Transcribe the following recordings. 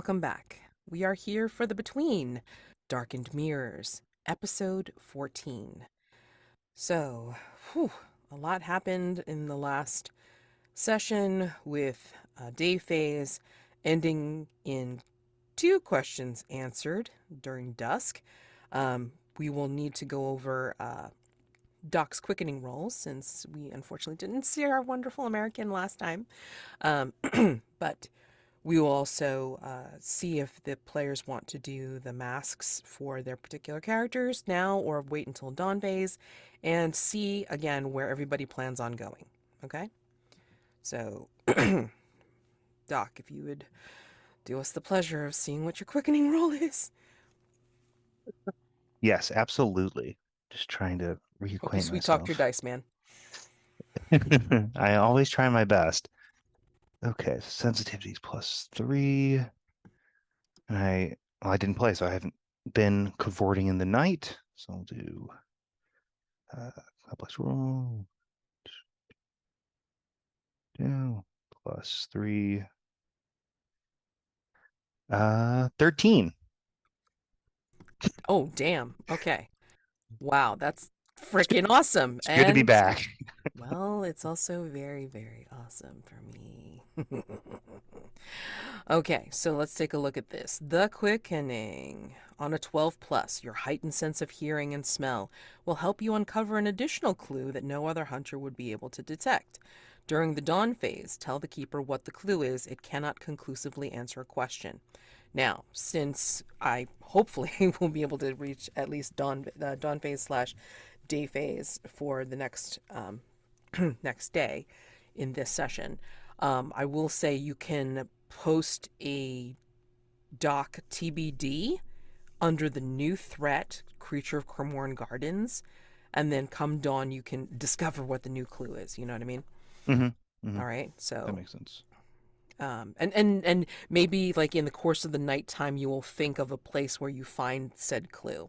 welcome back. We are here for the Between Darkened Mirrors, episode 14. So, a lot happened in the last session with day phase ending in two questions answered during dusk. We will need to go over Doc's quickening rolls since we unfortunately didn't see our wonderful American last time. Um, but we will also see if the players want to do the masks for their particular characters now or wait until dawn phase and see again where everybody plans on going. Okay? So, Doc, if you would do us the pleasure of seeing what your quickening roll is. Yes, absolutely. Just trying to Hope you reacquaint sweet talked your myself. dice, man. I always try my best. Okay, so sensitivity's +3. And I didn't play, so I haven't been cavorting in the night. So I'll do complex roll. 2 +3. 13. Oh, damn. Okay. Wow, that's freaking awesome. It's good to be And back. well, it's also very, very awesome for me. Okay, so let's take a look at this. The quickening. On a 12 plus, your heightened sense of hearing and smell will help you uncover an additional clue that no other hunter would be able to detect. During the dawn phase, tell the keeper what the clue is. It cannot conclusively answer a question. Now, since I hopefully will be able to reach at least dawn phase slash day phase for the next next day in this session, I will say you can post a doc TBD under the new threat, Creature of Cremorne Gardens, and then come dawn you can discover what the new clue is. You know what I mean? hmm hmm All right. That So makes sense. and maybe like in the course of the nighttime you will think of a place where you find said clue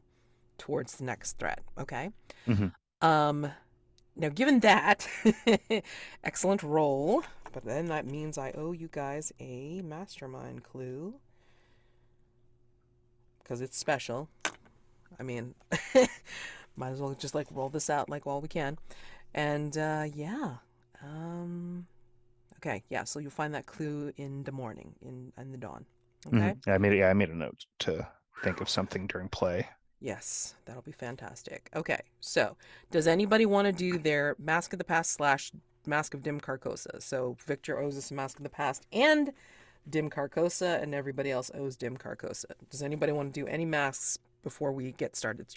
towards the next threat. Okay. hmm Um Now, given that, excellent roll, but then that means I owe you guys a mastermind clue because it's special. I mean, might as well just like roll this out like while we can. And yeah. Um, okay, yeah, so you'll find that clue in the morning, in the dawn. Okay? Yeah, I made a note to think of something during play. Yes, that'll be fantastic. Okay, so does anybody want to do their Mask of the Past slash Mask of Dim Carcosa? So Victor owes us a Mask of the Past and Dim Carcosa, and everybody else owes Dim Carcosa. Does anybody want to do any masks before we get started?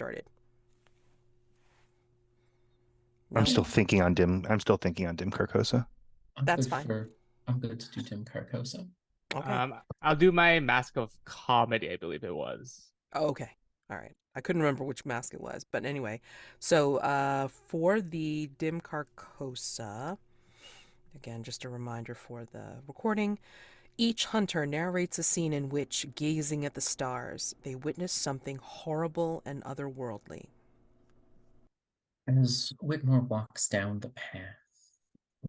I'm No? still Yeah, thinking on Dim. I'm still thinking on Dim Carcosa. I'm That's good fine. for I'm good to do Tim Carcosa. Okay. I'll do my Mask of Comedy, I believe it was. Oh, okay. All right. I couldn't remember which mask it was, but anyway. So for the Dim Carcosa, again, just a reminder for the recording, each hunter narrates a scene in which, gazing at the stars, they witness something horrible and otherworldly. As Whitmore walks down the path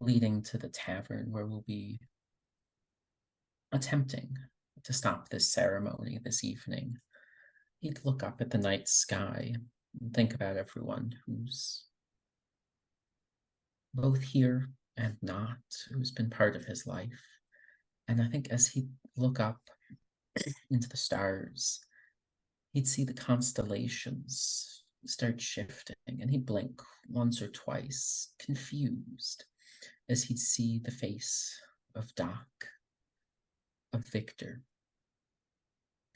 leading to the tavern where we'll be attempting to stop this ceremony this evening, he'd look up at the night sky and think about everyone who's both here and not, who's been part of his life. And I think as he'd look up into the stars, he'd see the constellations start shifting, and he'd blink once or twice, confused, as he'd see the face of Doc, of Victor,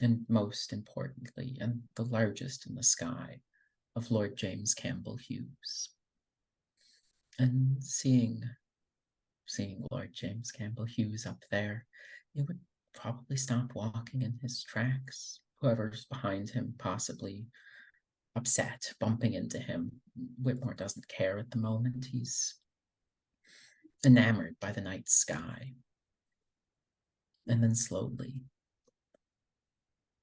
and most importantly, and the largest in the sky, of Lord James Campbell Hughes. And seeing Lord James Campbell Hughes up there, he would probably stop walking in his tracks. Whoever's behind him possibly upset, bumping into him. Whitmore doesn't care at the moment. He's enamored by the night sky. And then slowly,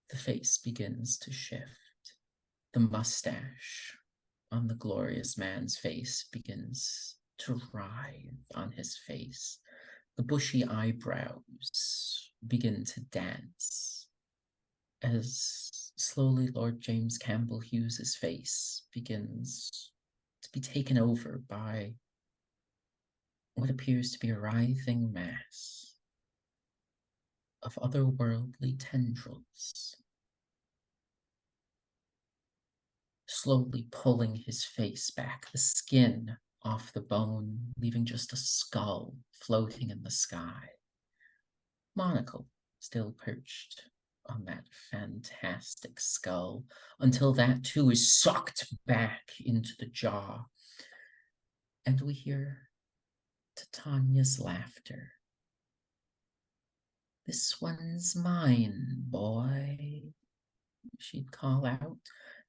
the face begins to shift. The mustache on the glorious man's face begins to writhe on his face. The bushy eyebrows begin to dance. as slowly Lord James Campbell Hughes's face begins to be taken over by what appears to be a writhing mass of otherworldly tendrils, slowly pulling his face back, the skin off the bone, leaving just a skull floating in the sky. Monocle still perched on that fantastic skull, until that too is sucked back into the jaw. And we hear Titania's laughter. "This one's mine, boy," she'd call out,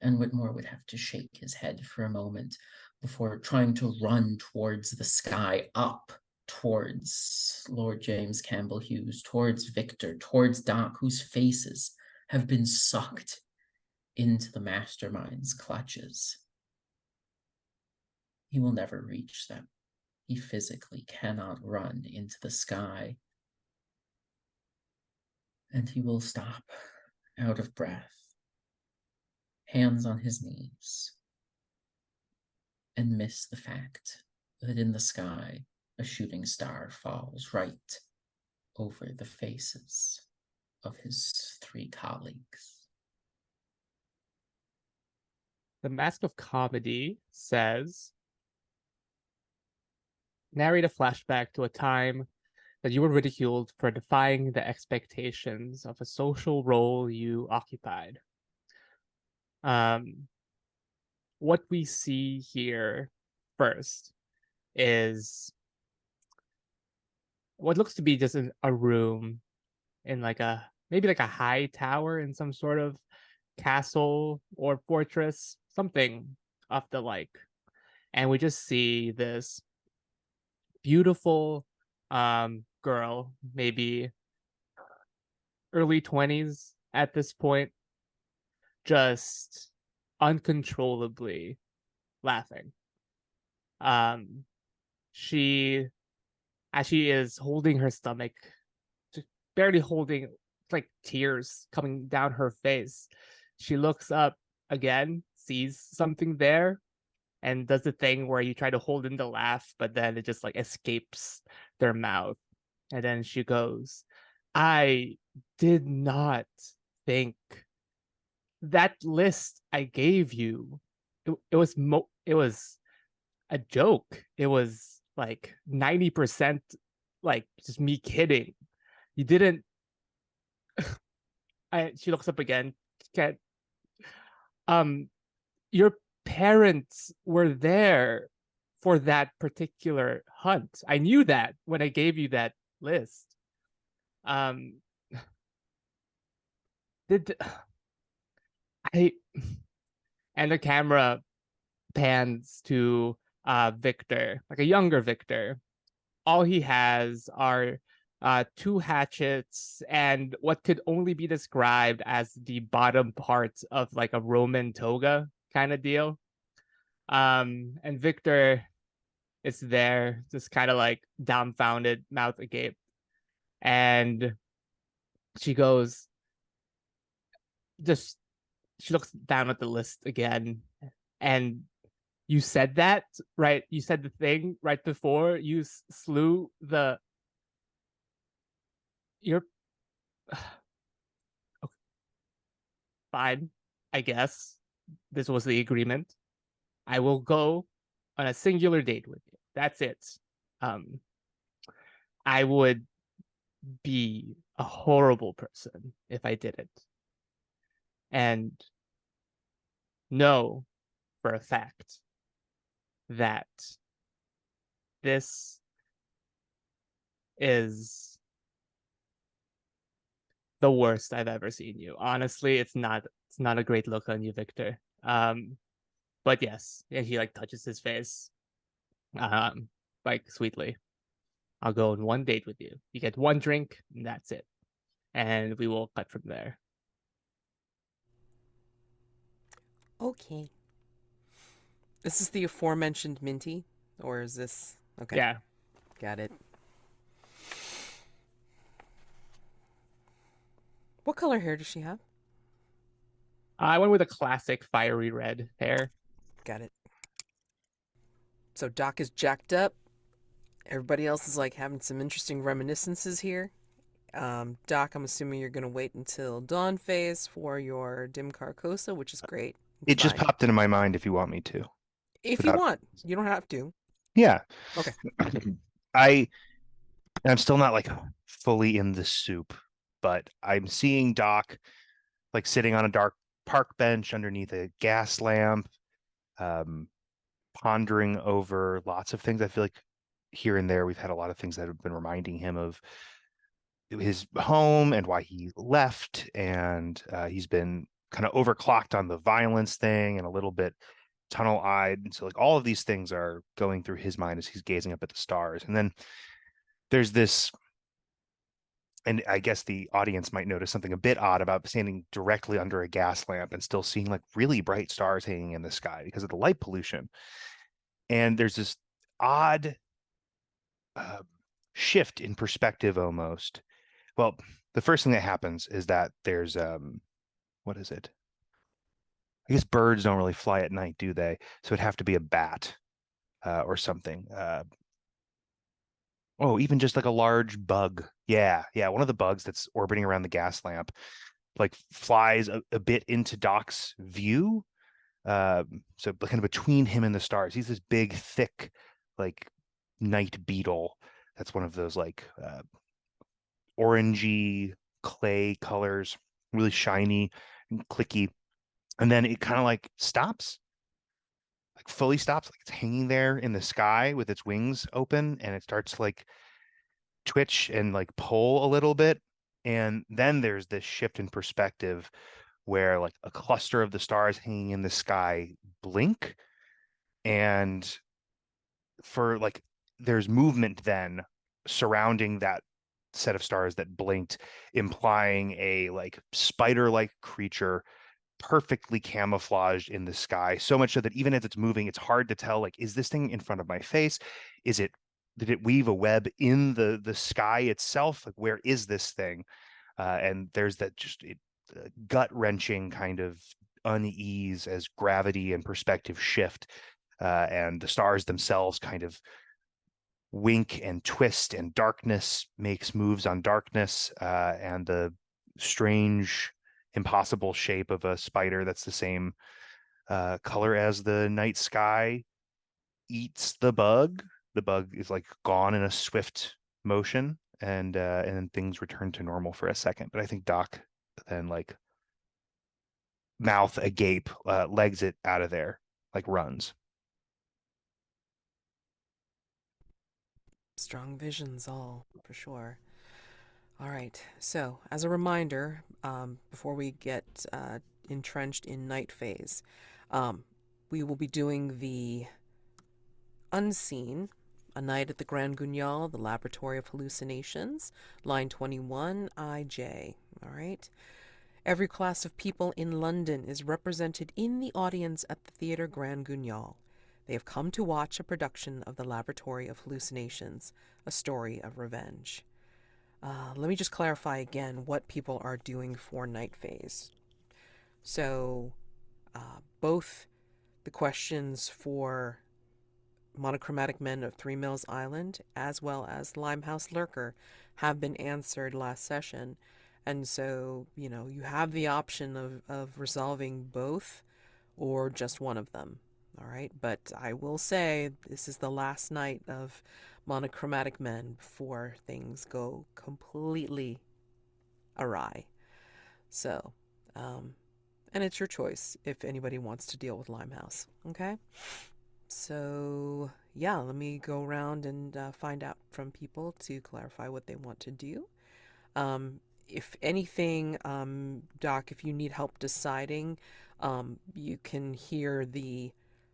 and Whitmore would have to shake his head for a moment before trying to run towards the sky, up towards Lord James Campbell Hughes, towards Victor, towards Doc, whose faces have been sucked into the mastermind's clutches. He will never reach them. He physically cannot run into the sky. And he will stop, out of breath, hands on his knees, and miss the fact that in the sky a shooting star falls right over the faces of his three colleagues. The Mask of Comedy says, narrate a flashback to a time that you were ridiculed for defying the expectations of a social role you occupied. What we see here first is what looks to be just a room in maybe like a high tower in some sort of castle or fortress, something of the like. And we just see this beautiful girl, maybe early 20s at this point, just uncontrollably laughing. She, as she is holding her stomach, barely holding, like tears coming down her face, she looks up again, sees something there, and does the thing where you try to hold in the laugh, but then it just like escapes their mouth. And then she goes, "I did not think that list I gave you, it was a joke. It was like 90% like just me kidding. You didn't." She looks up again. Can't, your parents were there for that particular hunt. I knew that when I gave you that list. Did I and the camera pans to Victor, like a younger Victor. All he has are two hatchets and what could only be described as the bottom part of like a Roman toga kind of deal. And Victor is there, just kind of like dumbfounded, mouth agape. And she goes, just she looks down at the list again, and you said that, right? You said the thing right before you slew the. You're okay, fine, I guess. This was the agreement. I will go on a singular date with you. That's it. Um, I would be a horrible person if I didn't. And know for a fact that this is the worst I've ever seen you. Honestly, it's not a great look on you, Victor. But yes, and he like touches his face. Like sweetly. I'll go on one date with you. You get one drink, and that's it. And we will cut from there. Okay. This is the aforementioned Minty, or is this okay? Yeah. Got it. What color hair does she have? I went with a classic fiery red hair. Got it. So Doc is jacked up. Everybody else is like having some interesting reminiscences here. Doc, I'm assuming you're gonna wait until dawn phase for your Dim Carcosa, which is great. It's It just fine. popped into my mind if you want me to. If you without- want, you don't have to. Yeah. Okay. I'm still not like fully in the soup, but I'm seeing Doc like sitting on a dark park bench underneath a gas lamp, um, pondering over lots of things. I feel like here and there we've had a lot of things that have been reminding him of his home and why he left, and he's been kind of overclocked on the violence thing and a little bit tunnel-eyed. And so like all of these things are going through his mind as he's gazing up at the stars. And then there's this, and I guess the audience might notice something a bit odd about standing directly under a gas lamp and still seeing like really bright stars hanging in the sky because of the light pollution. And there's this odd shift in perspective almost. Well, the first thing that happens is that there's what is it? I guess birds don't really fly at night, do they? So it'd have to be a bat or something. Oh, even just like a large bug. Yeah, one of the bugs that's orbiting around the gas lamp like flies a bit into Doc's view. So kind of between him and the stars, he's this big, thick, like night beetle. That's one of those like orangey clay colors, really shiny and clicky. And then it kind of like stops, like fully stops, like it's hanging there in the sky with its wings open, and it starts to like twitch and like pull a little bit. And then there's this shift in perspective where like a cluster of the stars hanging in the sky blink, and for like there's movement then surrounding that set of stars that blinked, implying a like spider-like creature perfectly camouflaged in the sky, so much so that even as it's moving, it's hard to tell, like, is this thing in front of my face? Did it weave a web in the sky itself? Like, where is this thing? And there's that just gut-wrenching kind of unease as gravity and perspective shift, and the stars themselves kind of wink and twist, and darkness makes moves on darkness, and the strange, impossible shape of a spider that's the same color as the night sky eats the bug. The bug is like gone in a swift motion, and then things return to normal for a second. But I think Doc then like mouth agape, legs it out of there, like runs. Strong visions, all for sure. All right. So, as a reminder, before we get entrenched in night phase, we will be doing the unseen, A Night at the Grand Guignol, the Laboratory of Hallucinations, line 21, IJ. All right. Every class of people in London is represented in the audience at the Theatre Grand Guignol. They have come to watch a production of the Laboratory of Hallucinations, a story of revenge. Let me just clarify again what people are doing for night phase. So, both the questions for Monochromatic Men of Three Mills Island as well as Limehouse Lurker have been answered last session. And so, you have the option of resolving both or just one of them. All right. But I will say this is the last night of Monochromatic Men before things go completely awry. So, and it's your choice if anybody wants to deal with Limehouse. Okay. So, yeah, let me go around and find out from people to clarify what they want to do. If anything, Doc, if you need help deciding, you can hear the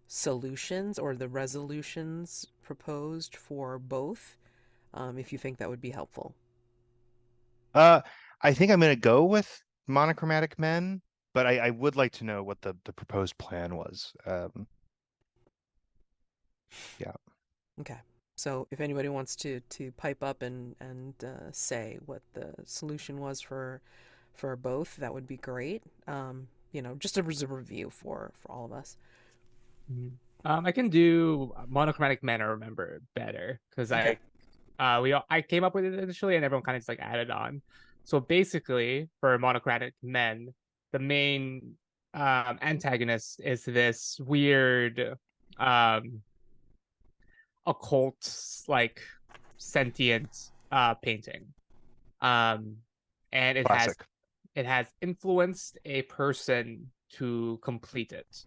solutions or the resolutions proposed for both, if you think that would be helpful. I think I'm gonna go with Monochromatic Men, but I would like to know what the proposed plan was. Yeah. Okay. So if anybody wants to pipe up and say what the solution was for both, that would be great. just as a review for all of us. I can do monochromatic men I remember better because Okay. I came up with it initially and everyone kind of just like added on. So basically, for monochromatic men, the main antagonist is this weird occult like sentient painting. And Classic. it has influenced a person to complete it.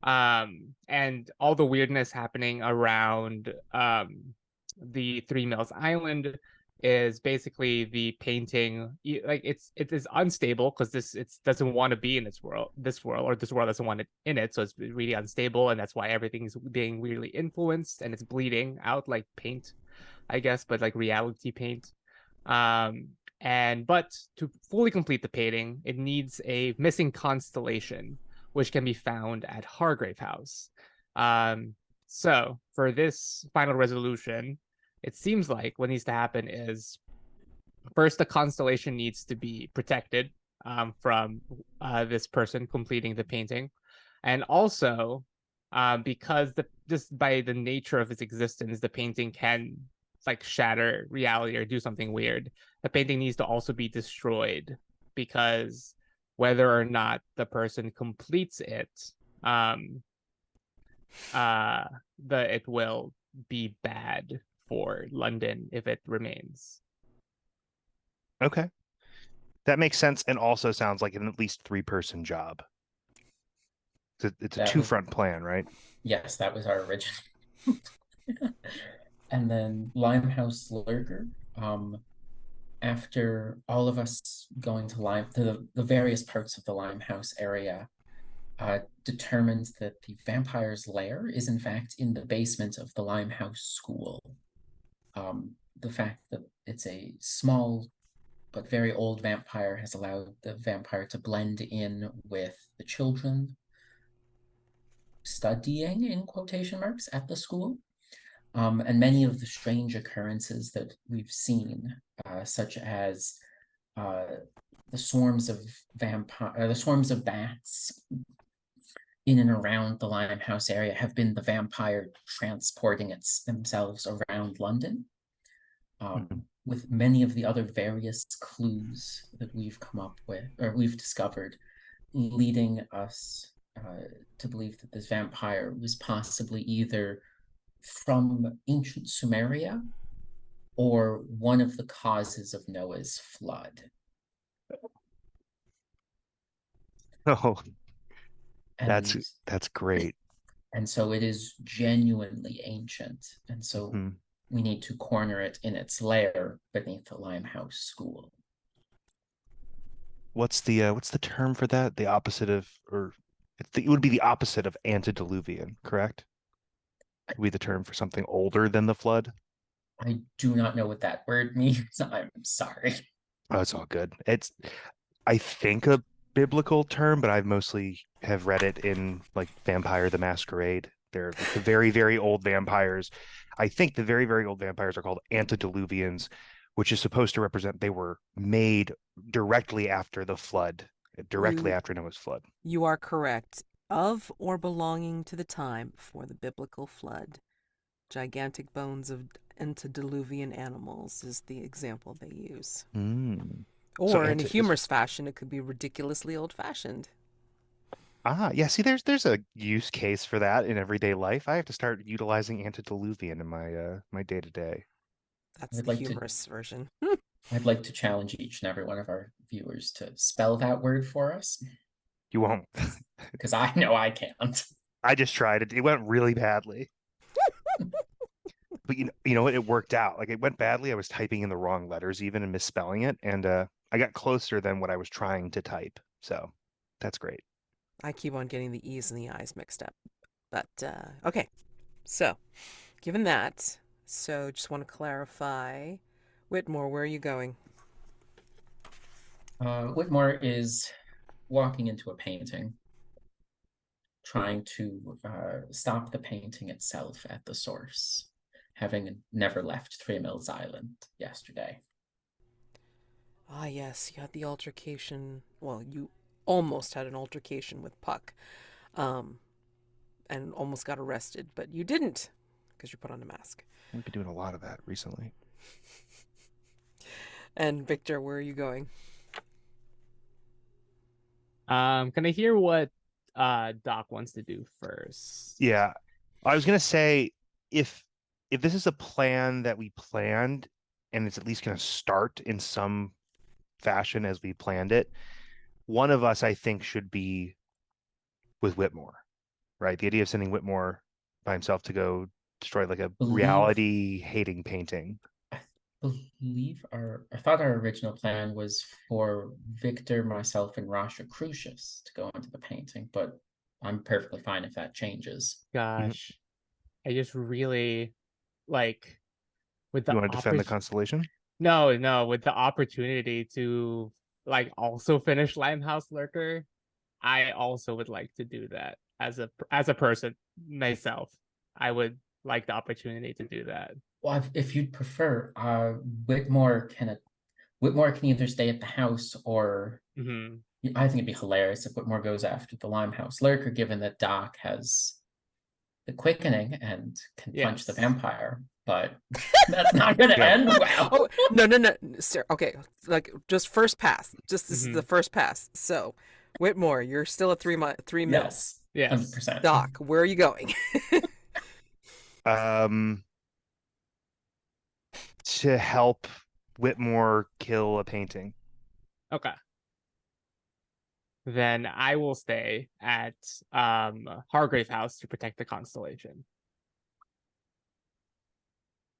And all the weirdness happening around the Three Mills Island is basically the painting like it is unstable because it doesn't want to be in this world, or this world doesn't want it in it, so it's really unstable, and that's why everything's being weirdly influenced and it's bleeding out like paint, I guess, but like reality paint. um but to fully complete the painting, it needs a missing constellation, which can be found at Hargrave House. So for this final resolution, it seems like what needs to happen is first the constellation needs to be protected from this person completing the painting, and also because just by the nature of its existence, the painting can like shatter reality or do something weird. The painting needs to also be destroyed because whether or not the person completes it, um, it will be bad for London if it remains. Okay. That makes sense and also sounds like an at least 3-person job. It's a That was, two-front plan, right? yes, that was our original. And then Limehouse Lurker. After all of us going to the various parts of the Limehouse area, determined that the vampire's lair is in fact in the basement of the Limehouse School. The fact that it's a small but very old vampire has allowed the vampire to blend in with the children studying, in quotation marks, at the school. And many of the strange occurrences that we've seen, such as the swarms of bats in and around the Limehouse area, have been the vampire transporting themselves around London. With many of the other various clues that we've come up with, or we've discovered, leading us to believe that this vampire was possibly either from ancient Sumeria or one of the causes of Noah's flood. Oh, And that's great. And so it is genuinely ancient. And so we need to corner it in its lair beneath the Limehouse School. What's the term for that? The opposite of, or it would be the opposite of antediluvian, correct? It would be the term for something older than the flood. I do not know what that word means. I'm sorry. Oh, it's all good. It's, I think, a biblical term, but I mostly have read it in like Vampire the Masquerade. They're like the very, very old vampires. I think the very, very old vampires are called antediluvians, which is supposed to represent they were made directly after the flood, directly after Noah's flood. You are correct. Of or belonging to the time before the biblical flood. Gigantic bones of antediluvian animals is the example they use. Or in a humorous fashion, it could be ridiculously old-fashioned. Yeah, see, there's a use case for that in everyday life. I have to start utilizing antediluvian in my day-to-day. That's the humorous version. I'd like to challenge each and every one of our viewers to spell that word for us. You won't. Because I know I can't. I just tried it. It went really badly. But you know what? It worked out. Like, it went badly. I was typing in the wrong letters even and misspelling it. And I got closer than what I was trying to type. So that's great. I keep on getting the E's and the I's mixed up. But, okay. So, given that, just want to clarify. Whitmore, where are you going? Whitmore is walking into a painting, trying to stop the painting itself at the source, having never left Three Mills Island yesterday. Ah, yes, you had the altercation. Well, you almost had an altercation with Puck, and almost got arrested, but you didn't because you put on a mask. We've been doing a lot of that recently. And Victor, where are you going? Can I hear what Doc wants to do first? Yeah, I was gonna say if this is a plan that we planned and it's at least gonna start in some fashion as we planned it, one of us I think should be with Whitmore, right? The idea of sending Whitmore by himself to go destroy like a Believe reality hating painting. I I thought our original plan was for Victor, myself, and Rasha Crucius to go into the painting, but I'm perfectly fine if that changes. Gosh, I just really like with You the want to defend the constellation? No, with the opportunity to like also finish Limehouse Lurker, I also would like to do that as a person myself. I would like the opportunity to do that. Well, if you'd prefer, Whitmore can either stay at the house or Hmm. I think it'd be hilarious if Whitmore goes after the Limehouse Lurker, given that Doc has the quickening and can punch the Yes. vampire. But that's not going to Yeah. end well. Oh, no, sir. Okay, like just first pass. Just this is Mhm. the first pass. So, Whitmore, you're still at 3 mil. Yes, Yes. 100%. Doc, where are you going? To help Whitmore kill a painting. Okay. Then I will stay at Hargrave House to protect the constellation.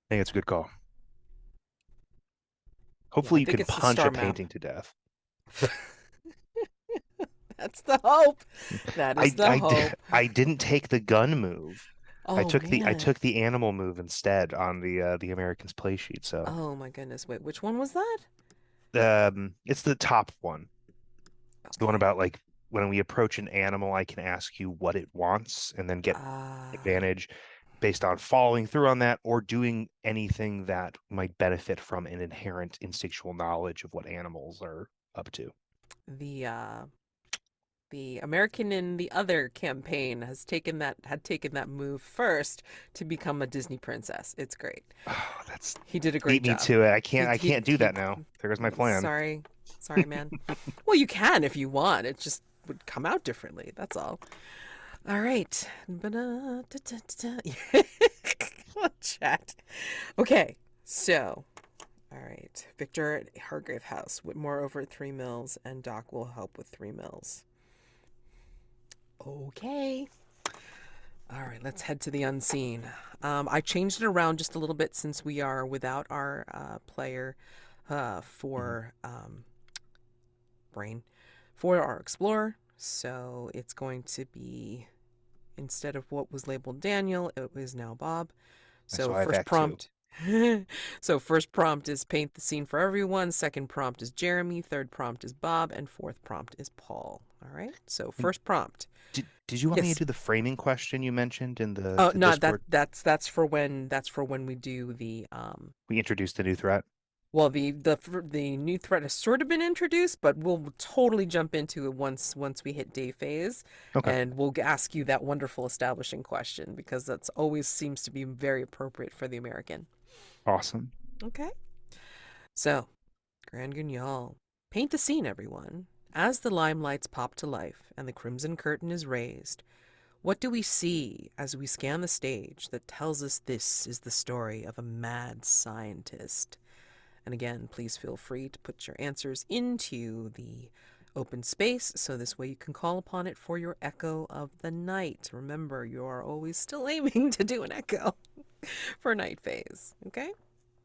I think it's a good call. Hopefully you think can it's the punch star a map. painting to death. That's the hope. That is the hope. I didn't take the gun move. Oh I took man. the animal move instead on the Americans play sheet. So Oh my goodness. Wait, which one was that? it's the top one. It's the one Okay. about like when we approach an animal, I can ask you what it wants and then get advantage based on following through on that or doing anything that might benefit from an inherent instinctual knowledge of what animals are up to. The American in the Other campaign had taken that move first to become a Disney princess. It's great. Oh, that's He did a beat great me job. to it. I He- can't do he- that now. There goes my plan. Sorry, man. Well, you can if you want. It just would come out differently. That's all. All right. Chat. Okay. So, all right. Victor at Hargrave House. Whitmore over at 3 mils, and Doc will help with 3 mils. Okay. All right, let's head to the unseen. I changed it around just a little bit since we are without our player for Brain for our Explorer. So it's going to be, instead of what was labeled Daniel, it is now Bob. So first prompt. So first prompt is paint the scene for everyone. Second prompt is Jeremy. Third prompt is Bob, and fourth prompt is Paul. All right. So first prompt. Did you want me Yes. to do the framing question you mentioned in the Oh, no, Discord? that's for when we do the We introduced the new threat. well, the new threat has sort of been introduced, but we'll totally jump into it once we hit day phase, Okay. and we'll ask you that wonderful establishing question because that's always seems to be very appropriate for the American. Awesome. Okay. So, Grand Guignol, paint the scene, everyone. As the limelights pop to life and the crimson curtain is raised, what do we see as we scan the stage that tells us this is the story of a mad scientist? And again, please feel free to put your answers into the open space so this way you can call upon it for your echo of the night. Remember, you are always still aiming to do an echo for night phase, okay?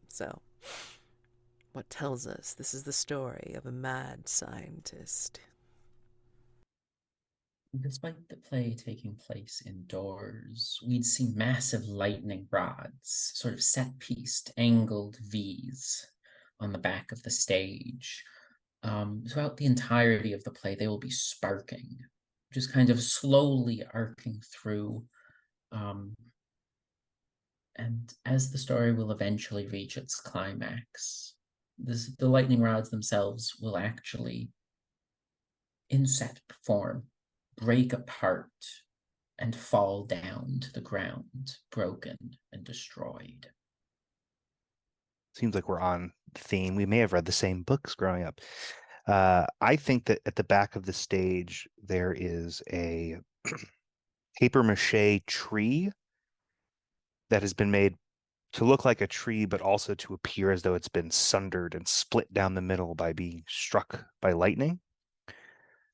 So, what tells us this is the story of a mad scientist? Despite the play taking place indoors, we'd see massive lightning rods, sort of set-pieced, angled V's on the back of the stage. Throughout the entirety of the play, they will be sparking, just kind of slowly arcing through. And as the story will eventually reach its climax, the lightning rods themselves will actually insect form break apart and fall down to the ground, broken and destroyed. Seems like we're on theme. We may have read the same books growing up. I think that at the back of the stage, there is a paper mache tree that has been made to look like a tree, but also to appear as though it's been sundered and split down the middle by being struck by lightning.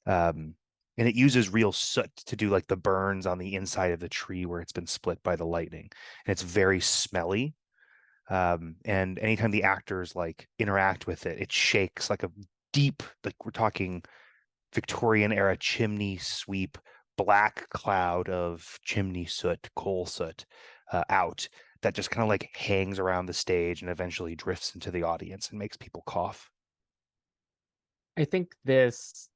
And it uses real soot to do like the burns on the inside of the tree where it's been split by the lightning. And it's very smelly. And anytime the actors like interact with it, it shakes like a deep, like we're talking Victorian era chimney sweep, black cloud of chimney soot, coal soot out that just kind of like hangs around the stage and eventually drifts into the audience and makes people cough. I think this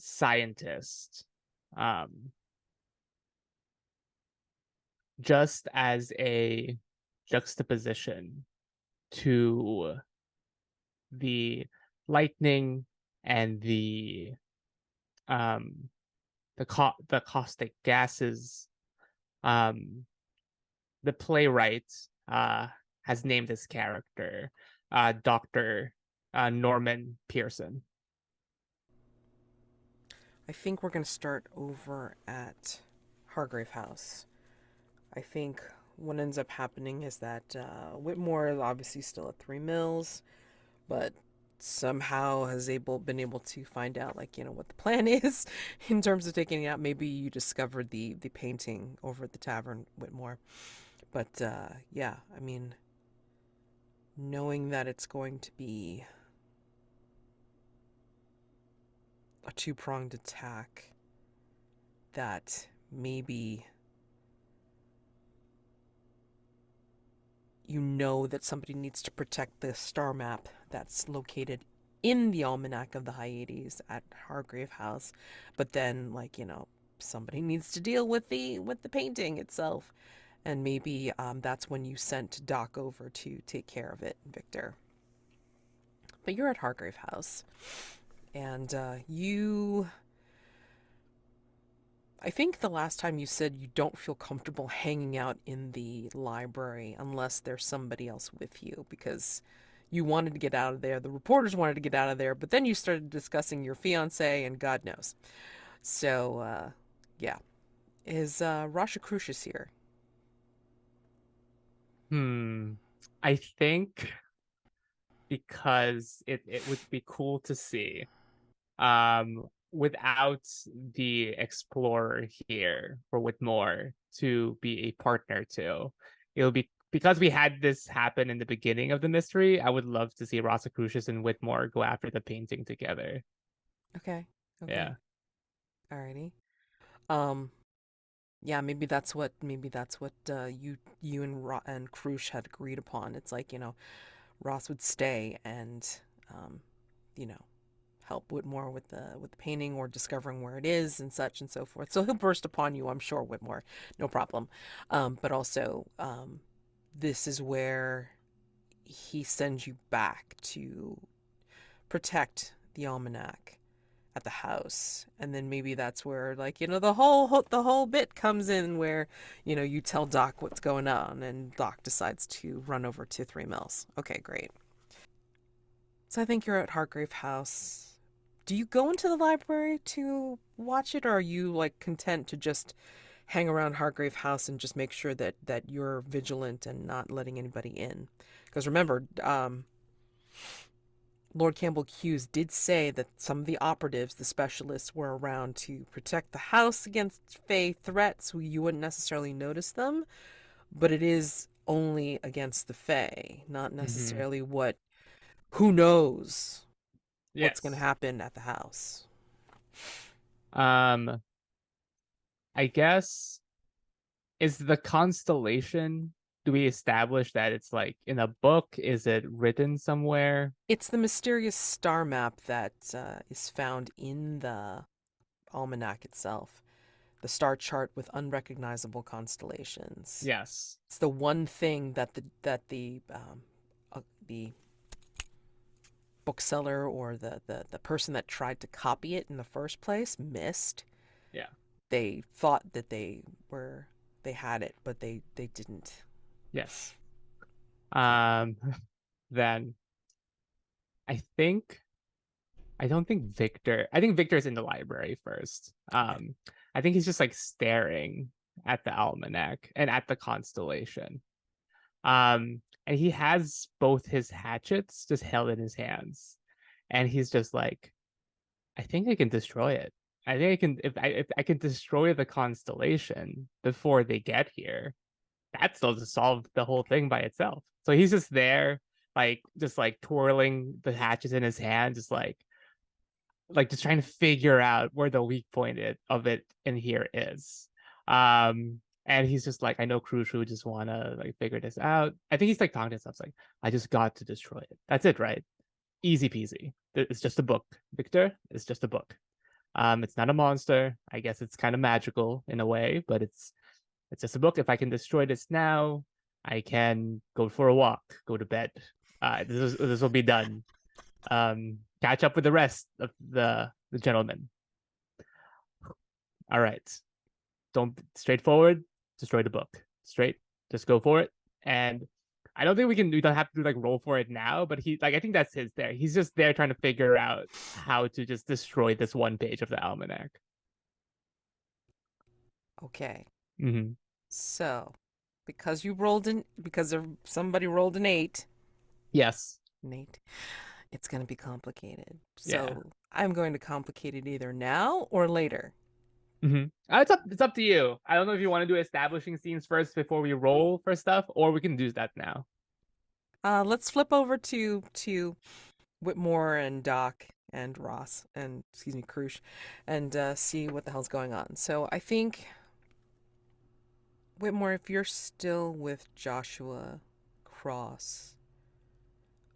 scientist, just as a juxtaposition to the lightning and the caustic gases, the playwright has named this character Dr. Norman Pearson. I think we're going to start over at Hargrave House. I think what ends up happening is that Whitmore is obviously still at Three Mills, but somehow has been able to find out, like, what the plan is in terms of taking it out. Maybe you discovered the painting over at the tavern, Whitmore. But yeah, I mean, knowing that it's going to be a two-pronged attack, that maybe that somebody needs to protect the star map that's located in the Almanac of the Hyades at Hargrave House, but then, like, somebody needs to deal with the painting itself, and maybe that's when you sent Doc over to take care of it, Victor. But you're at Hargrave House, and I think the last time you said you don't feel comfortable hanging out in the library unless there's somebody else with you, because you wanted to get out of there. The reporters wanted to get out of there, but then you started discussing your fiance and God knows. So, yeah. Is Rasha Crucius here? I think because it would be cool to see. Without the explorer here for Whitmore to be a partner to, it'll be because we had this happen in the beginning of the mystery. I would love to see Rosicrucius and Whitmore go after the painting together. Okay. Yeah. Alrighty. Yeah, maybe that's what you and Krush had agreed upon. It's like, Ross would stay and you know, help Whitmore with the painting or discovering where it is and such and so forth. So he'll burst upon you, I'm sure, Whitmore, no problem. But also, this is where he sends you back to protect the almanac at the house, and then maybe that's where, like, the whole bit comes in where you tell Doc what's going on, and Doc decides to run over to Three Mills. Okay, great. So I think you're at Hargrave House. Do you go into the library to watch it, or are you, like, content to just hang around Hargrave House and just make sure that you're vigilant and not letting anybody in? Because remember, Lord Campbell Hughes did say that some of the operatives, the specialists, were around to protect the house against Fae threats. You wouldn't necessarily notice them, but it is only against the Fae, not necessarily who knows what's going to happen at the house. I guess, is the constellation, do we establish that it's like in a book? Is it written somewhere? It's the mysterious star map that is found in the almanac itself. The star chart with unrecognizable constellations. Yes. It's the one thing that the bookseller or the person that tried to copy it in the first place missed. Yeah. They thought that they had it, but they didn't. Yes. Then I don't think Victor. I think Victor's in the library first. I think he's just like staring at the almanac and at the constellation. And he has both his hatchets just held in his hands, and he's just like, I think I can destroy it. I think I can if I can destroy the constellation before they get here, that'll just solve the whole thing by itself. So he's just there, like just like twirling the hatchets in his hand, just like just trying to figure out where the weak point of it in here is. And he's just like, I know Crushu just wanna like figure this out. I think he's like talking to himself, like, I just got to destroy it. That's it, right? Easy peasy. It's just a book, Victor. It's just a book. It's not a monster. I guess it's kind of magical in a way, but it's just a book. If I can destroy this now, I can go for a walk, go to bed. This will be done. Catch up with the rest of the gentlemen. All right. Don't straightforward, destroy the book. Straight, just go for it. And I don't think we don't have to like roll for it now, but I think that's his there. He's just there trying to figure out how to just destroy this one page of the almanac. Okay. Mm-hmm. So, because somebody rolled an 8. Yes. Nate, it's going to be complicated. Yeah. So I'm going to complicate it either now or later. Mm-hmm. It's up to you. I don't know if you want to do establishing scenes first before we roll for stuff, or we can do that now. Let's flip over to Whitmore and Doc and Ross and Krush, and see what the hell's going on. So I think Whitmore, if you're still with Joshua Cross,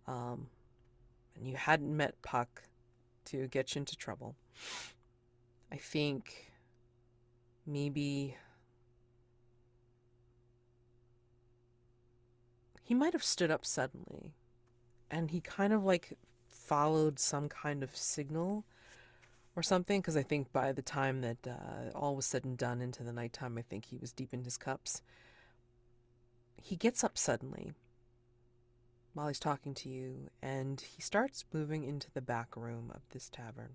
and you hadn't met Puck to get you into trouble, I think maybe he might have stood up suddenly, and he kind of like followed some kind of signal or something, because I think by the time that all was said and done into the nighttime, I think he was deep in his cups. He gets up suddenly while he's talking to you, and he starts moving into the back room of this tavern.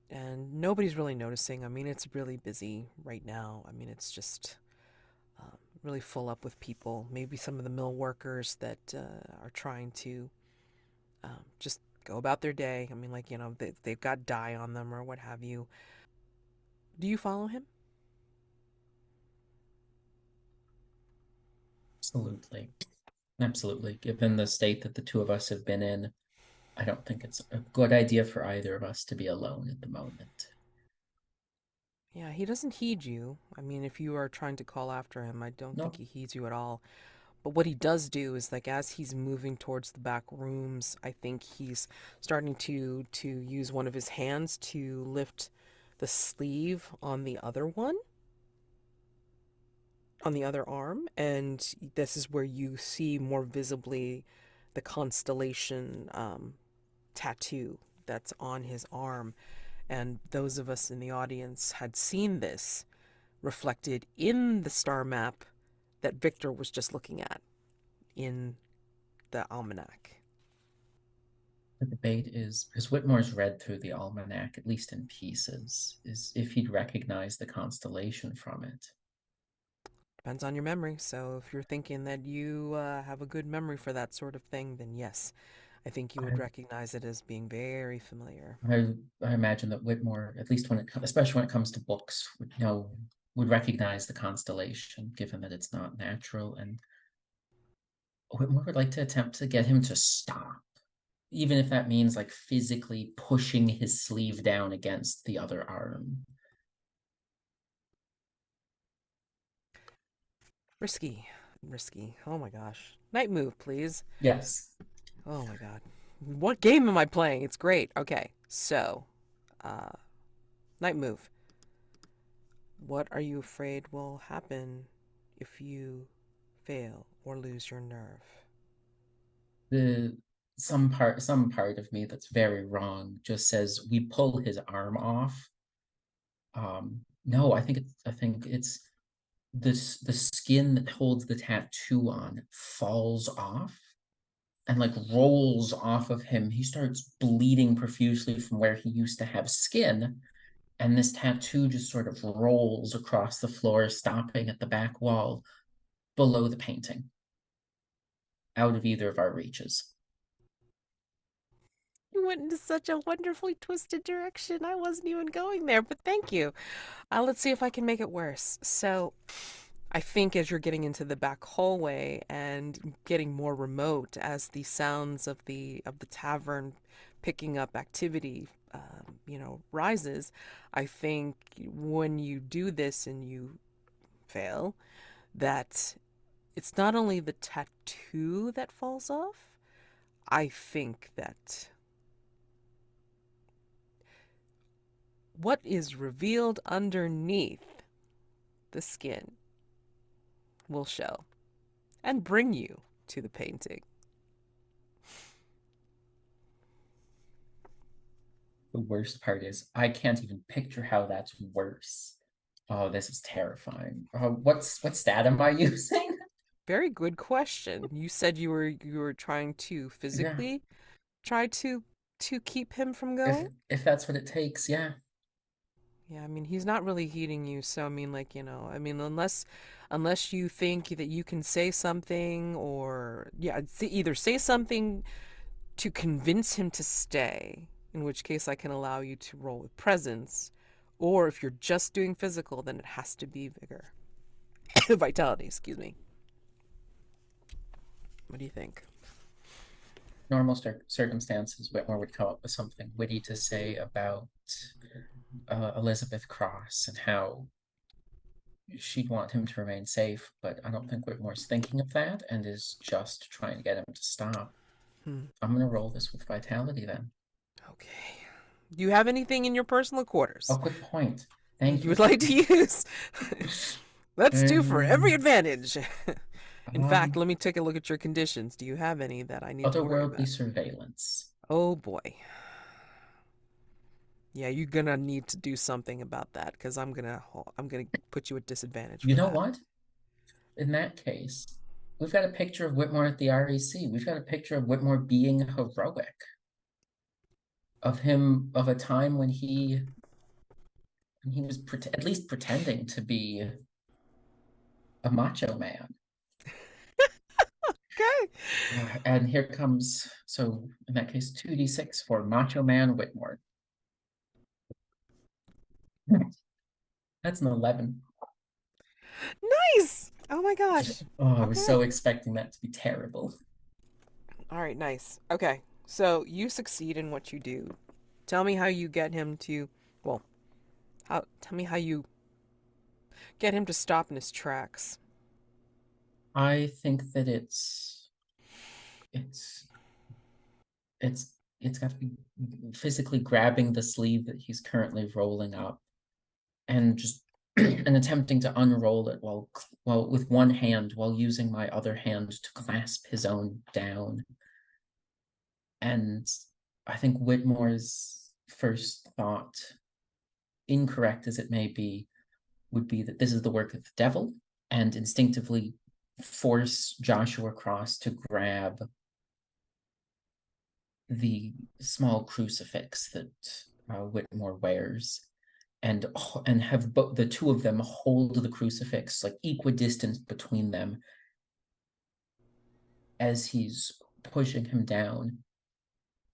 And nobody's really noticing. I mean, it's really busy right now. I mean, it's just really full up with people. Maybe some of the mill workers that are trying to just go about their day. I mean, like, they've got dye on them or what have you. Do you follow him? Absolutely. Absolutely. Given the state that the two of us have been in, I don't think it's a good idea for either of us to be alone at the moment. Yeah, he doesn't heed you. I mean, if you are trying to call after him, I don't think he heeds you at all. But what he does do is, like, as he's moving towards the back rooms, I think he's starting to use one of his hands to lift the sleeve on the other one, on the other arm, and this is where you see more visibly the constellation tattoo that's on his arm. And those of us in the audience had seen this reflected in the star map that Victor was just looking at in the almanac. The debate is, because Whitmore's read through the almanac, at least in pieces, is if he'd recognize the constellation from it. Depends on your memory. So if you're thinking that you have a good memory for that sort of thing, then yes, I think you would recognize it as being very familiar. I imagine that Whitmore, at least especially when it comes to books, would recognize the constellation, given that it's not natural. And Whitmore would like to attempt to get him to stop, even if that means like physically pushing his sleeve down against the other arm. Risky. Oh my gosh. Night move, please. Yes. Oh my god. What game am I playing? It's great. Okay, so, night move. What are you afraid will happen if you fail or lose your nerve? The some part of me that's very wrong just says we pull his arm off. No, I think it's this the skin that holds the tattoo on falls off and like rolls off of him. He starts bleeding profusely from where he used to have skin, and this tattoo just sort of rolls across the floor, stopping at the back wall below the painting, out of either of our reaches. You went into such a wonderfully twisted direction. I wasn't even going there, but thank you. Let's see if I can make it worse. So, I think as you're getting into the back hallway and getting more remote, as the sounds of the tavern picking up activity, rises, I think when you do this and you fail, that it's not only the tattoo that falls off. I think that what is revealed underneath the skin will show and bring you to the painting. The worst part is I can't even picture how that's worse. Oh, this is terrifying. What stat am I using? Very good question. You said you were trying to Yeah, physically try to keep him from if going? if that's what it takes, yeah. Yeah, I mean, he's not really heeding you, so I mean, like, I mean, unless you think that you can say something or yeah, either say something to convince him to stay, in which case I can allow you to roll with presence, or if you're just doing physical, then it has to be vigor. Vitality, excuse me. What do you think? Normal circumstances, Whitmore would come up with something witty to say about Elizabeth Cross and how she'd want him to remain safe, but I don't think Whitmore's thinking of that and is just trying to get him to stop. Hmm. I'm gonna roll this with vitality then. Okay. Do you have anything in your personal quarters Oh, good point. Thank you you. would like to use? Let's do for every Um, advantage. In fact, um, let me take a look at your conditions. Do you have any that I need to worry Otherworldly about? surveillance. Oh boy. Yeah, you're gonna need to do something about that because I'm gonna put you at disadvantage You for know that. what? In that case, we've got a picture of Whitmore at the REC. We've got a picture of Whitmore being heroic, of him, of a time when he was at least pretending to be a macho man. Okay. And here comes, so in that case, 2d6 for Macho Man Whitmore. That's an 11. Nice. Oh my gosh. Oh, I was so Okay. expecting that to be terrible. All right, nice. Okay. So you succeed in what you do. Tell me how you get him to, well, tell me how you get him to stop in his tracks. I think that it's it's got to be physically grabbing the sleeve that he's currently rolling up and just and attempting to unroll it while with one hand while using my other hand to clasp his own down. And I think Whitmore's first thought, incorrect as it may be, would be that this is the work of the devil, and instinctively force Joshua Cross to grab the small crucifix that Whitmore wears, and have the two of them hold the crucifix like equidistant between them as he's pushing him down.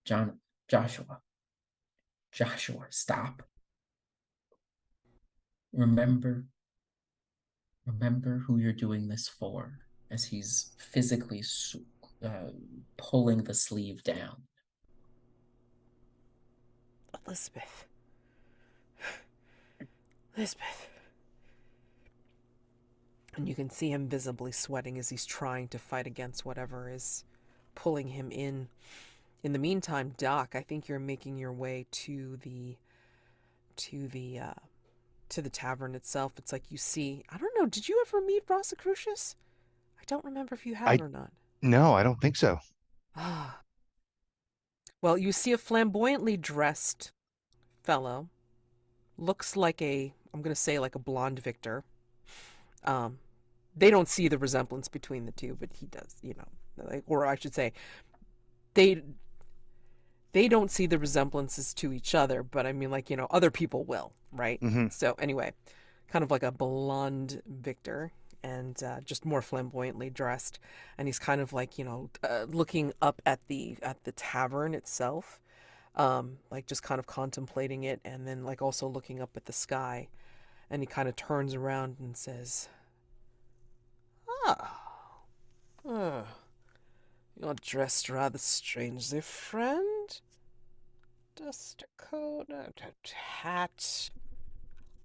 Joshua, stop. Remember, who you're doing this for. As he's physically pulling the sleeve down. Elizabeth. Elizabeth. And you can see him visibly sweating as he's trying to fight against whatever is pulling him in. In the meantime, Doc, I think you're making your way to the uh to the tavern itself. It's like you see, I don't know, did you ever meet Rosicrucius? I don't remember if you have I or not. no, I don't think so. Ah. Well, you see a flamboyantly dressed fellow. Looks like I'm going to say like a blonde Victor. Um, they don't see the resemblance between the two, but he does, like, or I should say, they they don't see the resemblances to each other, but I mean, like, other people will, right? Mm-hmm. So anyway, kind of like a blonde Victor, and just more flamboyantly dressed, and he's kind of like, looking up at the tavern itself, like just kind of contemplating it, and then like also looking up at the sky, and he kind of turns around and says, "Ah, uh, you're dressed rather strangely, friend. Duster coat, hat.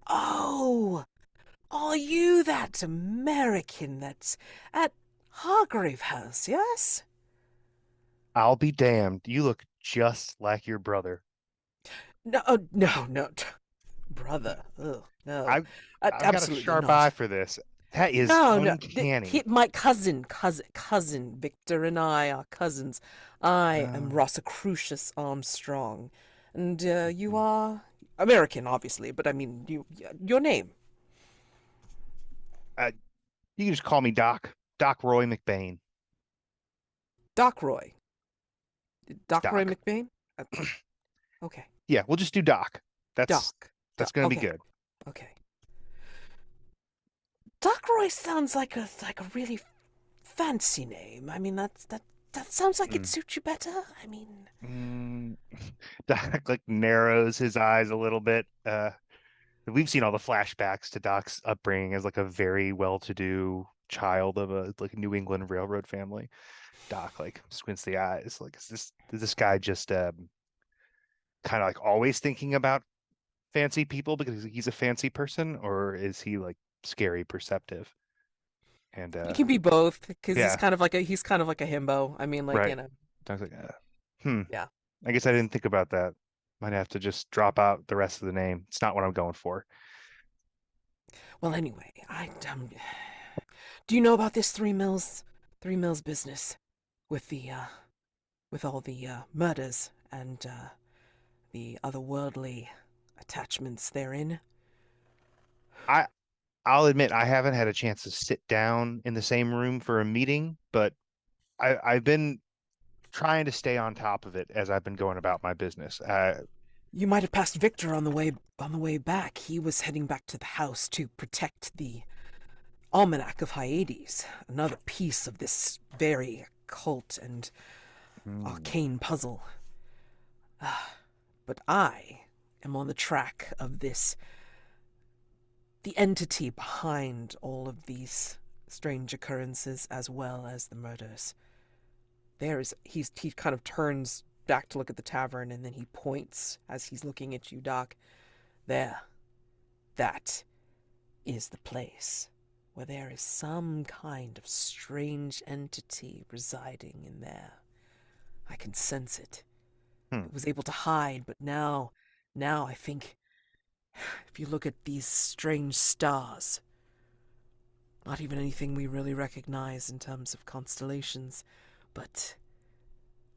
Oh, are you that American that's at Hargrave House, yes?" I'll be damned. You look just like your brother. No, no, no, brother. Ugh, no, I've I've got a absolutely sharp eye not. for this. That is No, no. uncanny. My cousin, Victor and I are cousins. I am Oh. Rosicrucius Armstrong, and you Mhm. are American, obviously. But I mean, your name, Uh, you can just call me Doc. Doc Roy McBain. Doc Roy. It's Doc Roy Doc. McBain. Uh, okay, Yeah, we'll just do Doc. That's Doc. that's Doc. gonna be Okay, good. okay. Doc Roy sounds like a really fancy name. I mean, that sounds like it Mm. suits you better. I mean, Mm. Doc like narrows his eyes a little bit. We've seen all the flashbacks to Doc's upbringing as like a very well-to-do child of a like New England railroad family. Doc like squints the eyes. Like, is this guy just kind of like always thinking about fancy people because he's a fancy person, or is he like scary perceptive? And he can be both because yeah, he's kind of like a himbo. I mean, like, right. Doc's like, yeah. I guess I didn't think about that. Might have to just drop out the rest of the name. It's not what I'm going for. Well, anyway, do you know about this Three Mills business with the with all the murders and the otherworldly attachments therein? I I'll admit I haven't had a chance to sit down in the same room for a meeting, but I've been trying to stay on top of it as I've been going about my business. You might have passed Victor on the way back. He was heading back to the house to protect the Almanac of Hyades, another piece of this very occult and Hmm. arcane puzzle. But I am on the track of the entity behind all of these strange occurrences as well as the murders. He kind of turns back to look at the tavern, and then he points as he's looking at you, Doc. There. That is the place where there is some kind of strange entity residing in there. I can sense it. Hmm. It was able to hide, but now I think if you look at these strange stars, not even anything we really recognize in terms of constellations, but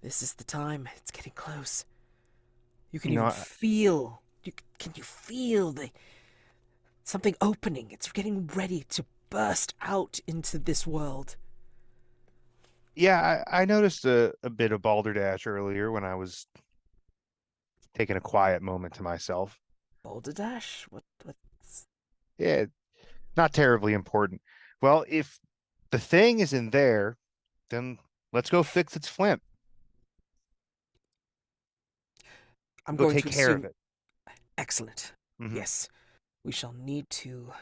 this is the time. It's getting close. You can You know, even feel. Can you feel the something opening? It's getting ready to burst out into this world. yeah, I noticed a bit of balderdash earlier when I was taking a quiet moment to myself. Balderdash? What's... Yeah, not terribly important. Well, if the thing is in there, then let's go fix its flint. I'm Go going take to care of assume. it. Excellent. Hmm. Yes, we shall need to.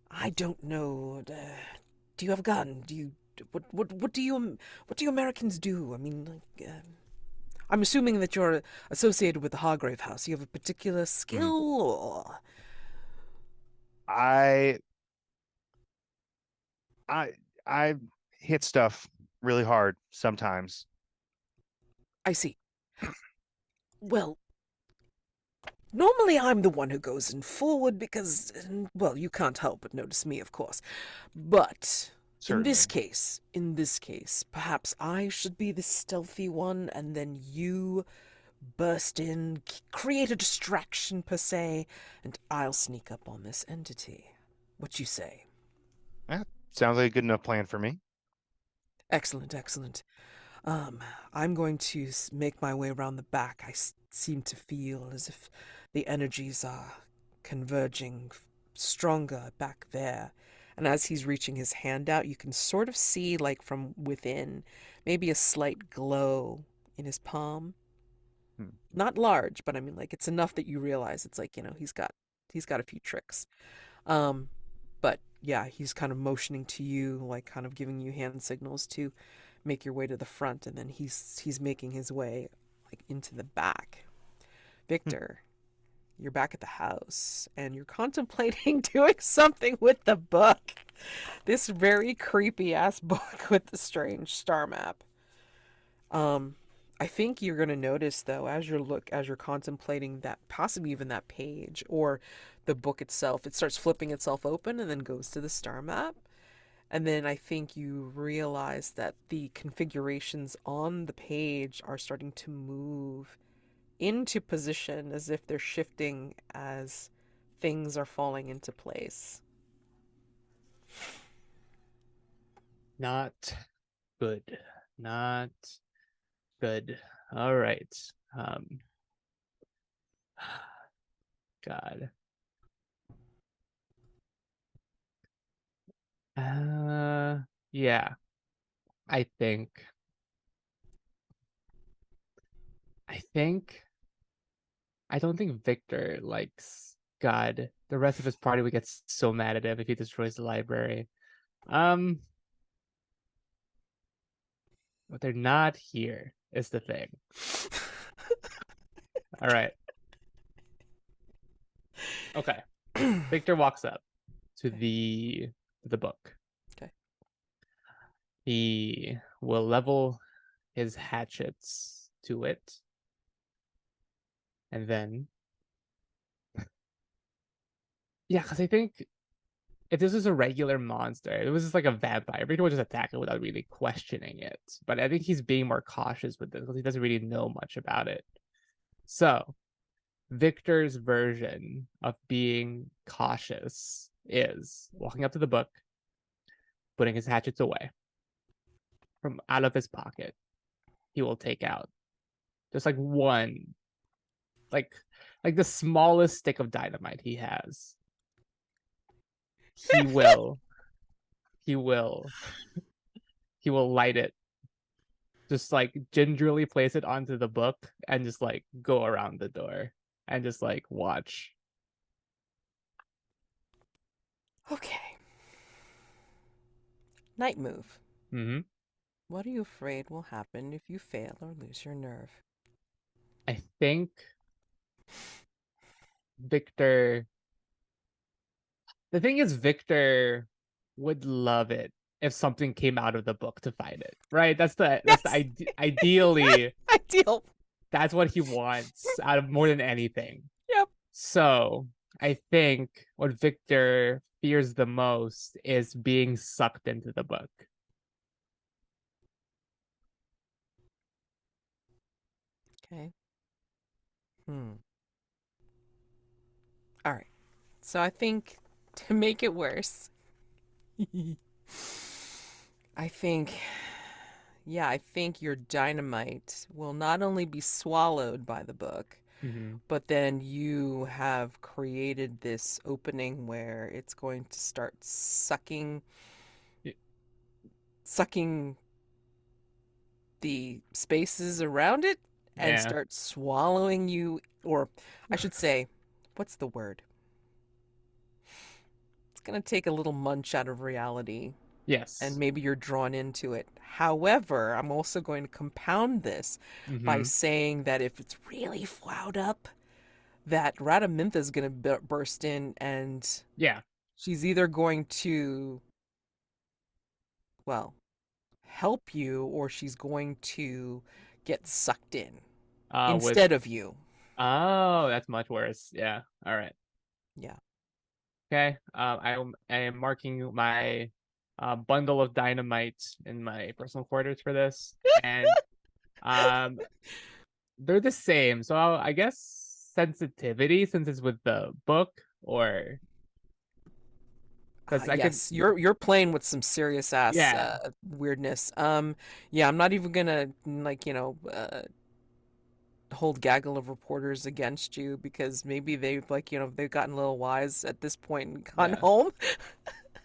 I don't know. Do you have a gun? Do you what do you Americans do? I mean, like, I'm assuming that you're associated with the Hargrave House. You have a particular Mm. skill, or I I I hit stuff really hard sometimes. I see. Well, normally I'm the one who goes in forward because, well, you can't help but notice me, of course. But In this Certainly. case, perhaps I should be the stealthy one, and then you burst in, create a distraction per se, and I'll sneak up on this entity. What you say? Yeah, sounds like a good enough plan for me. Excellent, excellent. I'm going to make my way around the back. I seem to feel as if the energies are converging stronger back there. And as he's reaching his hand out, you can sort of see, like from within, maybe a slight glow in his palm. Hmm. Not large, but I mean, like it's enough that you realize it's like, he's got a few tricks. Um, but yeah, he's kind of motioning to you, like kind of giving you hand signals to make your way to the front, and then he's making his way like into the back. Hmm. Victor, you're back at the house and you're contemplating doing something with the book. This very creepy ass book with the strange star map. I think you're gonna notice though, as you're contemplating that, possibly even that page or the book itself, it starts flipping itself open and then goes to the star map. And then I think you realize that the configurations on the page are starting to move into position as if they're shifting as things are falling into place. Not good. Not good. All right. God. Yeah. I think. I think. I don't think Victor likes God. The rest of his party would get so mad at him if he destroys the library. But they're not here, is the thing. All right. Okay. Victor walks up to the book. Okay. He will level his hatchets to it. And then yeah, because I think if this was a regular monster, it was just like a vampire, Victor would just attack it without really questioning it. But I think he's being more cautious with this because he doesn't really know much about it. So Victor's version of being cautious is walking up to the book, putting his hatchets away. From out of his pocket, he will take out just like one, like like the smallest stick of dynamite he has. He will, he will, he will light it. Just like gingerly place it onto the book and just like go around the door and just like watch. Okay. Night move. Mm-hmm. What are you afraid will happen if you fail or lose your nerve? I think Victor. The thing is, Victor would love it if something came out of the book to fight it. Right? That's Yes! ideally Ideal. that's what he wants out of more than anything. Yep. So I think what Victor fears the most is being sucked into the book. Okay. All right. So I think to make it worse, I think, yeah, I think your dynamite will not only be swallowed by the book, Mm-hmm. but then you have created this opening where it's going to start sucking the spaces around it and Yeah. start swallowing you, or I should say, what's the word? It's going to take a little munch out of reality and Yes. maybe you're drawn into it. However, I'm also going to compound this by Mm-hmm. saying that if it's really flowed up, that Radamintha is going to burst in and Yeah. she's either going to, well, help you or she's going to get sucked in With instead of you. oh, that's much worse. Yeah. All right. Yeah. Okay. I am marking my a bundle of dynamite in my personal quarters for this, and they're the same. So I guess sensitivity, since it's with the book, or because I could, Yes, you're playing with some serious ass yeah, weirdness. Yeah, I'm not even gonna like hold gaggle of reporters against you because maybe they've they've gotten a little wise at this point and gone yeah, home.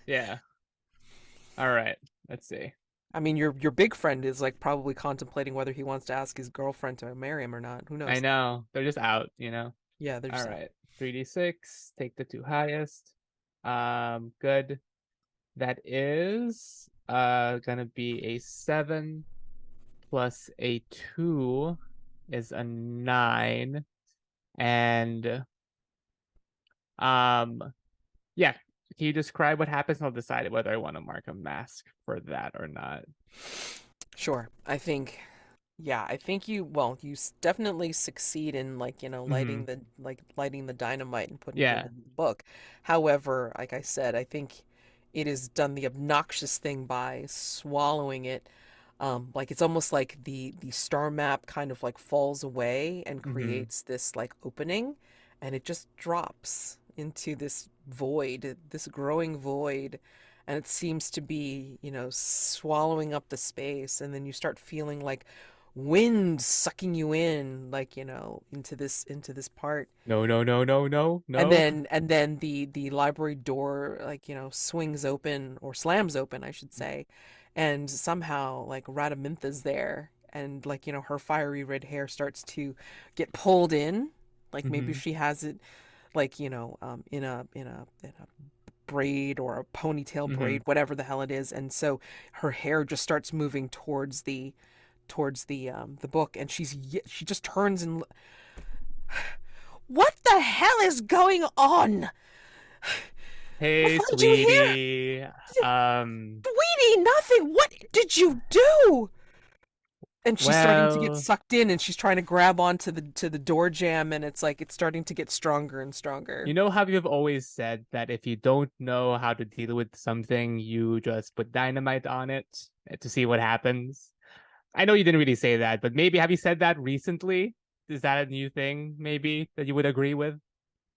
yeah. All right, let's see. I mean, your big friend is like probably contemplating whether he wants to ask his girlfriend to marry him or not. Who I knows? know they're just out, you know. Yeah, they're All just out. right, 3d6. Take the two highest. Good. That is gonna be a 7 plus a 2 is a 9. And yeah, can you describe what happens? I'll decide whether I want to mark a mask for that or not. Sure. I think you definitely succeed in lighting the dynamite and putting it in Yeah. the book. However, like I said, I think it has done the obnoxious thing by swallowing it. Like it's almost like the star map kind of like falls away and creates this like opening, and it just drops into this void, this growing void, and it seems to be, swallowing up the space, and then you start feeling like wind sucking you in, like, into this part. No, no, no, no, no, And no. then the library door, like, swings open, or slams open, I should say, and somehow like Radamintha's there, and like, her fiery red hair starts to get pulled in, like maybe she has it, like, in a braid or a ponytail braid, whatever the hell it is, and so her hair just starts moving towards the book, and she just turns and what the hell is going on? Hey, What did you hear? sweetie. Sweetie, nothing. What did you do? And she's starting to get Well, sucked in, and she's trying to grab onto the door jamb, and it's like it's starting to get stronger and stronger. you know how you've always said that if you don't know how to deal with something, you just put dynamite on it to see what happens? I know you didn't really say that, but maybe have you said that recently? Is that a new thing, maybe, that you would agree with?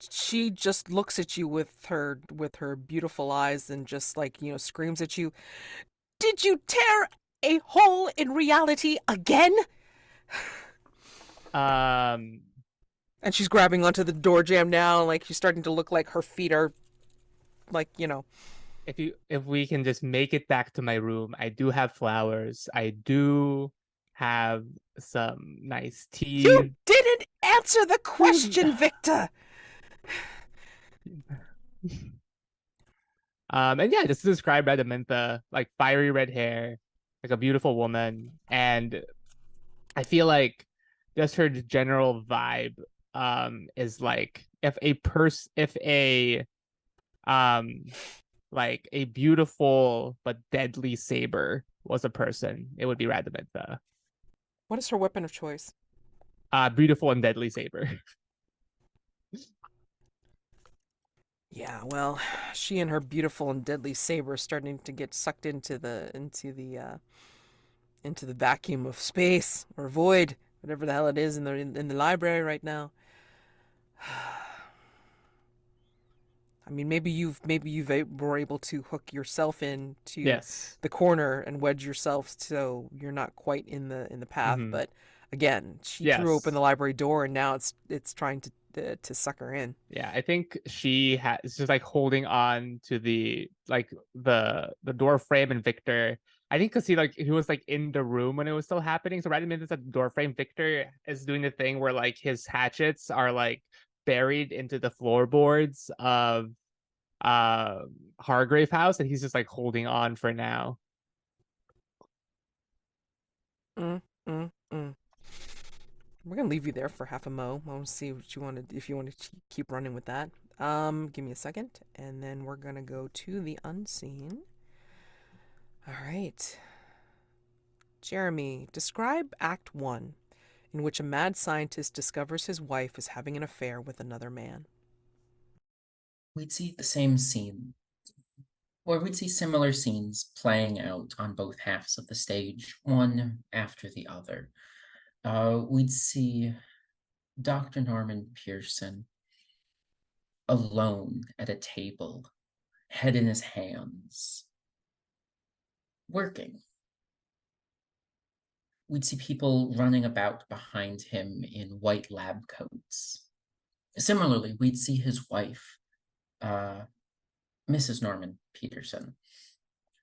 She just looks at you with her beautiful eyes and just like, screams at you. Did you tear a hole in reality again? Um, And she's grabbing onto the door jamb now, like she's starting to look like her feet are like, if we can just make it back to my room, I do have flowers. I do have some nice tea. You didn't answer the question, Victor. And yeah, just to describe Radamantha, like fiery red hair, like a beautiful woman, and I feel like just her general vibe is like if a like a beautiful but deadly saber was a person, it would be Radamantha. What is her weapon of choice? Beautiful and deadly saber. Yeah, well, she and her beautiful and deadly saber are starting to get sucked into the vacuum of space or void, whatever the hell it is in the library right now. I mean, were able to hook yourself into Yes. the corner and wedge yourself so you're not quite in the path. But again, she threw open the library door, and now it's trying to suck her in. Yeah, I think she is just like holding on to the door frame, and Victor. I think because he was like in the room when it was still happening. So right in the midst of the door frame, Victor is doing the thing where like his hatchets are like buried into the floorboards of Hargrave house, and he's just like holding on for now. Mm, mm, mm. We're gonna leave you there for half a mo. I want to see what you wanted, if you want to keep running with that. Give me a second, and then we're gonna go to the unseen. All right. Jeremy, describe Act 1, in which a mad scientist discovers his wife is having an affair with another man. We'd see the same scene. where we'd see similar scenes playing out on both halves of the stage, one after the other. We'd see Dr. Norman Pearson alone at a table, head in his hands, working. We'd see people running about behind him in white lab coats. Similarly, we'd see his wife, Mrs. Norman Peterson,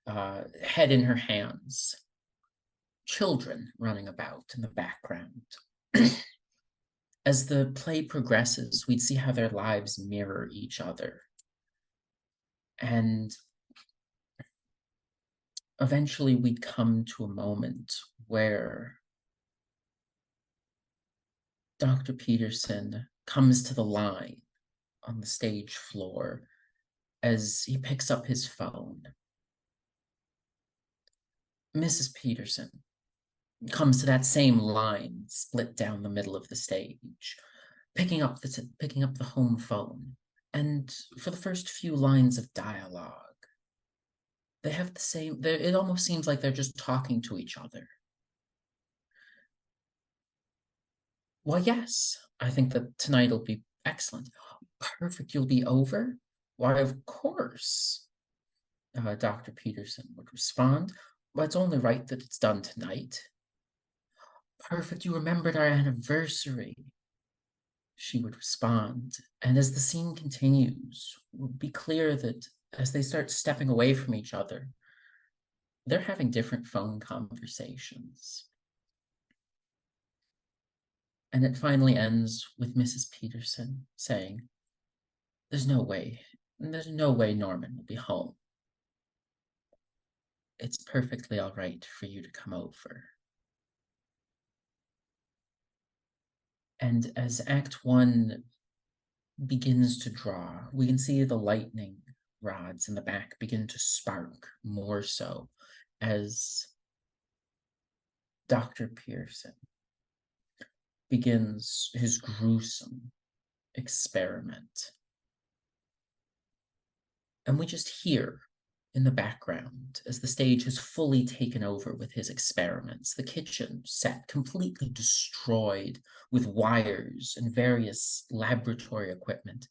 head in her hands, children running about in the background. As the play progresses, we'd see how their lives mirror each other. And eventually we'd come to a moment where Dr. Peterson comes to the line on the stage floor as he picks up his phone. Mrs. Peterson comes to that same line split down the middle of the stage, picking up the home phone. And for the first few lines of dialogue, they have the same, it almost seems like they're just talking to each other. Well, yes, I think that tonight will be excellent. Perfect, you'll be over? Why, of course, Dr. Peterson would respond. Well, it's only right that it's done tonight. Perfect, you remembered our anniversary, she would respond. And as the scene continues, it will be clear that as they start stepping away from each other, they're having different phone conversations. And it finally ends with Mrs. Peterson saying, there's no way Norman will be home. It's perfectly all right for you to come over. And as Act 1 begins to draw, we can see the lightning rods in the back begin to spark more so as Dr. Pearson begins his gruesome experiment. And we just hear in the background as the stage has fully taken over with his experiments, the kitchen set completely destroyed with wires and various laboratory equipment.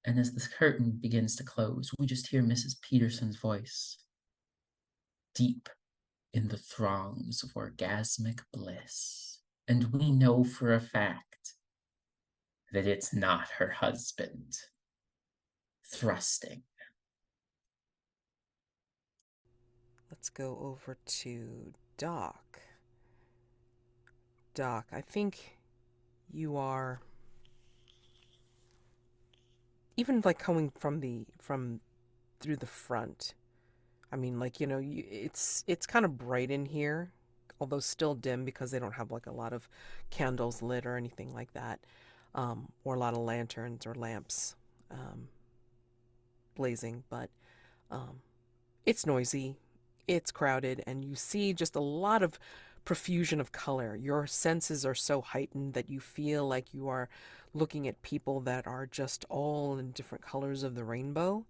And as the curtain begins to close, we just hear Mrs. Peterson's voice, deep in the throngs of orgasmic bliss. And we know for a fact that it's not her husband thrusting. Let's go over to Doc. Doc, I think you are, even like coming from through the front. I mean, like, it's kind of bright in here, although still dim because they don't have like a lot of candles lit or anything like that, or a lot of lanterns or lamps blazing. But it's noisy, it's crowded, and you see just a lot of profusion of color. Your senses are so heightened that you feel like you are looking at people that are just all in different colors of the rainbow.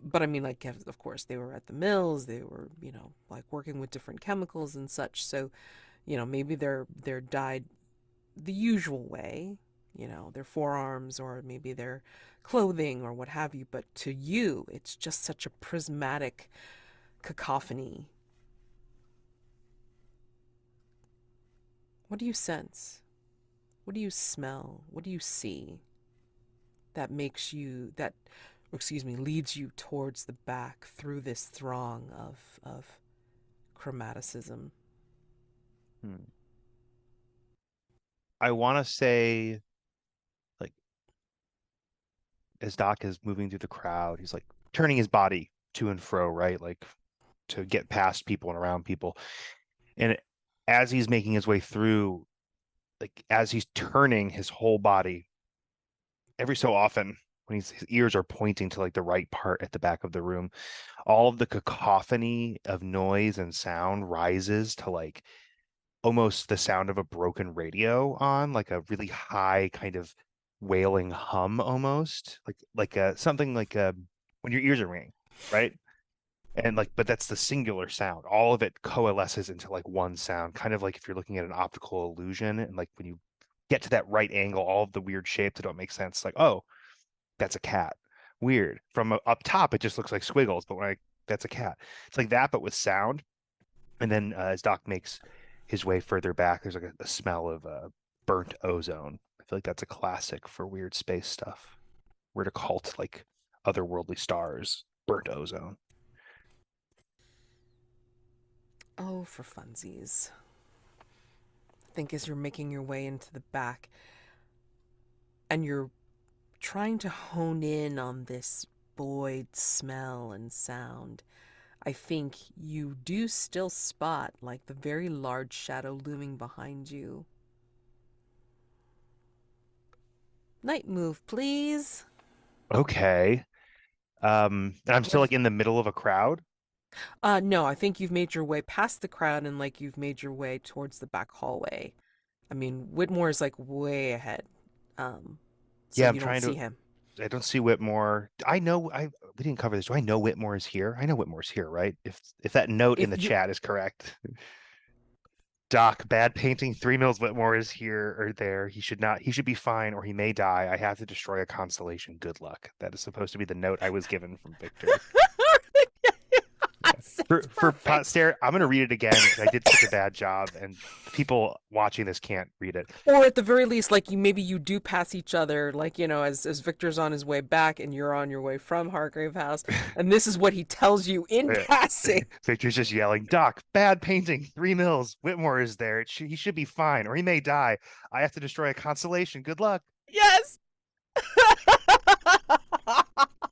But I mean, like, of course, they were at the mills, they were, like working with different chemicals and such. So, maybe they're dyed the usual way, their forearms or maybe their clothing or what have you. But to you, it's just such a prismatic cacophony. What do you sense? What do you smell? What do you see that leads you towards the back through this throng of chromaticism? I want to say, like, as Doc is moving through the crowd, he's like turning his body to and fro, right? Like to get past people and around people. And as he's making his way through, like as he's turning his whole body, every so often when his ears are pointing to like the right part at the back of the room, all of the cacophony of noise and sound rises to like almost the sound of a broken radio on, like a really high kind of wailing hum, almost like something like when your ears are ringing. right? And like, but that's the singular sound. All of it coalesces into like one sound, kind of like if you're looking at an optical illusion, and like when you get to that right angle, all of the weird shapes that don't make sense, like, oh, that's a cat. Weird. From up top, it just looks like squiggles, but when I that's a cat. It's like that, but with sound. And then as Doc makes his way further back, there's like a smell of burnt ozone. I feel like that's a classic for weird space stuff. Weird occult, like otherworldly stars, burnt ozone. Oh, for funsies. I think as you're making your way into the back and you're trying to hone in on this void smell and sound, I think you do still spot like the very large shadow looming behind you. Night move, please. Okay. And I'm still like in the middle of a crowd. No, I think you've made your way past the crowd and like you've made your way towards the back hallway. I mean, Whitmore is like way ahead. So Yeah, I'm you don't trying see to. him. I don't see Whitmore. I know we didn't cover this. Do I know Whitmore is here? I know Whitmore's here, right? If that note in If the you chat is correct. Doc, bad painting. 3 Mills Whitmore is here or there. He should be fine or he may die. I have to destroy a constellation. Good luck. That is supposed to be the note I was given from Victor. Yes, For it's for perfect. poster, I'm gonna read it again because I did such a bad job and people watching this can't read it. Or at the very least, like maybe you do pass each other, like as Victor's on his way back and you're on your way from Hargrave House, and this is what he tells you in Yeah. passing. Victor's just yelling, Doc, bad painting. 3 Mills. Whitmore is there. He should be fine or he may die. I have to destroy a constellation. Good luck. Yes.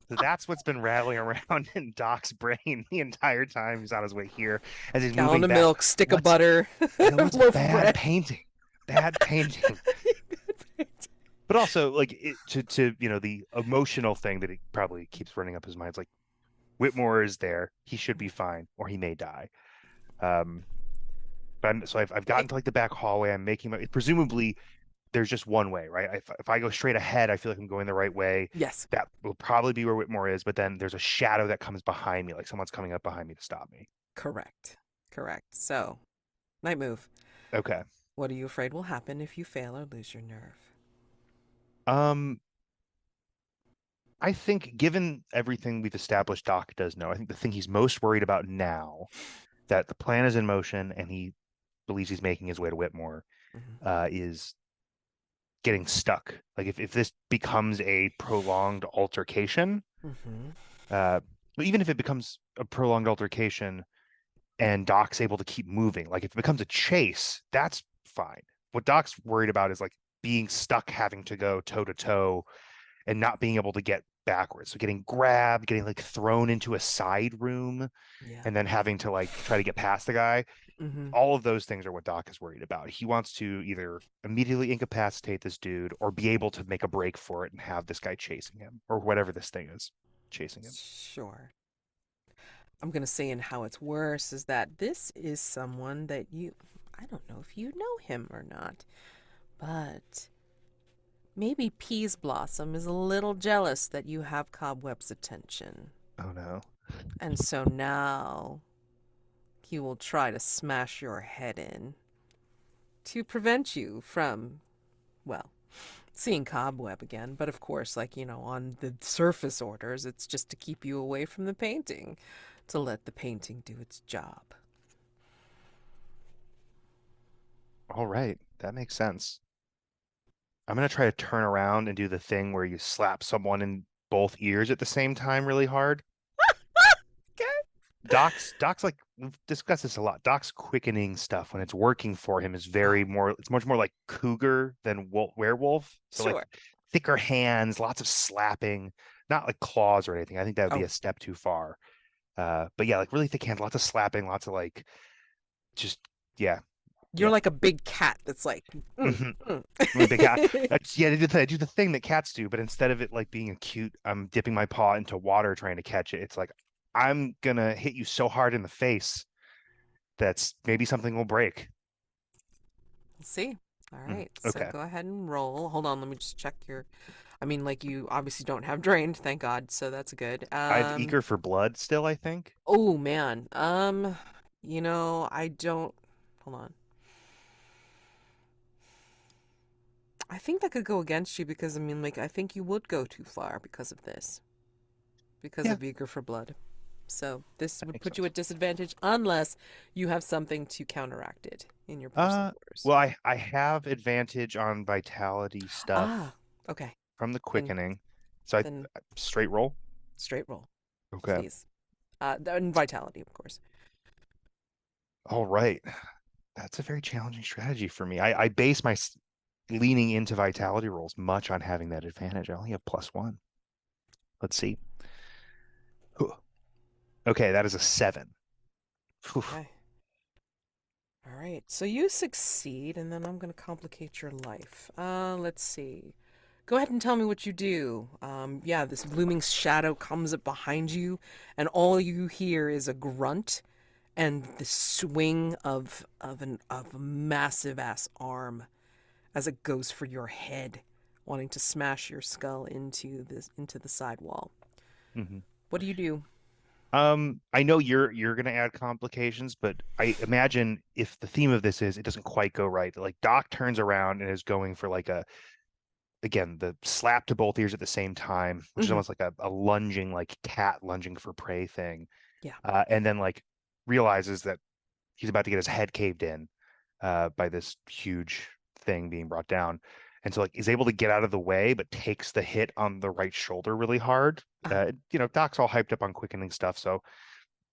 So that's what's been rattling around in Doc's brain the entire time he's on his way here as he's Gallon moving of back. milk, stick of What's butter, what's loaf of bad bread. painting? Bad painting. But also like to the emotional thing that he probably keeps running up his mind. It's like Whitmore is there. He should be fine or he may die. But I've gotten to like the back hallway. I'm making my presumably there's just one way, right? If I go straight ahead, I feel like I'm going the right way. Yes, That will probably be where Whitmore is, but then there's a shadow that comes behind me, like someone's coming up behind me to stop me. correct. Correct. So, night move. Okay. What are you afraid will happen if you fail or lose your nerve? Um, I think given everything we've established Doc does know, I think the thing he's most worried about now that the plan is in motion and he believes he's making his way to Whitmore is getting stuck. Like if this becomes a prolonged altercation, but even if it becomes a prolonged altercation and Doc's able to keep moving, like if it becomes a chase, that's fine. What Doc's worried about is like being stuck, having to go toe to toe and not being able to get backwards. So getting grabbed, getting like thrown into a side room Yeah. and then having to like try to get past the guy. All of those things are what Doc is worried about. He wants to either immediately incapacitate this dude or be able to make a break for it and have this guy chasing him or whatever this thing is chasing him. Sure. I'm going to say in how it's worse is that this is someone that I don't know if you know him or not, but maybe Peaseblossom is a little jealous that you have Cobweb's attention. Oh no. And so now he will try to smash your head in to prevent you from, well, seeing Cobweb again. But of course, on the surface orders, it's just to keep you away from the painting, to let the painting do its job. All right. That makes sense. I'm going to try to turn around and do the thing where you slap someone in both ears at the same time really hard. Okay. Doc's like we've discussed this a lot. Doc's quickening stuff when it's working for him is it's much more like cougar than werewolf. So Sure. like thicker hands, lots of slapping, not like claws or anything. I think that would be a step too far. But yeah, like really thick hands, lots of slapping, lots of like just yeah. You're like a big cat that's like, Really big cat. Yeah, I do the thing that cats do, but instead of it like being cute, I'm dipping my paw into water trying to catch it. It's like I'm gonna hit you so hard in the face that's maybe something will break. Let's see. All right. Okay. So go ahead and roll. Hold on. Let me just check your. I mean, like, you obviously don't have drained, thank God, so that's good. I have eager for blood still, I think. Oh man. I don't. Hold on. I think that could go against you because I mean, like, I think you would go too far because of this, because Yeah, of eager for blood. So this that would makes put you sense. at disadvantage unless you have something to counteract it in your personal orders. Well, I have advantage on vitality stuff Ah, okay. from the Then quickening. So I then straight roll. straight roll, Okay. please. And vitality, of course. All right. That's a very challenging strategy for me. I base my leaning into vitality rolls much on having that advantage. I only have +1. Let's see. Okay, that is a 7. Whew. Okay. All right. So you succeed, and then I'm going to complicate your life. Let's see. Go ahead and tell me what you do. Yeah, this blooming shadow comes up behind you, and all you hear is a grunt and the swing of a massive ass arm as it goes for your head, wanting to smash your skull into the sidewall. Mhm. What do you do? I know you're gonna add complications, but I imagine if the theme of this is it doesn't quite go right, like Doc turns around and is going for like again the slap to both ears at the same time, which is Hmm. almost like a lunging like cat lunging for prey thing, Yeah. and then like realizes that he's about to get his head caved in by this huge thing being brought down. And so like is able to get out of the way, but takes the hit on the right shoulder really hard. Doc's all hyped up on quickening stuff, so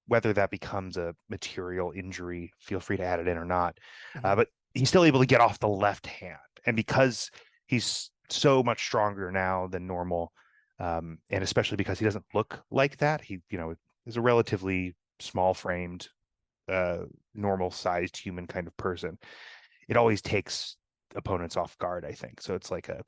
whether that becomes a material injury, feel free to add it in or not. Mhm. But he's still able to get off the left hand, and because he's so much stronger now than normal, and especially because he doesn't look like that, he is a relatively small framed, uh, normal sized human kind of person. It always takes opponents off guard, I think. So it's like a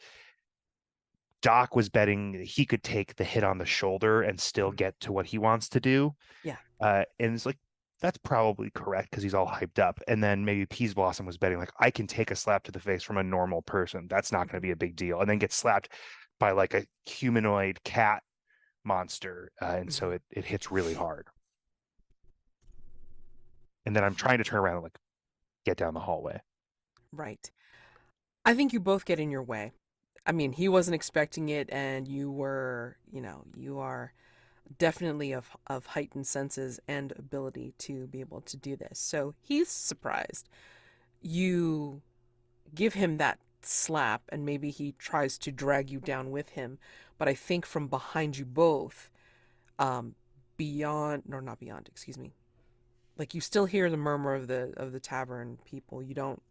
Doc was betting he could take the hit on the shoulder and still get to what he wants to do. Yeah. And it's like, that's probably correct because he's all hyped up. And then maybe Peaseblossom was betting, like, I can take a slap to the face from a normal person. That's not going to be a big deal. And then get slapped by like a humanoid cat monster. And so Mhm. it hits really hard. And then I'm trying to turn around and like get down the hallway. Right. I think you both get in your way. I mean, he wasn't expecting it, and you were, you are definitely of heightened senses and ability to be able to do this. So he's surprised. You give him that slap, and maybe he tries to drag you down with him. But I think from behind you both, um, beyond, or not beyond, excuse me. Like you still hear the murmur of the tavern people. You don't,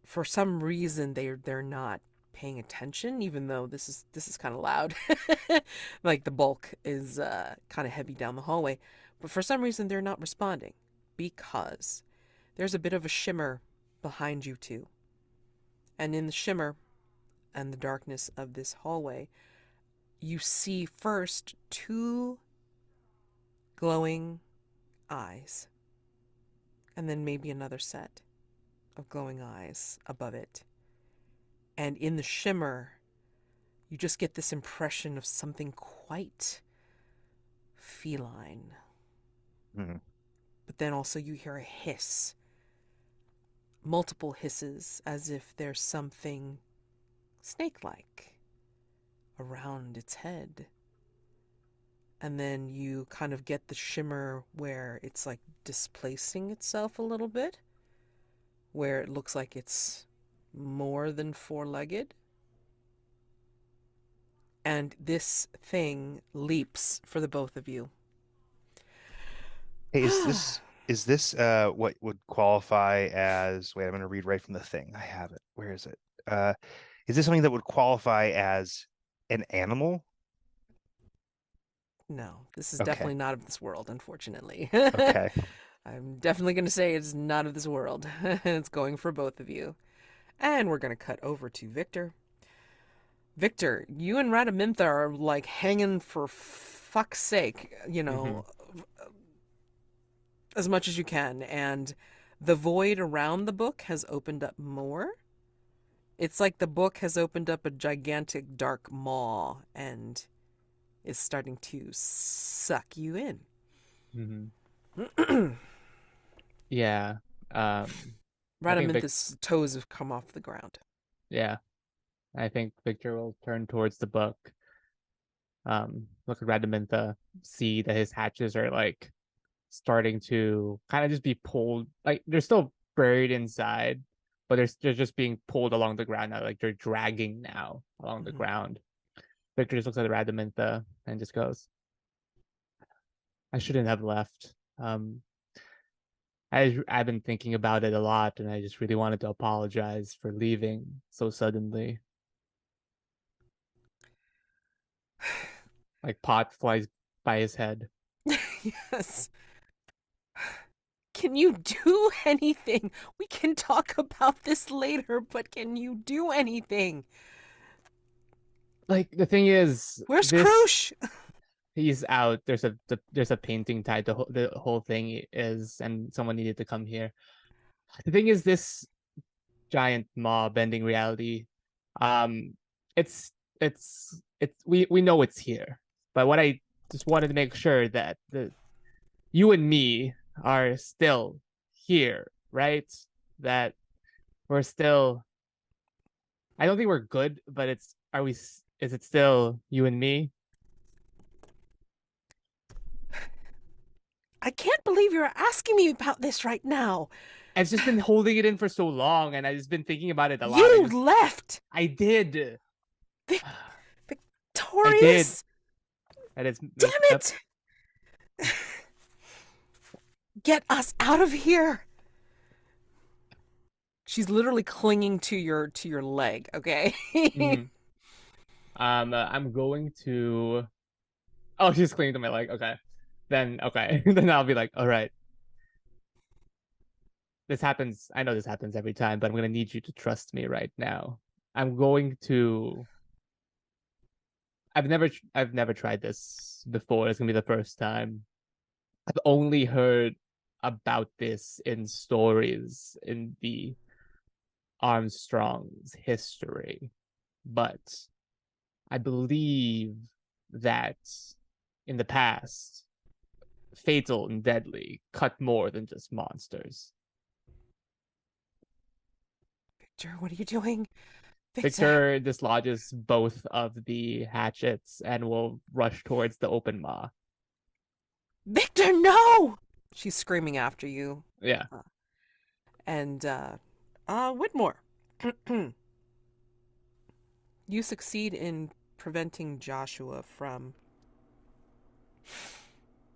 for some reason they're not paying attention, even though this is kind of loud. Like the bulk is kind of heavy down the hallway, but for some reason they're not responding because there's a bit of a shimmer behind you two, and in the shimmer and the darkness of this hallway, you see first two glowing eyes, and then maybe another set of glowing eyes above it. And in the shimmer, you just get this impression of something quite feline. Mhm. But then also you hear a hiss, multiple hisses, as if there's something snake like around its head. And then you kind of get the shimmer where it's like displacing itself a little bit, where it looks like it's more than four-legged. And this thing leaps for the both of you. Hey, is this what would qualify as, wait, I'm gonna read right from the thing. I have it. Where is it? Uh is this something that would qualify as an animal? No, this is Okay. definitely not of this world, unfortunately. Okay. I'm definitely going to say it's not of this world. It's going for both of you. And we're going to cut over to Victor. Victor, you and Radamintha are like hanging for fuck's sake, Mhm. as much as you can. And the void around the book has opened up more. It's like the book has opened up a gigantic dark maw and is starting to suck you in. Mm-hmm. Yeah. I think Radaminthus' toes have come off the ground. yeah. I think Victor will turn towards the book. Look at Radamintha, see that his hatches are like starting to kind of just be pulled. Like they're still buried inside, but they're just being pulled along the ground now. Like they're dragging now along the ground. Victor just looks at Radamintha and just goes, "I shouldn't have left. I've been thinking about it a lot, and I just really wanted to apologize for leaving so suddenly." Like pot flies by his head. Yes. Can you do anything? We can talk about this later, but can you do anything? Like the thing is, Where's Krush? he's out. There's a painting tied to the whole thing is, and someone needed to come here. The thing is, this giant maw bending reality, um, we know it's here, but what I just wanted to make sure that you and me are still here, right? That we're still. I don't think we're good, but are we? Is it still you and me? I can't believe you're asking me about this right now. I've just been holding it in for so long, and I've just been thinking about it a lot. You left. I did. Victorious. I did. That is. Damn it! Get us out of here. She's literally clinging to your leg. Okay. Mm-hmm. I'm going to. Oh, she's clinging to my leg. Okay. Then then I'll be like, all right. This happens. I know this happens every time, but I'm gonna need you to trust me right now. I'm going to. I've never tried this before. It's gonna be the first time. I've only heard about this in stories in the Armstrong's history, but I believe that in the past, fatal and deadly cut more than just monsters. Victor, what are you doing? Victor dislodges both of the hatchets and will rush towards the open maw. Victor, no! She's screaming after you. Yeah. And Whitmore. You succeed in preventing Joshua from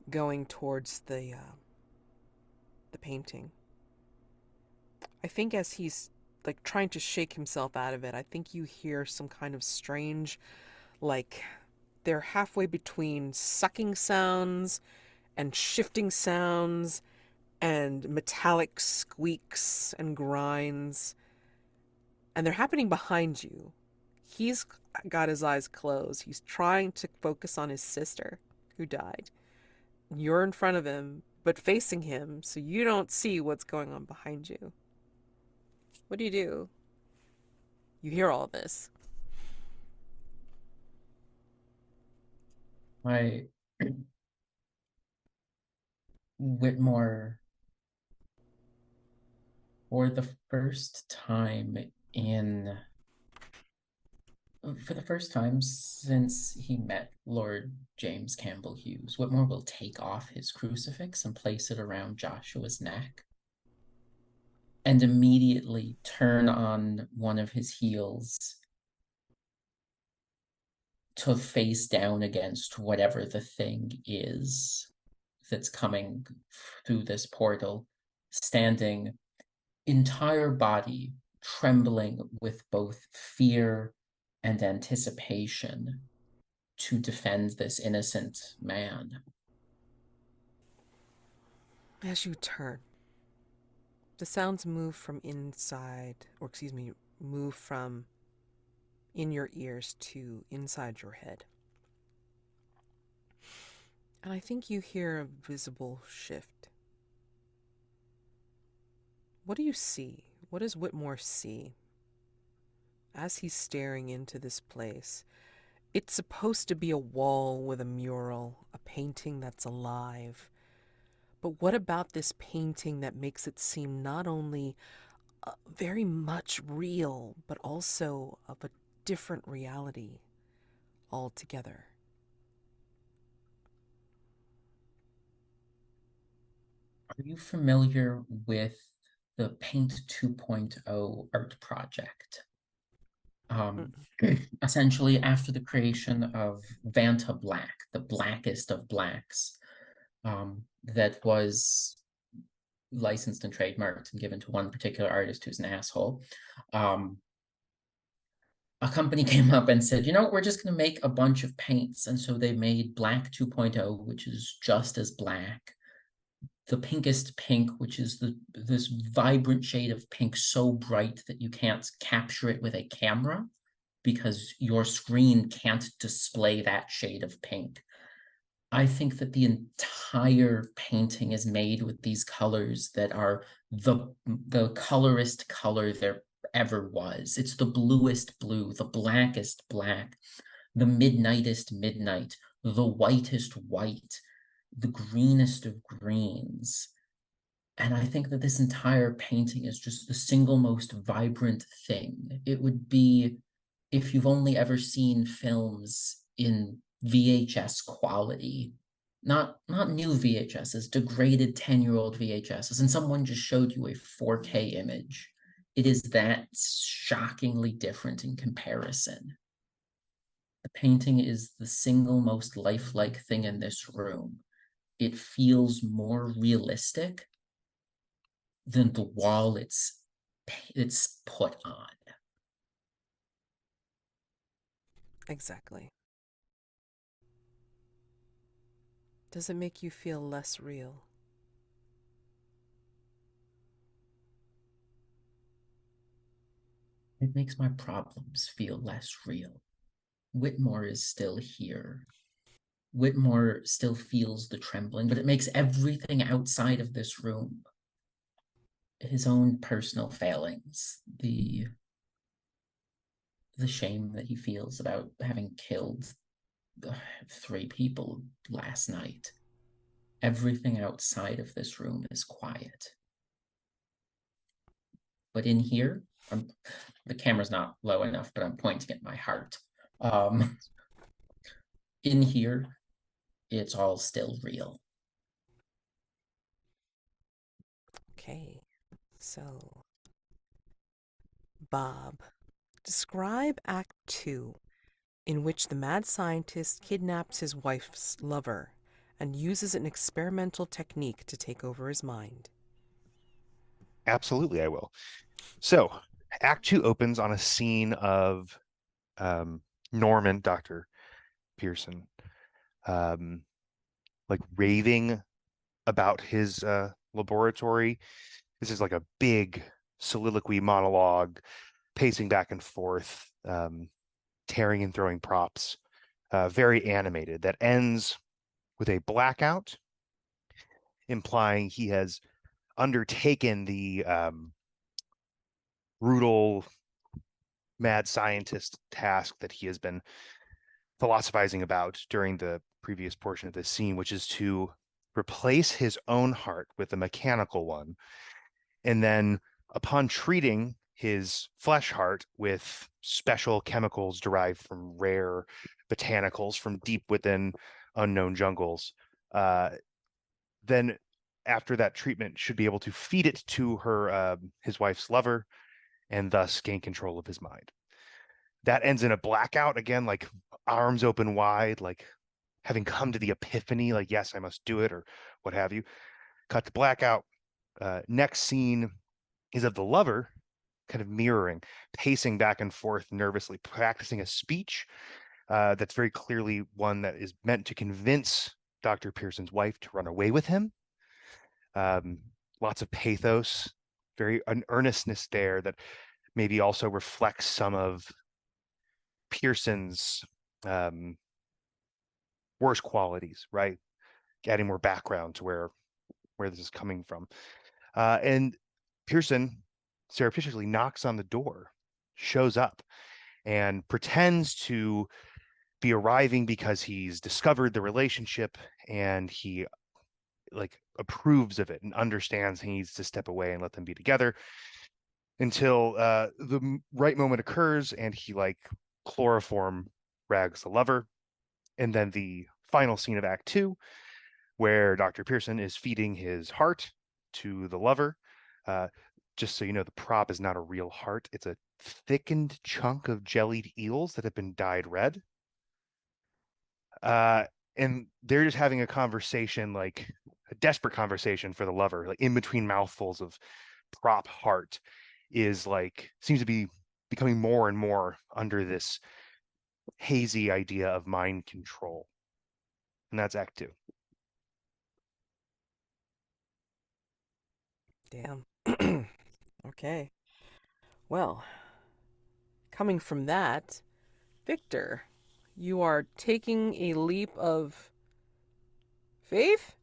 going towards the painting. I think as he's like trying to shake himself out of it, I think you hear some kind of strange, like they're halfway between sucking sounds and shifting sounds and metallic squeaks and grinds. And they're happening behind you. He's got his eyes closed. He's trying to focus on his sister who died. You're in front of him, but facing him, so you don't see what's going on behind you. What do? You hear all this. Whitmore, for the first time since he met Lord James Campbell Hughes, Whitmore will take off his crucifix and place it around Joshua's neck and immediately turn on one of his heels to face down against whatever the thing is that's coming through this portal, standing entire body trembling with both fear and anticipation to defend this innocent man. As you turn, the sounds move from inside, or excuse me, move from in your ears to inside your head. And I think you hear a visible shift. What do you see? What does Whitmore see? as he's staring into this place, it's supposed to be a wall with a mural, a painting that's alive. But what about this painting that makes it seem not only very much real, but also of a different reality altogether? Are you familiar with the Paint 2.0 art project? Essentially, after the creation of Vanta Black, the blackest of blacks, that was licensed and trademarked and given to one particular artist who's an asshole. A company came up and said, you know, we're just going to make a bunch of paints. And so they made Black 2.0, which is just as black. The pinkest pink, which is this vibrant shade of pink so bright that you can't capture it with a camera because your screen can't display that shade of pink. I think that the entire painting is made with these colors that are the colorist color there ever was. It's the bluest blue, the blackest black, the midnightest midnight, the whitest white, the greenest of greens. And I think that this entire painting is just the single most vibrant thing. It would be, if you've only ever seen films in VHS quality, not new VHSs, degraded 10-year-old VHSs, and someone just showed you a 4K image. It is that shockingly different in comparison. The painting is the single most lifelike thing in this room. It feels more realistic than the wall it's put on. Exactly. Does it make you feel less real? It makes my problems feel less real. Whitmore is still here. Whitmore still feels the trembling, but it makes everything outside of this room, his own personal failings, the shame that he feels about having killed 3 people last night. Everything outside of this room is quiet. But in here, the camera's not low enough, but I'm pointing at my heart. In here, it's all still real. Okay, so Bob, describe Act 2, in which the mad scientist kidnaps his wife's lover and uses an experimental technique to take over his mind. Absolutely, I will. So, Act 2 opens on a scene of Norman, Dr. Pearson, like raving about his laboratory. This is like a big soliloquy monologue, pacing back and forth, tearing and throwing props, very animated, that ends with a blackout, implying he has undertaken the brutal mad scientist task that he has been philosophizing about during the previous portion of this scene, which is to replace his own heart with a mechanical one. And then upon treating his flesh heart with special chemicals derived from rare botanicals from deep within unknown jungles, then after that treatment should be able to feed it to her his wife's lover and thus gain control of his mind. That ends in a blackout again, like arms open wide, like having come to the epiphany, like, yes, I must do it, or what have you. Cut to blackout. Next scene is of the lover kind of mirroring, pacing back and forth nervously, practicing a speech that's very clearly one that is meant to convince Dr. Pearson's wife to run away with him. Lots of pathos, an earnestness there that maybe also reflects some of Pearson's worst qualities, right? Adding more background to where this is coming from. And Pearson surreptitiously knocks on the door shows up and pretends to be arriving because he's discovered the relationship and he like approves of it and understands he needs to step away and let them be together until the right moment occurs and he like chloroform rags the lover. And then the final scene of Act 2, where Dr. Pearson is feeding his heart to the lover. Just so you know, the prop is not a real heart. It's a thickened chunk of jellied eels that have been dyed red. And they're just having a conversation, like a desperate conversation for the lover, like in between mouthfuls of prop heart, is like seems to be becoming more and more under this hazy idea of mind control. And that's Act 2. Damn. Okay. Well, coming from that, Victor, you are taking a leap of faith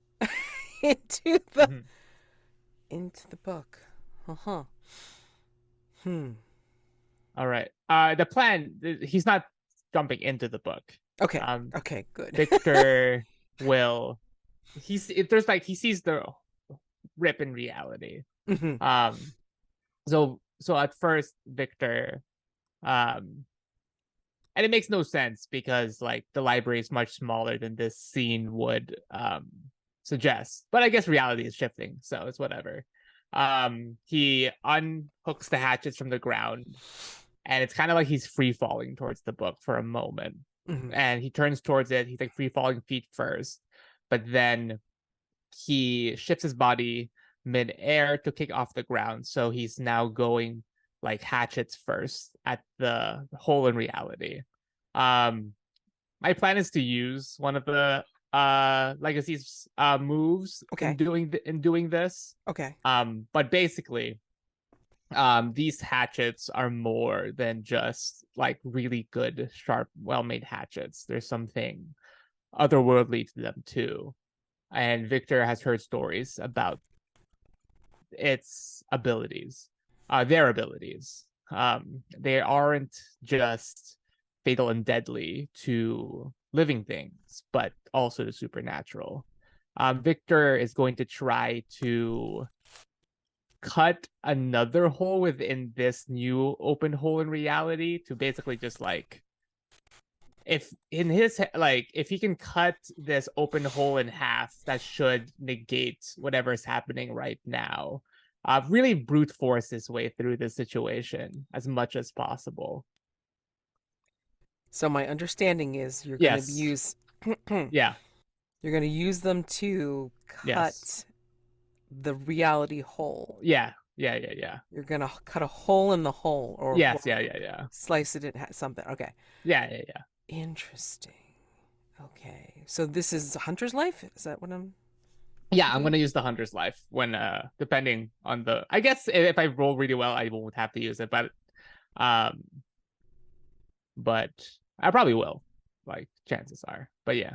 into the Mhm. into the book. Uh-huh. Hmm. All right. The plan, he's not jumping into the book. Okay. Um, Okay, good. Victor will. He sees the rip in reality. Mhm. So at first Victor, and it makes no sense because like the library is much smaller than this scene would suggest. But I guess reality is shifting, so it's whatever. He unhooks the hatchets from the ground, and it's kind of like he's free falling towards the book for a moment. Mhm. And he turns towards it. He's like free falling feet first, but then he shifts his body mid-air to kick off the ground. So he's now going like hatchets first at the hole in reality. My plan is to use one of the legacy's moves Okay. in doing this. Okay. But basically, these hatchets are more than just like really good, sharp, well-made hatchets. There's something otherworldly to them too. And Victor has heard stories about its abilities, their abilities. They aren't just fatal and deadly to living things, but also to supernatural. Victor is going to try to cut another hole within this new open hole in reality to basically just like if in his like if he can cut this open hole in half, that should negate whatever's happening right now. Really brute force his way through this situation as much as possible. So my understanding is you're going to Yes. use Yeah. you're going to use them to cut Yes. the reality hole. Yeah. You're going to cut a hole in the hole or Yes. Yeah. slice it in something. Okay. Yeah. Interesting. Okay. So this is Hunter's Life? Is that what I'm Yeah, I'm gonna use the Hunter's Life when depending on the I guess if I roll really well I won't have to use it, but I probably will. Like chances are. But yeah.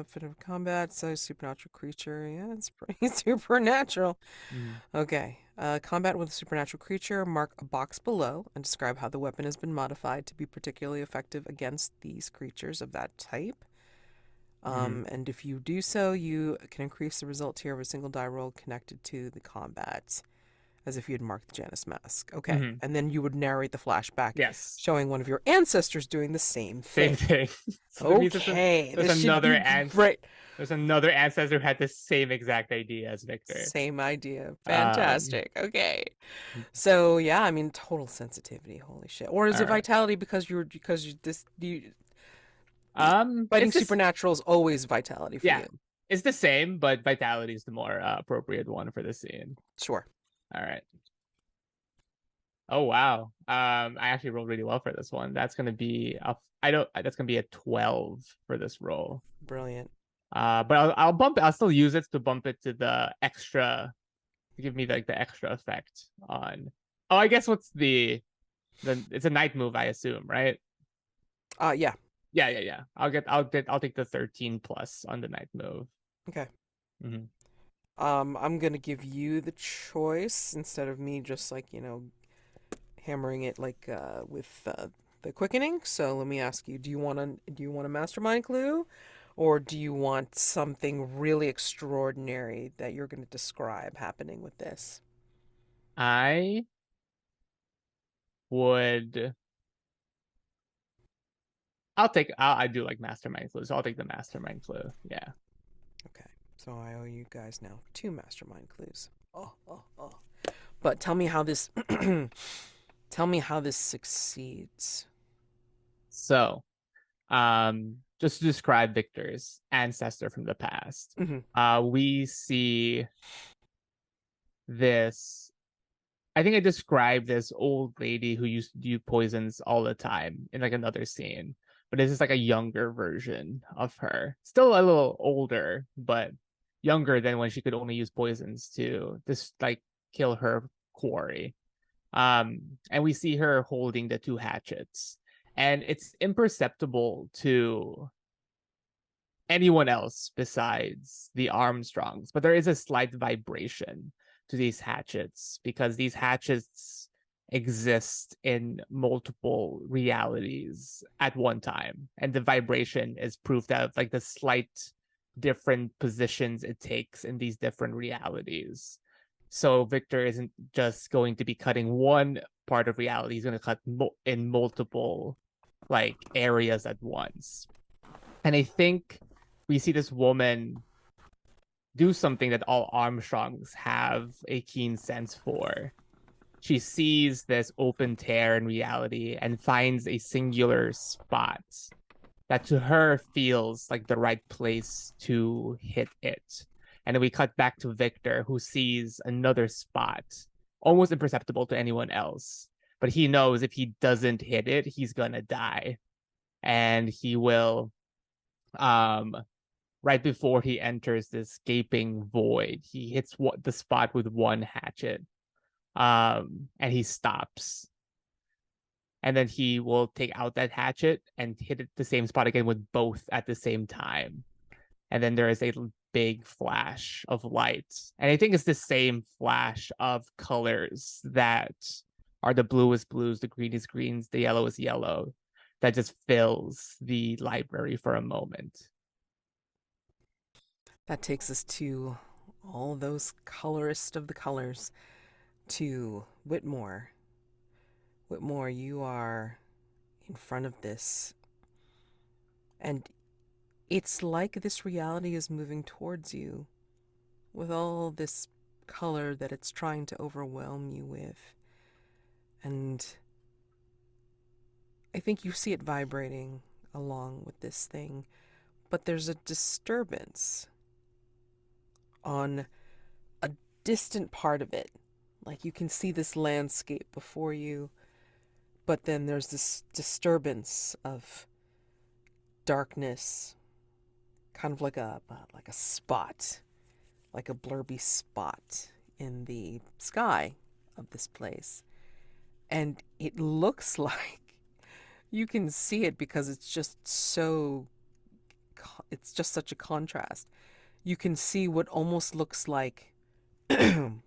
Fit of combat, so supernatural creature. Yeah, it's pretty supernatural. Okay. Combat with a supernatural creature. Mark a box below and describe how the weapon has been modified to be particularly effective against these creatures of that type. And if you do so, you can increase the result tier of a single die roll connected to the combat, as if you had marked the Janus mask. Okay. And then you would narrate the flashback, Yes. showing one of your ancestors doing the same thing. Same thing. So Okay. there's another ancestor who had the same exact idea as Victor. Same idea. Fantastic. Okay. So yeah, I mean total sensitivity. Holy shit. Or is it vitality because you fighting supernatural is always vitality for you? It's the same, but vitality is the more appropriate one for the scene. Sure. All right. Oh wow. I actually rolled really well for this one. That's gonna be that's gonna be a 12 for this roll. Brilliant. But I'll still use it to bump it to the extra, to give me like the extra effect on. Oh, I guess what's the it's a night move, I assume, right? Yeah. Yeah. I'll take the 13 plus on the night move. Okay. I'm gonna give you the choice instead of me just like, hammering it like with the quickening. So let me ask you: do you want a mastermind clue, or do you want something really extraordinary that you're going to describe happening with this? I would. I do like mastermind clues. So I'll take the mastermind clue. Yeah. Okay, so I owe you guys now 2 mastermind clues. Oh. But tell me how this tell me how this succeeds. So, just to describe Victor's ancestor from the past, we see this. I think I described this old lady who used to do poisons all the time in like another scene, but this is like a younger version of her. Still a little older, but younger than when she could only use poisons to just like kill her quarry. And we see her holding the 2 hatchets, and it's imperceptible to anyone else besides the Armstrongs, but there is a slight vibration to these hatchets because these hatchets exist in multiple realities at one time, and the vibration is proof that like the slight different positions it takes in these different realities. So Victor isn't just going to be cutting one part of reality, he's going to cut in multiple like areas at once. And I think we see this woman do something that all Armstrongs have a keen sense for. She sees this open tear in reality and finds a singular spot that to her feels like the right place to hit it. And then we cut back to Victor, who sees another spot, almost imperceptible to anyone else. But he knows if he doesn't hit it, he's gonna die. And he will right before he enters this gaping void, he hits the spot with one hatchet, and he stops. And then he will take out that hatchet and hit it the same spot again with both at the same time. And then there is a big flash of light. And I think it's the same flash of colors that are the bluest blues, the greenest greens, the yellow is yellow, that just fills the library for a moment. That takes us to all those colorist of the colors, to Whitmore. Whitmore, you are in front of this, and it's like this reality is moving towards you with all this color that it's trying to overwhelm you with. And I think you see it vibrating along with this thing, but there's a disturbance on a distant part of it. Like you can see this landscape before you, but then there's this disturbance of darkness, kind of like a spot, like a blurby spot in the sky of this place. And it looks like you can see it because it's just such a contrast. You can see what almost looks like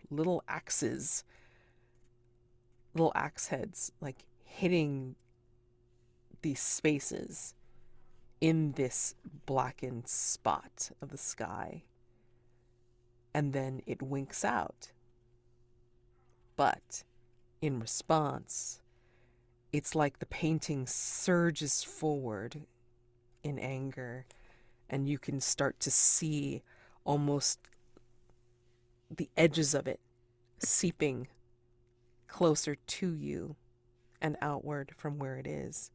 little axes, little axe heads, like hitting these spaces in this blackened spot of the sky. And then it winks out. But in response, it's like the painting surges forward in anger, and you can start to see almost the edges of it seeping closer to you and outward from where it is.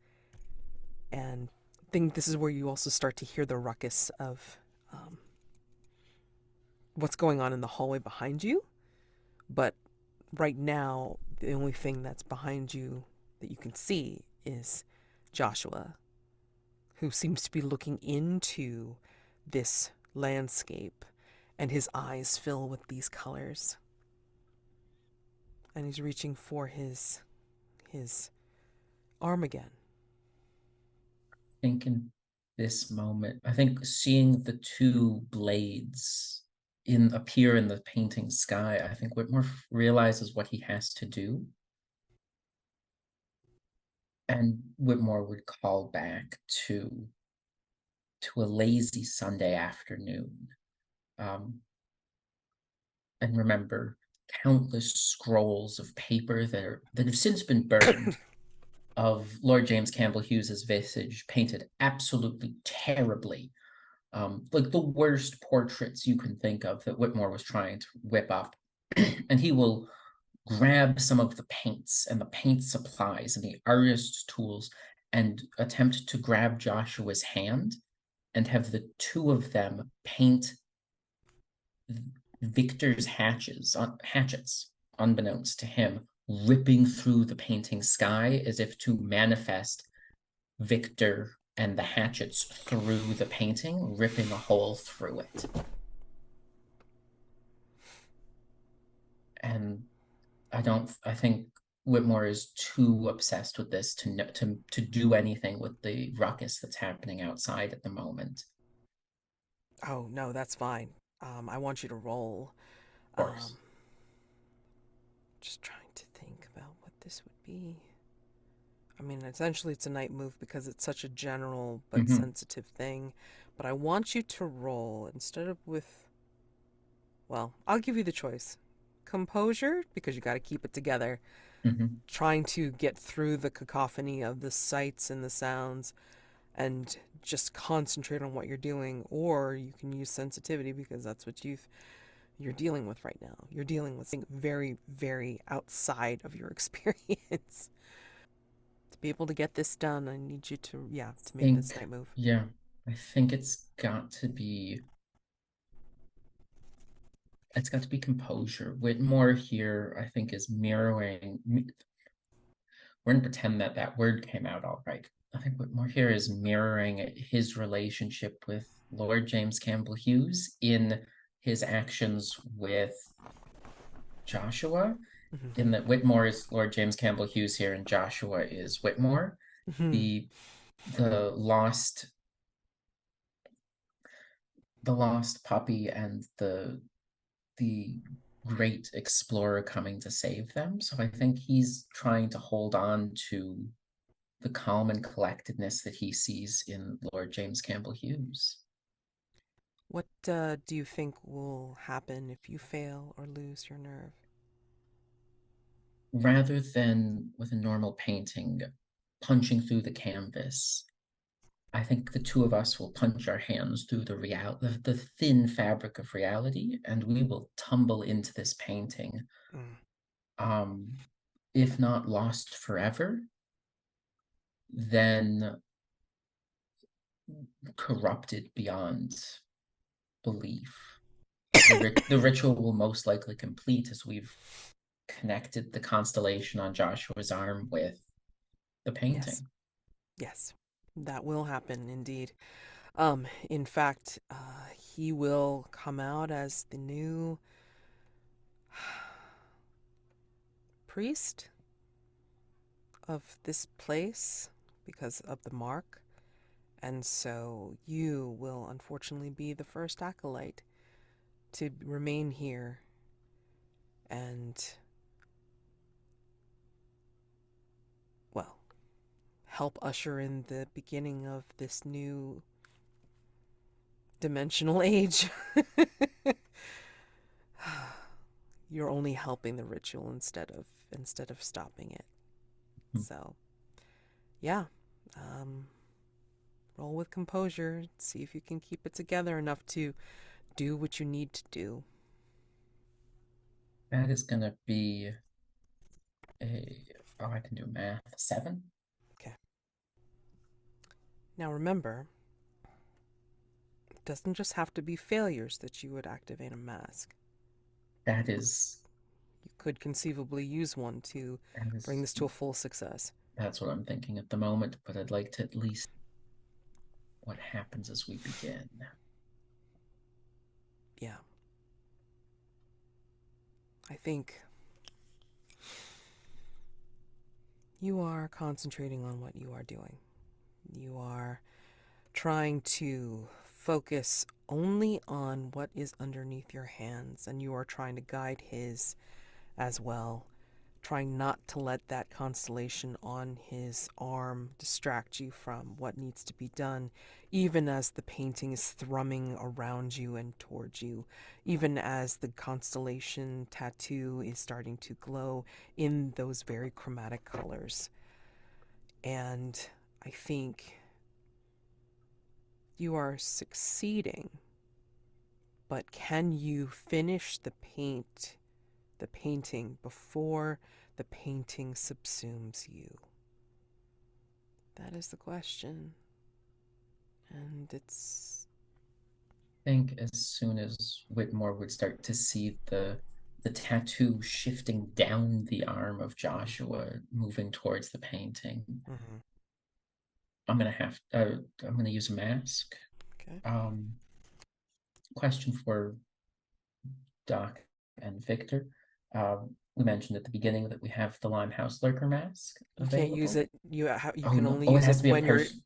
And I think this is where you also start to hear the ruckus of what's going on in the hallway behind you. But right now, the only thing that's behind you that you can see is Joshua, who seems to be looking into this landscape, and his eyes fill with these colors. And he's reaching for his arm again. I think in this moment, I think seeing the 2 blades appear in the painting sky, I think Whitmore realizes what he has to do. And Whitmore would call back to a lazy Sunday afternoon. And remember countless scrolls of paper that have since been burned of Lord James Campbell Hughes's visage, painted absolutely terribly. Like the worst portraits you can think of that Whitmore was trying to whip up. And he will grab some of the paints and the paint supplies and the artist's tools and attempt to grab Joshua's hand and have the two of them paint Victor's hatchets, unbeknownst to him, ripping through the painting sky as if to manifest Victor and the hatchets through the painting, ripping a hole through it. And I think Whitmore is too obsessed with this to do anything with the ruckus that's happening outside at the moment. Oh, no, that's fine. I want you to roll. Of course. Just trying to think about what this would be. I mean, essentially it's a night move because it's such a general but sensitive thing. But I want you to roll instead of with... Well, I'll give you the choice. Composure, because you got to keep it together. Trying to get through the cacophony of the sights and the sounds and just concentrate on what you're doing. Or you can use sensitivity because that's what you're dealing with right now. You're dealing with something very, very outside of your experience. To be able to get this done, I need you to make this night move. Yeah, I think it's got to be composure. Whitmore here, I think, is mirroring. We're going to pretend that word came out all right. I think Whitmore here is mirroring his relationship with Lord James Campbell Hughes in his actions with Joshua, in that Whitmore is Lord James Campbell Hughes here and Joshua is Whitmore. The lost puppy and the great explorer coming to save them. So I think he's trying to hold on to the calm and collectedness that he sees in Lord James Campbell Hughes. What do you think will happen if you fail or lose your nerve? Rather than with a normal painting punching through the canvas, I think the two of us will punch our hands through the thin fabric of reality, and we will tumble into this painting. If not lost forever, then corrupted beyond belief. The ritual will most likely complete as we've connected the constellation on Joshua's arm with the painting. Yes, that will happen indeed. In fact, he will come out as the new priest of this place because of the mark. And so you will unfortunately be the first acolyte to remain here and, well, help usher in the beginning of this new dimensional age. You're only helping the ritual instead of stopping it. So, yeah. Roll with composure. See if you can keep it together enough to do what you need to do. That is going to be I can do math, 7. Okay. Now remember, it doesn't just have to be failures that you would activate a mask. That is... You could conceivably use one to bring this to a full success. That's what I'm thinking at the moment, but I'd like to at least what happens as we begin. Yeah. I think you are concentrating on what you are doing. You are trying to focus only on what is underneath your hands, and you are trying to guide his as well, trying not to let that constellation on his arm distract you from what needs to be done, even as the painting is thrumming around you and towards you, even as the constellation tattoo is starting to glow in those very chromatic colors. And I think you are succeeding, but can you finish the painting before the painting subsumes you? That is the question. And it's... I think as soon as Whitmore would start to see the tattoo shifting down the arm of Joshua, moving towards the painting, Mhm. I'm gonna use a mask. Okay. Question for Doc and Victor. We mentioned at the beginning that we have the Limehouse Lurker mask You available. can't use it. You Oh, can no. only Oh, it use has it to be a when you're person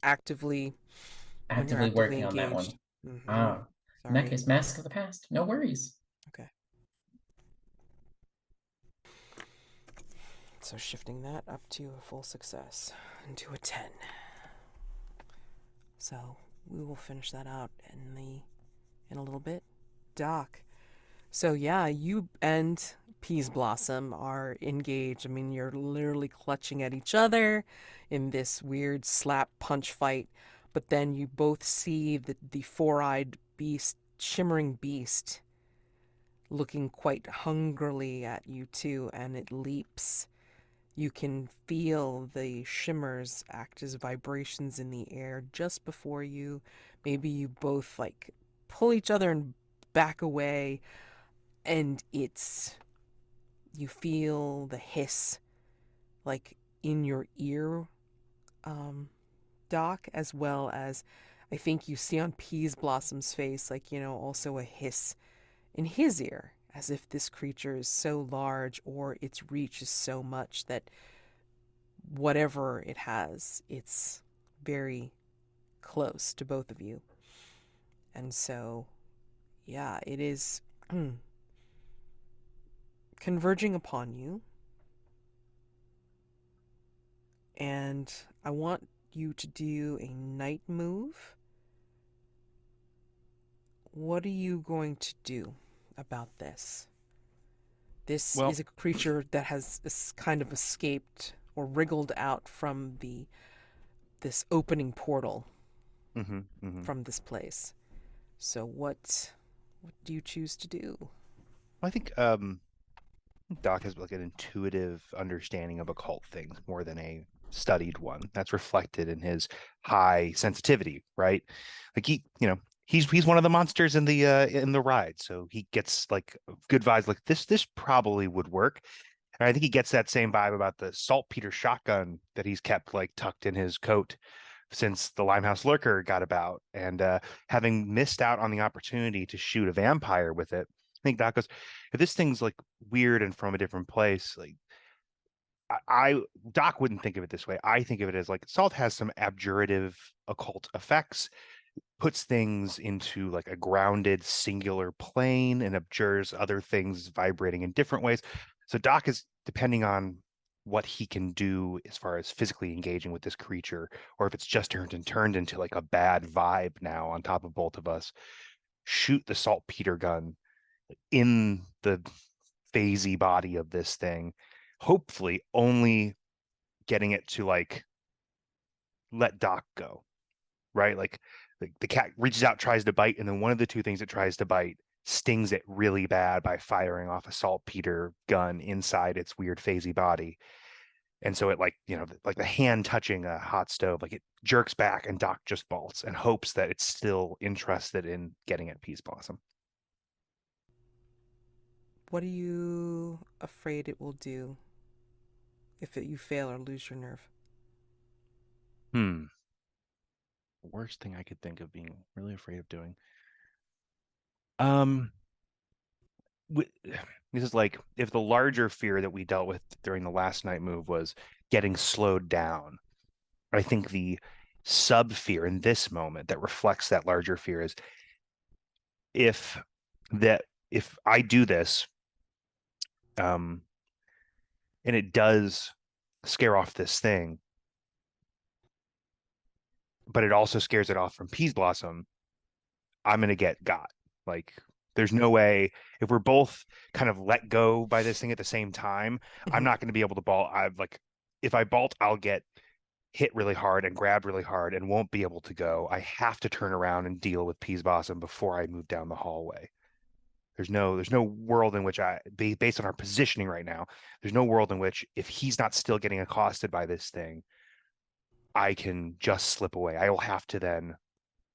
actively working on that one. engaged. Mhm. In that Sorry. case, Mask of the Past. No worries. Okay. So shifting that up to a full success into a 10. So we will finish that out in a little bit. Doc. So yeah, you and Peaseblossom are engaged. I mean, you're literally clutching at each other in this weird slap punch fight. But then you both see the four-eyed beast, shimmering beast, looking quite hungrily at you two, and it leaps. You can feel the shimmers act as vibrations in the air just before you. Maybe you both like pull each other and back away, and you feel the hiss like in your ear, Doc, as well as I think you see on Peaseblossom's face, like, also a hiss in his ear, as if this creature is so large or its reach is so much that whatever it has, it's very close to both of you. And so, yeah, it is converging upon you. And I want you to do a night move. What are you going to do about this? This Well- is a creature that has kind of escaped or wriggled out from this opening portal from this place. So what do you choose to do? I think Doc has like an intuitive understanding of occult things more than a studied one. That's reflected in his high sensitivity, right? Like he's one of the monsters in the ride, so he gets like good vibes. Like this probably would work. And I think he gets that same vibe about the saltpeter shotgun that he's kept like tucked in his coat since the Limehouse Lurker got about, and having missed out on the opportunity to shoot a vampire with it. I think Doc goes, if this thing's like weird and from a different place, like Doc wouldn't think of it this way. I think of it as like salt has some abjurative occult effects, puts things into like a grounded singular plane and abjures other things vibrating in different ways. So Doc is, depending on what he can do as far as physically engaging with this creature, or if it's just turned into like a bad vibe now on top of both of us, shoot the saltpeter gun in the phasey body of this thing, hopefully only getting it to like let Doc go, right? Like the cat reaches out, tries to bite, and then one of the two things it tries to bite stings it really bad by firing off a saltpeter gun inside its weird phasey body. And so it like the hand touching a hot stove, like it jerks back and Doc just bolts and hopes that it's still interested in getting at Peaseblossom. What are you afraid it will do if you fail or lose your nerve? The worst thing I could think of being really afraid of doing. This is like if the larger fear that we dealt with during the last night move was getting slowed down. I think the sub fear in this moment that reflects that larger fear is if I do this, and it does scare off this thing, but it also scares it off from Peaseblossom, I'm gonna get got. Like, there's no way if we're both kind of let go by this thing at the same time, I'm Mhm. not gonna be able to bolt. I've like, if I bolt, I'll get hit really hard and grabbed really hard and won't be able to go. I have to turn around and deal with Peaseblossom before I move down the hallway. There's no world in which based on our positioning right now, there's no world in which if he's not still getting accosted by this thing, I can just slip away. I will have to then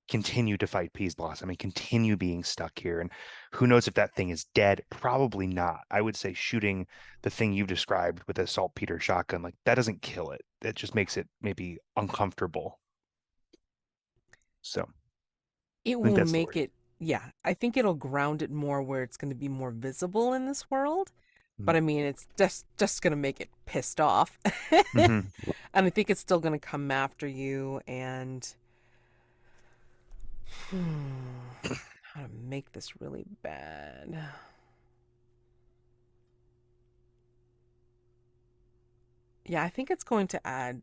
continue to fight Peaseblossom and continue being stuck here. And who knows if that thing is dead? Probably not. I would say shooting the thing you've described with a saltpeter shotgun, like that doesn't kill it. It just makes it maybe uncomfortable. So It I think will that's the make word. it, yeah, I think it'll ground it more where it's going to be more visible in this world. But I mean, it's just going to make it pissed off. Mm-hmm. And I think it's still going to come after you. And how to make this really bad. Yeah, I think it's going to add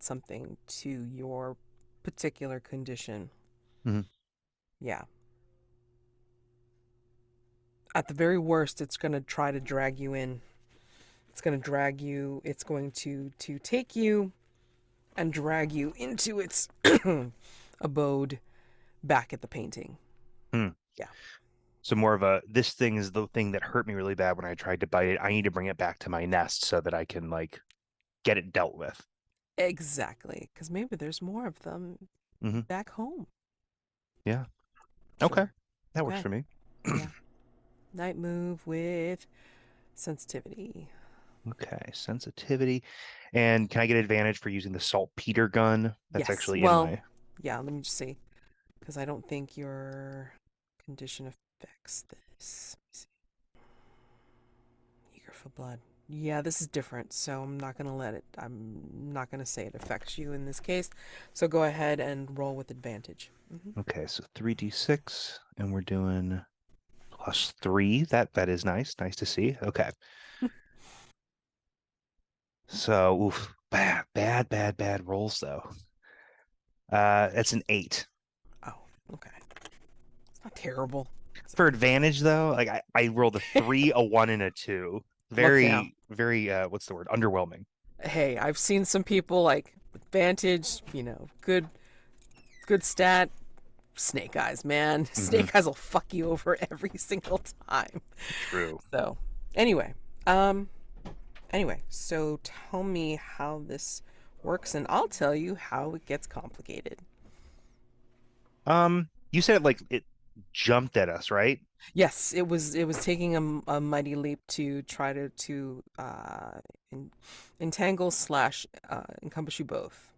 something to your particular condition. Mhm. Yeah. At the very worst, it's going to try to drag you in. It's going to drag you. It's going to take you and drag you into its abode back at the painting. Hmm. Yeah. So more of a, this thing is the thing that hurt me really bad when I tried to bite it. I need to bring it back to my nest so that I can like get it dealt with. Exactly. Because maybe there's more of them Mm-hmm. back home. Yeah. Okay. Sure. That works Okay. for me. Yeah. Night move with sensitivity. Okay, sensitivity. And can I get advantage for using the saltpeter gun? That's Yes. actually in Well, my. yeah, let me just see. Because I don't think your condition affects this. Let me see. Eager for blood. Yeah, this is different, so I'm not going to say it affects you in this case. So go ahead and roll with advantage. Okay, so 3d6, and we're doing +3. That is nice. Nice to see. Okay. So, oof, bad rolls though. It's an 8. Oh, okay. It's not terrible. For advantage though, like I rolled a 3, a 1, and a 2. Look now. Very what's the word? Underwhelming. Hey, I've seen some people like advantage, good stat. Snake eyes, man. Snake eyes will fuck you over every single time. True. So, anyway, so tell me how this works, and I'll tell you how it gets complicated. You said like it jumped at us, right? Yes, it was taking a mighty leap to try to entangle slash encompass you both.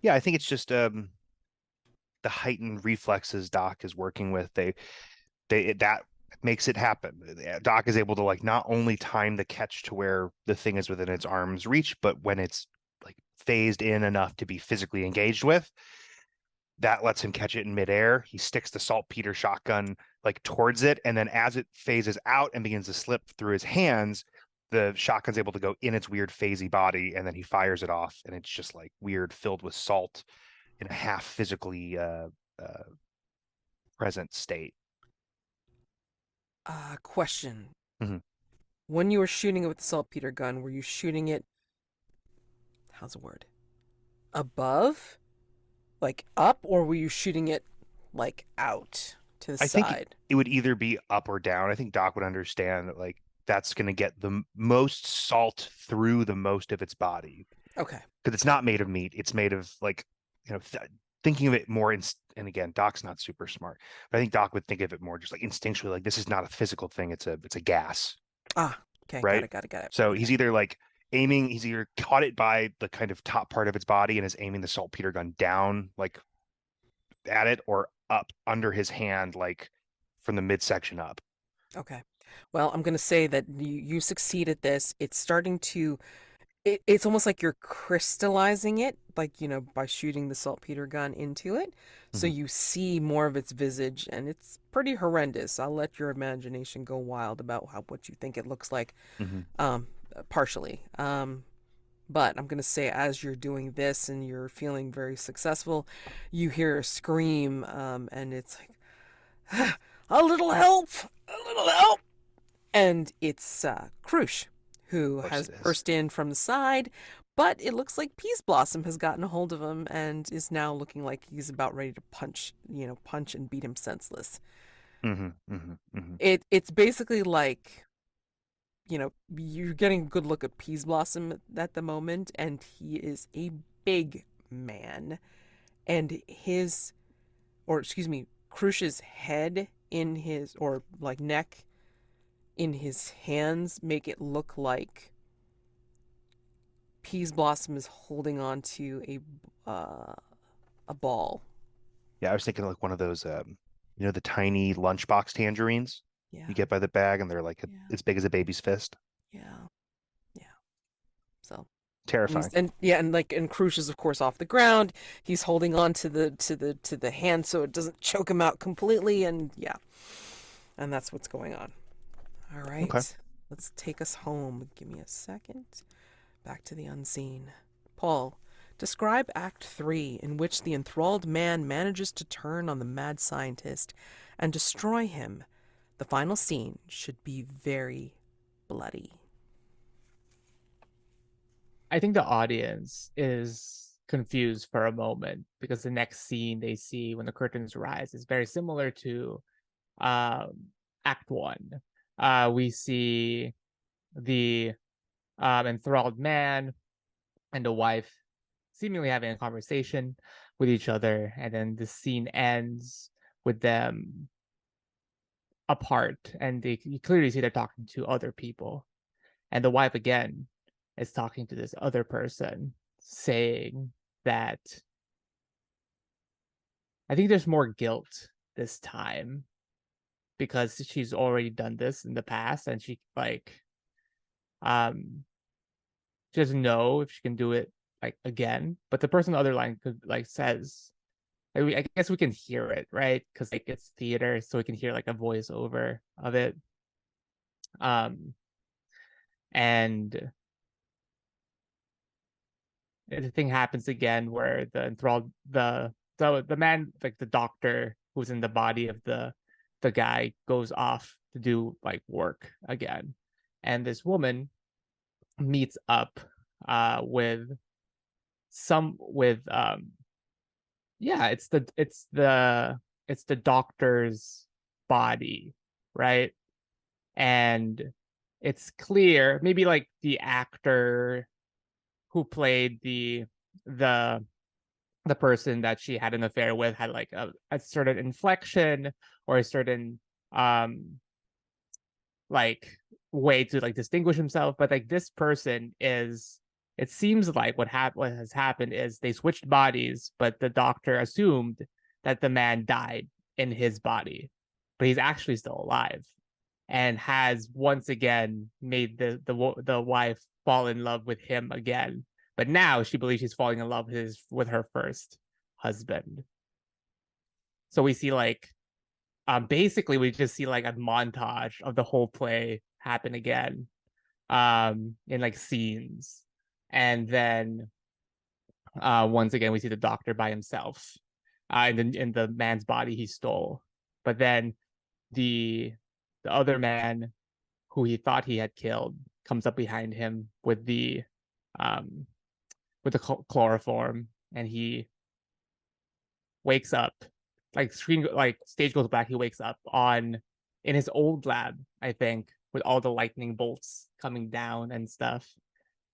Yeah, I think it's just the heightened reflexes Doc is working with. That makes it happen. Doc is able to like not only time the catch to where the thing is within its arm's reach, but when it's like phased in enough to be physically engaged with, that lets him catch it in midair. He sticks the saltpeter shotgun like towards it, and then as it phases out and begins to slip through his hands, the shotgun's able to go in its weird phasey body, and then he fires it off, and it's just like weird, filled with salt in a half physically present state. Question. Mhm. When you were shooting it with the saltpeter gun, were you shooting it, how's the word? Above? Like up, or were you shooting it like out to the I think side? it would either be up or down. I think Doc would understand that like that's going to get the most salt through the most of its body Okay. because it's not made of meat. It's made of like, thinking of it more. And again, Doc's not super smart, but I think Doc would think of it more just like instinctually, like this is not a physical thing. It's a gas, Okay, got right? it, got it, got it. So Okay. he's either like aiming, he's either caught it by the kind of top part of its body and is aiming the saltpeter gun down like at it or up under his hand, like from the midsection up. Okay. Well, I'm going to say that you succeed at this. It's starting to it's almost like you're crystallizing it, like, by shooting the saltpeter gun into it. So Mhm. you see more of its visage, and it's pretty horrendous. I'll let your imagination go wild about what you think it looks like. Mhm. partially. But I'm going to say, as you're doing this and you're feeling very successful, you hear a scream, and it's like, a little help! A little help! And it's Krush, who Of course has it is. burst in from the side, but it looks like Peaseblossom has gotten a hold of him and is now looking like he's about ready to punch and beat him senseless. It's basically like, you're getting a good look at Peaseblossom at the moment, and he is a big man. And Krush's head in his, or like neck in his hands, make it look like Peaseblossom is holding on to a ball. Yeah, I was thinking like one of those, the tiny lunchbox tangerines Yeah. you get by the bag, and they're like Yeah. as big as a baby's fist. Yeah. So Terrifying. and Krush is of course off the ground. He's holding on to the hand so it doesn't choke him out completely, and that's what's going on. All right. Okay. Let's take us home. Give me a second. Back to the unseen. Paul, describe Act 3, in which the enthralled man manages to turn on the mad scientist and destroy him. The final scene should be very bloody. I think the audience is confused for a moment because the next scene they see when the curtains rise is very similar to Act 1. We see the enthralled man and the wife seemingly having a conversation with each other, and then the scene ends with them apart, and you clearly see they're talking to other people, and the wife again is talking to this other person, saying that I think there's more guilt this time because she's already done this in the past, and she she doesn't know if she can do it like again. But the person on the other line could says, I guess we can hear it, right? Because it's theater, so we can hear like a voiceover of it. And the thing happens again where the enthralled the man, like the doctor who's in the body of the guy, goes off to do like work again, and this woman meets up with it's the doctor's body, right? And it's clear, maybe like the actor who played the person that she had an affair with had like a certain inflection or a certain like way to like distinguish himself, but like this person is, it seems like what has happened is they switched bodies, but the doctor assumed that the man died in his body, but he's actually still alive and has once again made the wife fall in love with him again. But now she believes she's falling in love with her first husband. So we see like basically we just see like a montage of the whole play happen again in like scenes, and then once again we see the doctor by himself in the man's body he stole, but then the other man who he thought he had killed comes up behind him with the chloroform, and he wakes up, like stage goes back, he wakes up in his old lab, I think, with all the lightning bolts coming down and stuff.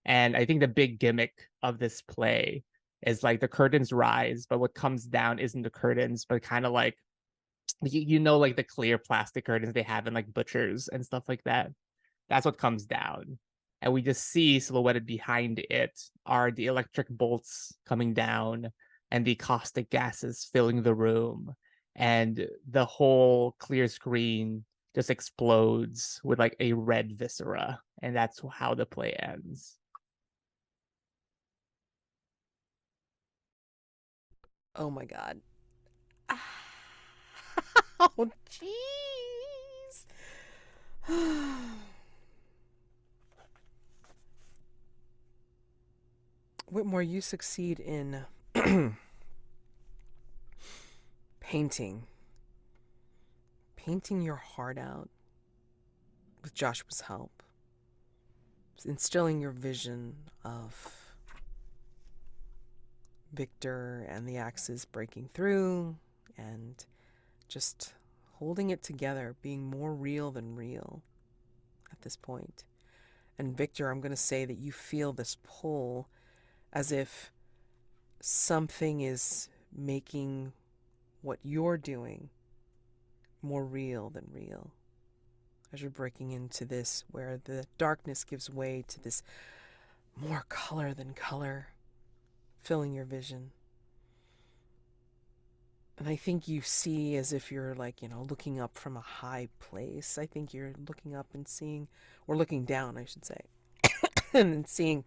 And I think the big gimmick of this play is like the curtains rise, but what comes down isn't the curtains, but kind of like like the clear plastic curtains they have in like butchers and stuff like that. That's what comes down. And we just see silhouetted behind it are the electric bolts coming down and the caustic gases filling the room. And the whole clear screen just explodes with like a red viscera. And that's how the play ends. Oh my god. Oh, jeez. Whitmore, you succeed in painting your heart out with Joshua's help, instilling your vision of Victor and the axes breaking through and just holding it together, being more real than real at this point. And Victor, I'm going to say that you feel this pull as if something is making what you're doing more real than real. As you're breaking into this, where the darkness gives way to this more color than color, filling your vision. And I think you see as if you're like, looking up from a high place. I think you're looking up and seeing, or looking down, I should say, and seeing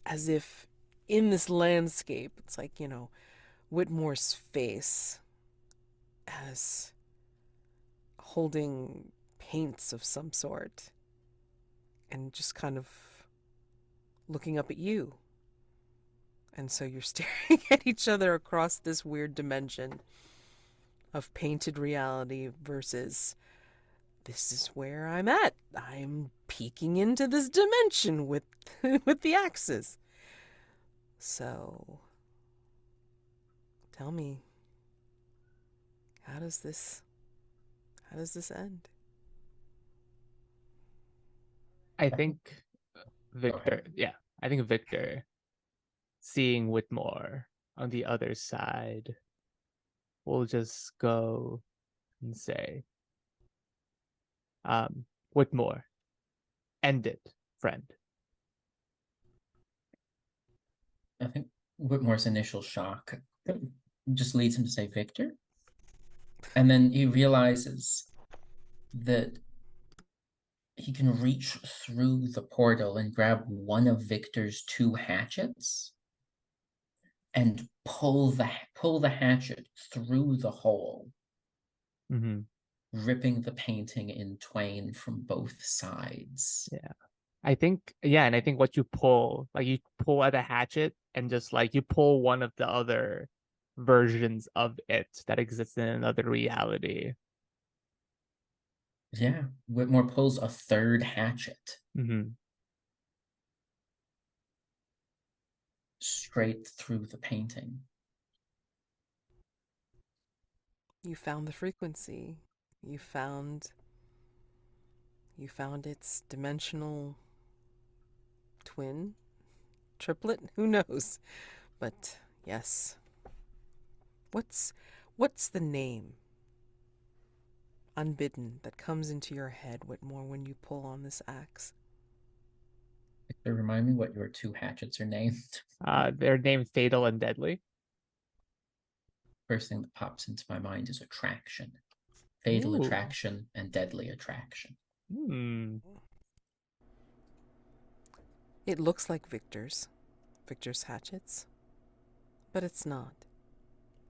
as if in this landscape, it's like, Whitmore's face as holding paints of some sort and just kind of looking up at you. And so you're staring at each other across this weird dimension of painted reality versus this is where I'm at. I'm peeking into this dimension with with the axes. So tell me, how does this end? I think Victor, yeah, I think Victor seeing Whitmore on the other side will just go and say, Whitmore, end it, friend. I think Whitmore's initial shock just leads him to say Victor. And then he realizes that he can reach through the portal and grab one of Victor's two hatchets and pull the hatchet through the hole, ripping the painting in twain from both sides. Yeah. I think what you pull, like you pull at a hatchet and just like you pull one of the other versions of it that exists in another reality. Yeah, Whitmore pulls a third hatchet straight through the painting. You found the frequency. You found its dimensional twin, triplet, who knows? But yes. What's the name, unbidden, that comes into your head, Whitmore, when you pull on this axe? Remind me what your two hatchets are named. They're named Fatal and Deadly. First thing that pops into my mind is attraction. Fatal Ooh. attraction and deadly attraction. It looks like Victor's hatchets, but it's not.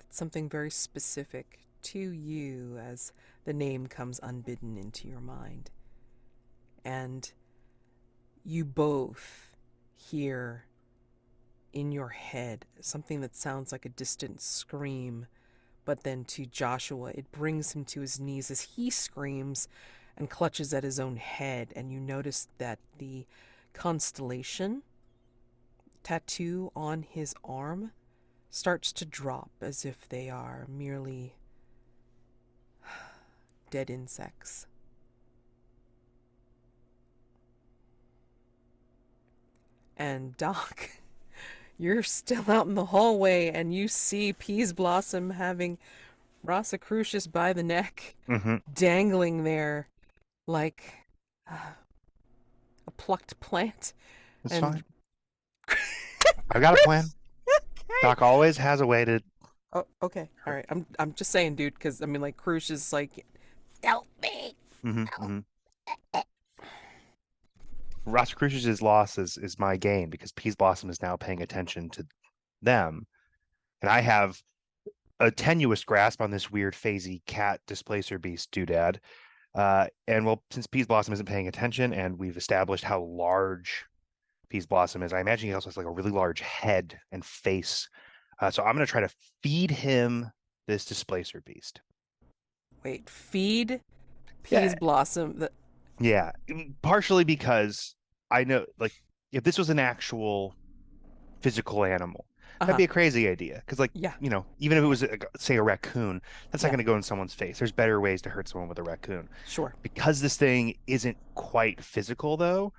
It's something very specific to you as the name comes unbidden into your mind. And you both hear in your head something that sounds like a distant scream, but then to Joshua, it brings him to his knees as he screams and clutches at his own head. And you notice that the constellation tattoo on his arm starts to drop as if they are merely dead insects. And Doc, you're still out in the hallway and you see Peaseblossom having Rosicrucius by the neck, dangling there like a plucked plant. It's fine. I've got a plan. Okay. Doc always has a way to. Oh, okay. All right. I'm just saying, dude, because I mean, like, Crucius is like, help me. Rosicrucius' loss is my gain because Peaseblossom is now paying attention to them, and I have a tenuous grasp on this weird phasey cat displacer beast doodad. And well, since Peaseblossom isn't paying attention, and we've established how large Peaseblossom is. I imagine he also has like a really large head and face. So I'm going to try to feed him this displacer beast. Wait, feed Yeah. Peaseblossom. Yeah, partially because I know, like, if this was an actual physical animal, that'd be a crazy idea. Because, like, Yeah. even if it Yeah. was, say, a raccoon, that's not Yeah. going to go in someone's face. There's better ways to hurt someone with a raccoon. Sure. Because this thing isn't quite physical, though,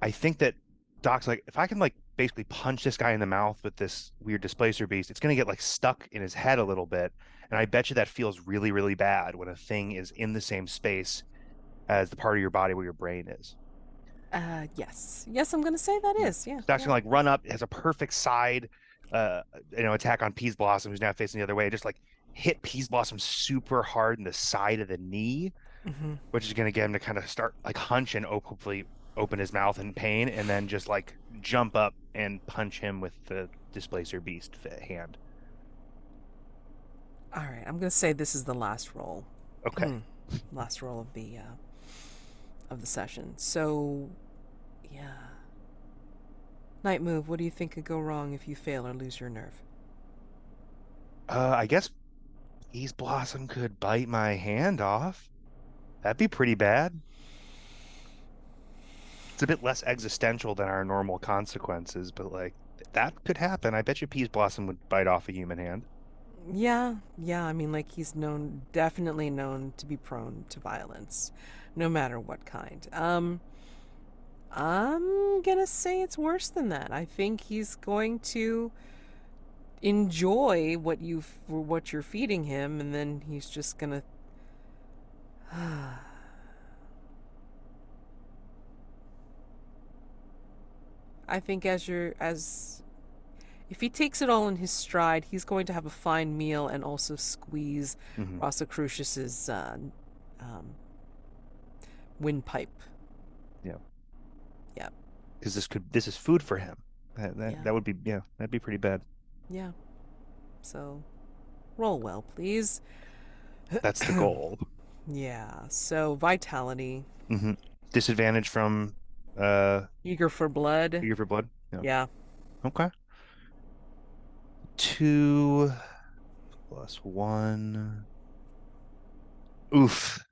I think that Doc's like, if I can, like, basically punch this guy in the mouth with this weird displacer beast, it's going to get, like, stuck in his head a little bit. And I bet you that feels really, really bad when a thing is in the same space as the part of your body where your brain is. Yes. Yes, I'm gonna say that is. Yeah. Doc's Yeah. gonna like run up, has a perfect side attack on Peaseblossom, who's now facing the other way, just like hit Peaseblossom super hard in the side of the knee, Mm-hmm. which is gonna get him to kind of start like hunch and hopefully open his mouth in pain, and then just like jump up and punch him with the displacer beast hand. All right. I'm gonna say this is the last roll. Okay. Last roll of the session. So, yeah. Night move. What do you think could go wrong if you fail or lose your nerve? I guess Peaseblossom could bite my hand off. That'd be pretty bad. It's a bit less existential than our normal consequences, but like that could happen. I bet you Peaseblossom would bite off a human hand. Yeah. Yeah. I mean, like he's definitely known to be prone to violence, no matter what kind. I'm gonna say it's worse than that. I think he's going to enjoy what you're feeding him, and then he's just gonna. I think as if he takes it all in his stride, he's going to have a fine meal and also squeeze Rosicrucius's windpipe. Yeah. Yeah. Because this is food for him. Yeah. That would be that'd be pretty bad. Yeah. So, roll well, please. That's the goal. Yeah. So vitality. Disadvantage from Eager for blood. Eager for blood. Yeah. Okay. 2 + 1. Oof.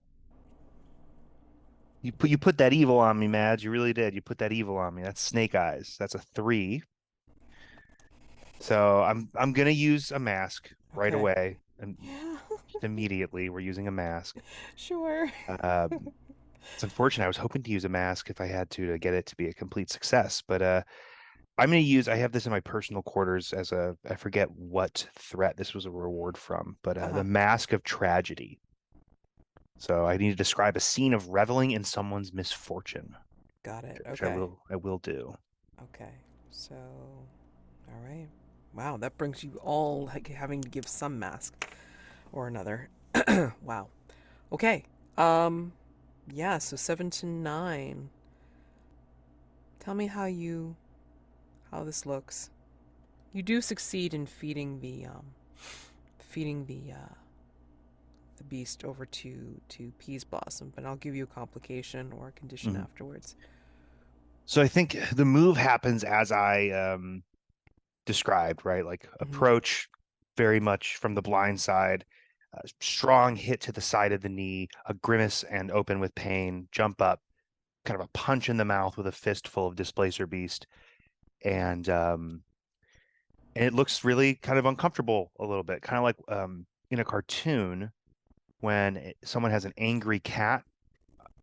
You put that evil on me, Mads. You really did. You put that evil on me. That's snake eyes. That's a 3. So I'm gonna use a mask right Okay. away, and Yeah. just immediately we're using a mask. Sure. It's unfortunate. I was hoping to use a mask if I had to get it to be a complete success, but I'm gonna use. I have this in my personal quarters as I forget what threat this was a reward from, but the Mask of Tragedy. So I need to describe a scene of reveling in someone's misfortune. Got it. Which Okay. I will do. Okay. So, all right. Wow, that brings you all like having to give some mask or another. Wow. Okay. Yeah, so 7 to 9. Tell me how this looks. You do succeed in feeding the beast over to Peaseblossom, but I'll give you a complication or a condition afterwards. So I think the move happens as I described, right? Like approach very much from the blind side, strong hit to the side of the knee, a grimace and open with pain, jump up, kind of a punch in the mouth with a fistful of displacer beast, and it looks really kind of uncomfortable a little bit, kind of like in a cartoon when someone has an angry cat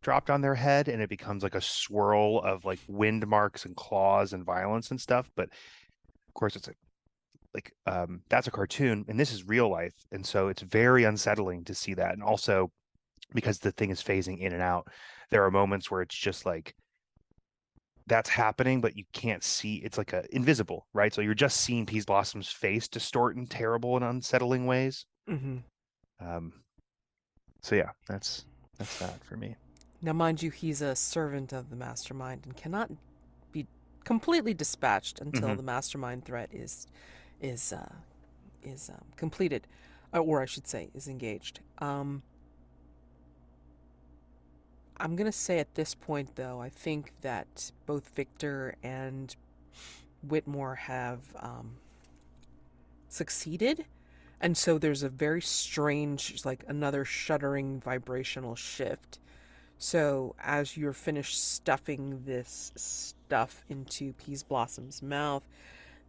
dropped on their head and it becomes like a swirl of like wind marks and claws and violence and stuff. But of course, it's that's a cartoon and this is real life, and so it's very unsettling to see that. And also because the thing is phasing in and out, there are moments where it's just like that's happening, but you can't see. It's like invisible, right? So you're just seeing Peaseblossom's face distort in terrible and unsettling ways. So yeah, that's that for me. Now, mind you, he's a servant of the mastermind and cannot be completely dispatched until the mastermind threat is completed, or I should say, is engaged. I'm going to say at this point, though, I think that both Victor and Whitmore have succeeded. And so there's a very strange, like another shuddering vibrational shift. So as you're finished stuffing this stuff into Peaseblossom's mouth,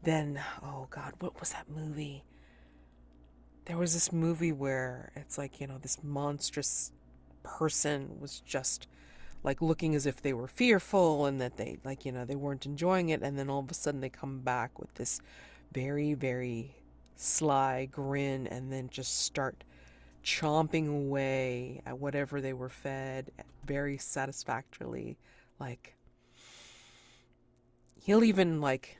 then, oh God, what was that movie? There was this movie where it's like, this monstrous person was just like looking as if they were fearful and that they they weren't enjoying it, and then all of a sudden they come back with this very, very sly grin and then just start chomping away at whatever they were fed very satisfactorily. Like he'll even like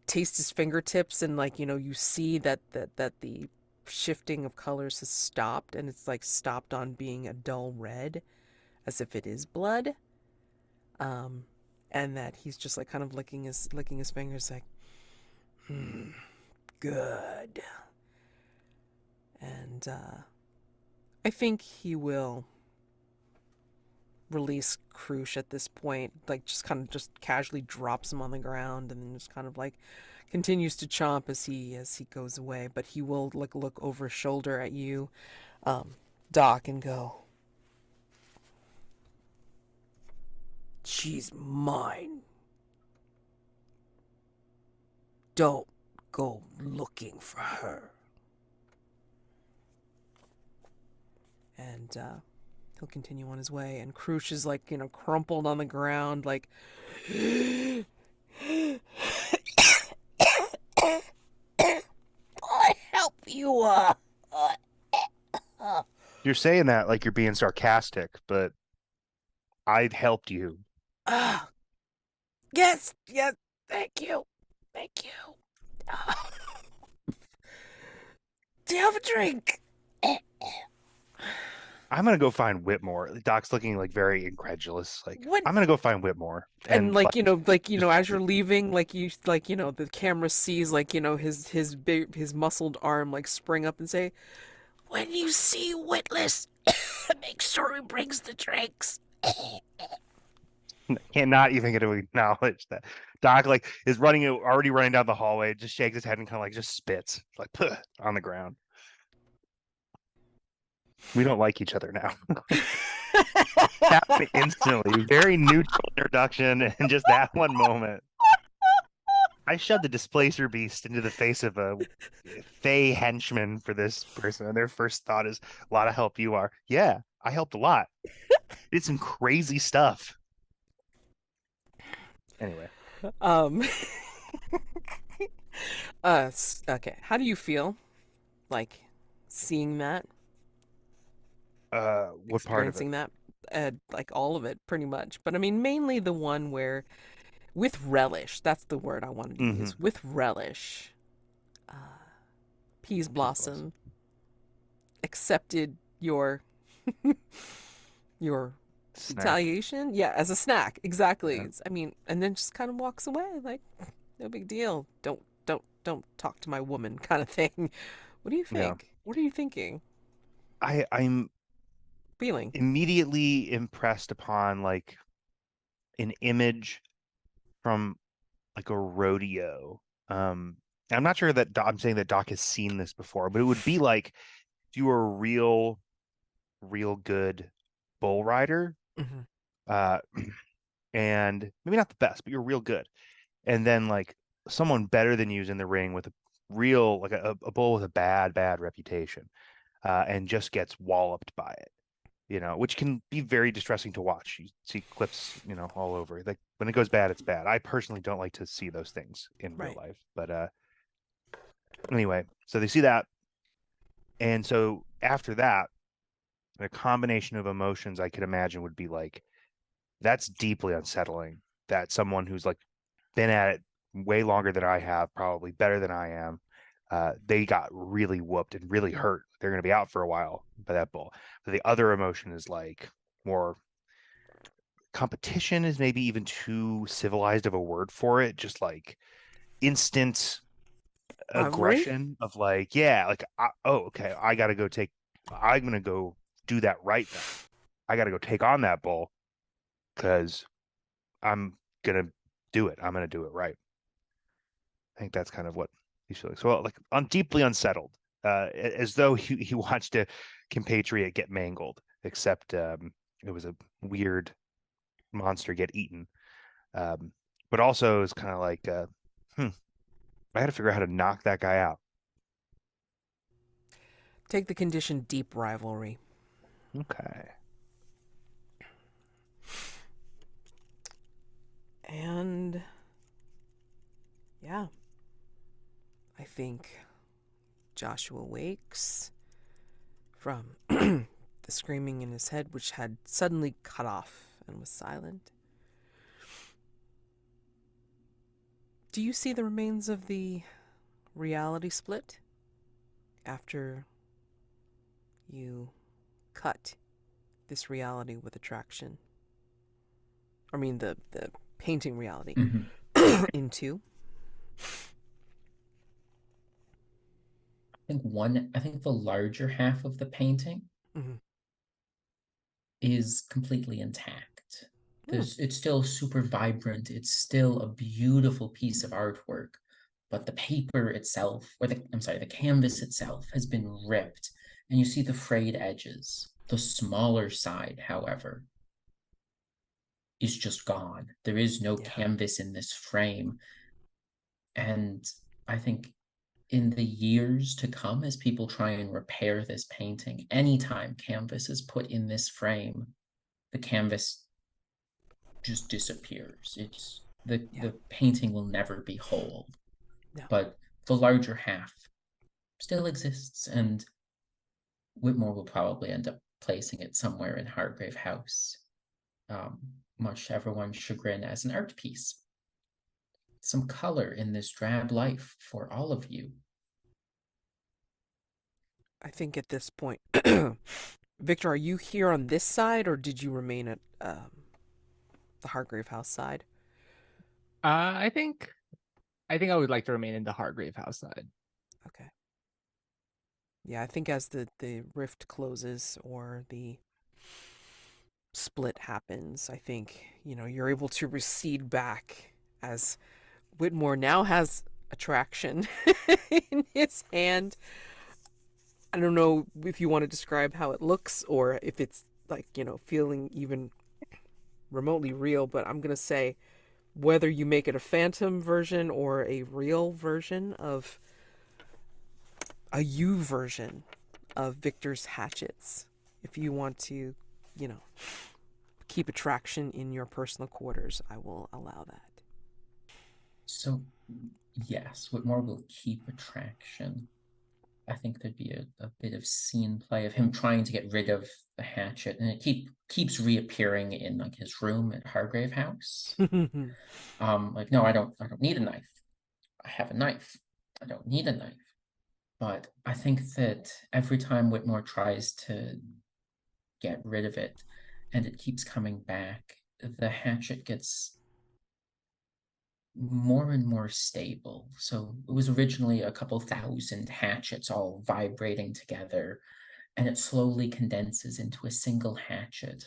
taste his fingertips, and you see that the shifting of colors has stopped, and it's like stopped on being a dull red as if it is blood. And that he's just like kind of licking his fingers like, good. And I think he will release Krush at this point, like just kind of just casually drops him on the ground and then just kind of like continues to chomp as he goes away. But he will like look over his shoulder at you, Doc, and go, she's mine. Don't go looking for her. And he'll continue on his way, and Krush is like, crumpled on the ground, like I help you. You're saying that like you're being sarcastic, but I helped you. Yes, thank you. Do you have a drink? I'm gonna go find Whitmore. Doc's looking like very incredulous. Like, What? I'm gonna go find Whitmore. And as you're leaving, the camera sees his muscled arm like spring up and say, "When you see Witless, make sure he brings the drinks." Cannot even get to acknowledge that Doc like is already running down the hallway, just shakes his head and kind of like just spits like puh, on the ground. We don't like each other now. Happened instantly. Very neutral introduction, and just that one moment. I shoved the displacer beast into the face of a fey henchman for this person, and their first thought is, "A lot of help you are." Yeah, I helped a lot. Did some crazy stuff. Anyway. Okay. How do you feel like seeing that? What part of it? Experiencing that? Like all of it, pretty much. But I mean, mainly the one where, with relish, that's the word I wanted to use. With relish, Peaseblossom accepted your Snack. retaliation. Yeah, as a snack. Exactly. Yeah. I mean, and then just kind of walks away like, no big deal. Don't talk to my woman, kind of thing. What do you think? Yeah. What are you thinking? I'm Feeling? immediately impressed upon like an image from like a rodeo. I'm not sure that I'm saying that Doc has seen this before, but it would be like if you were a real good bull rider, and maybe not the best, but you're real good, and then like someone better than you is in the ring with a real like a bull with a bad reputation, and just gets walloped by it. Which can be very distressing to watch. You see clips, all over. Like when it goes bad, it's bad. I personally don't like to see those things in real life. But anyway, so they see that. And so after that, a combination of emotions I could imagine would be like, that's deeply unsettling that someone who's like been at it way longer than I have, probably better than I am, they got really whooped and really hurt. They're going to be out for a while by that bull. But the other emotion is like more competition is maybe even too civilized of a word for it. Just like instant aggression of like, yeah, like, okay, I'm going to go do that right now. I got to go take on that bull because I'm gonna do it. I'm gonna do it right. I think that's kind of what he's feeling. So like deeply unsettled, as though he watched a compatriot get mangled, except it was a weird monster get eaten. But also it's kind of like, I got to figure out how to knock that guy out. Take the condition deep rivalry. Okay. And yeah, I think Joshua wakes from the screaming in his head, which had suddenly cut off and was silent. Do you see the remains of the reality split after you cut this reality with attraction? I mean, the painting reality in two. I think the larger half of the painting is completely intact. It's still super vibrant. It's still a beautiful piece of artwork, but the paper itself, or the canvas itself has been ripped, and you see the frayed edges. The smaller side, however, is just gone. There is no canvas in this frame. And I think in the years to come, as people try and repair this painting, anytime canvas is put in this frame, the canvas just disappears. The painting will never be whole. No. But the larger half still exists, and Whitmore will probably end up placing it somewhere in Hargrave House, much to everyone's chagrin, as an art piece. Some color in this drab life for all of you. I think at this point, Victor, are you here on this side, or did you remain at the Hargrave House side? I think I would like to remain in the Hargrave House side. Okay. Yeah, I think as the rift closes or the split happens, I think, you're able to recede back as Whitmore now has attraction in his hand. I don't know if you want to describe how it looks or if it's like, feeling even remotely real, but I'm going to say whether you make it a phantom version or a real version of a you version of Victor's hatchets, if you want to, keep attraction in your personal quarters, I will allow that. So, yes, Whitmore will keep attraction. I think there'd be a bit of scene play of him trying to get rid of the hatchet, and it keeps reappearing in like his room at Hargrave House. Like, no, I don't need a knife. I have a knife. I don't need a knife. But I think that every time Whitmore tries to get rid of it, and it keeps coming back, the hatchet gets more and more stable. So it was originally a couple thousand hatchets all vibrating together, and it slowly condenses into a single hatchet.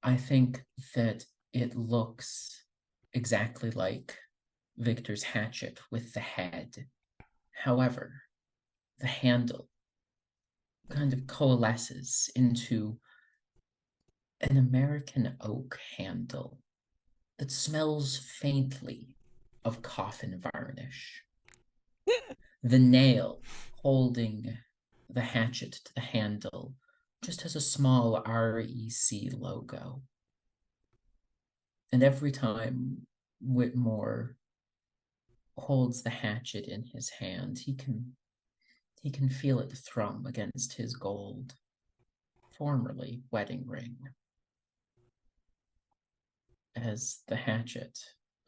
I think that it looks exactly like Victor's hatchet with the head. However, the handle kind of coalesces into an American oak handle that smells faintly of coffin varnish. The nail holding the hatchet to the handle just has a small REC logo. And every time Whitmore holds the hatchet in his hand, he can feel it thrum against his gold, formerly wedding ring, as the hatchet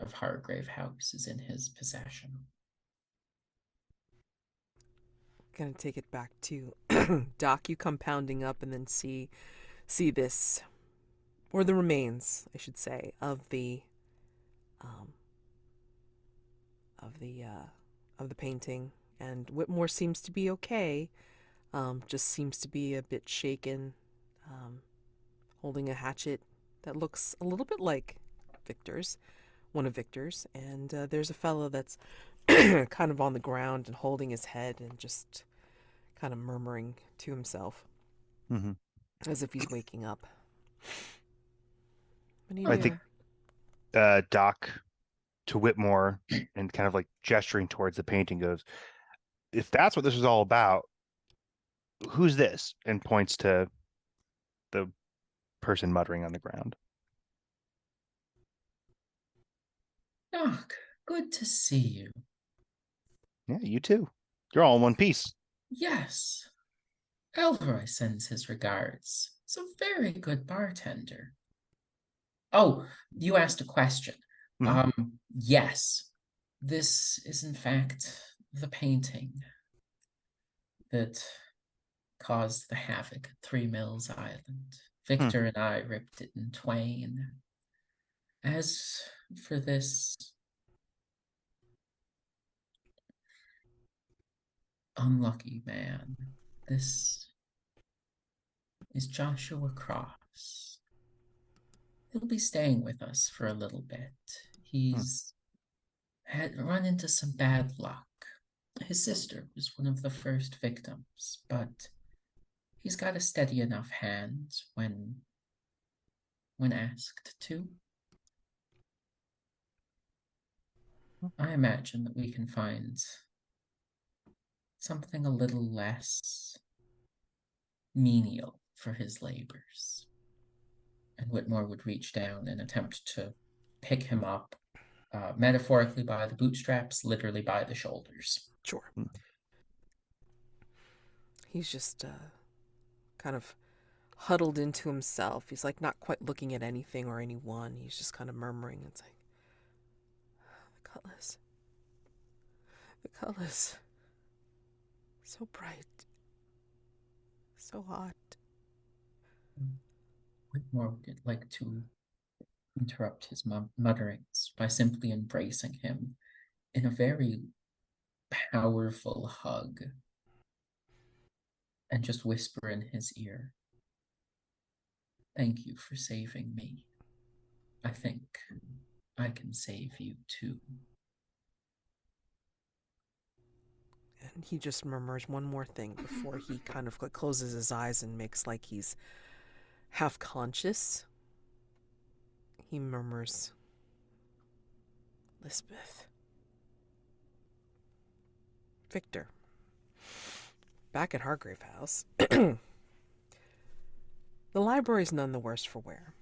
of Hargrave House is in his possession. Gonna take it back to Doc. You come pounding up and then see this, or the remains, I should say, of the painting. And Whitmore seems to be okay. Just seems to be a bit shaken. um, holding a hatchet that looks a little bit like Victor's, one of Victor's. And there's a fellow that's kind of on the ground and holding his head and just kind of murmuring to himself Mm-hmm. as if he's waking up. What do you I do? think Doc to Whitmore and kind of like gesturing towards the painting goes, if that's what this is all about, who's this? And points to the person muttering on the ground. Doc, good to see you. Yeah, you too. You're all in one piece. Yes. Elroy sends his regards. He's a very good bartender. Oh, you asked a question. Mhm. Yes. This is in fact the painting that caused the havoc at Three Mills Island. Victor and I ripped it in twain. As for this unlucky man, this is Joshua Cross. He'll be staying with us for a little bit. He's had run into some bad luck. His sister was one of the first victims, but he's got a steady enough hand when asked to. I imagine that we can find something a little less menial for his labors. And Whitmore would reach down and attempt to pick him up, metaphorically by the bootstraps, literally by the shoulders. Sure. He's just kind of huddled into himself. He's like not quite looking at anything or anyone. He's just kind of murmuring. It's like, the colors. The colors. So bright. So hot. Whitmore would like to interrupt his mutterings by simply embracing him in a very powerful hug and just whisper in his ear, "Thank you for saving me. I think I can save you too." And he just murmurs one more thing before he kind of like closes his eyes and makes like he's half conscious. He murmurs, Lisbeth. Victor. Back at Hargrave House. The library's none the worse for wear.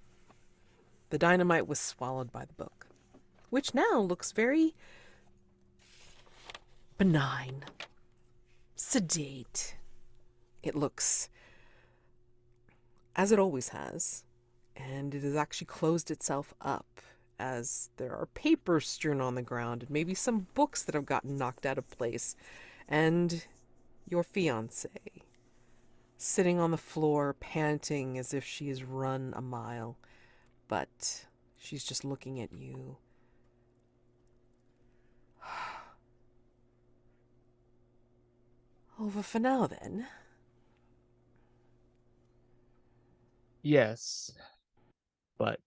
The dynamite was swallowed by the book, which now looks very benign, sedate. It looks as it always has, and it has actually closed itself up as there are papers strewn on the ground and maybe some books that have gotten knocked out of place, and your fiancée sitting on the floor panting as if she has run a mile, but she's just looking at you. Over for now, then. Yes, but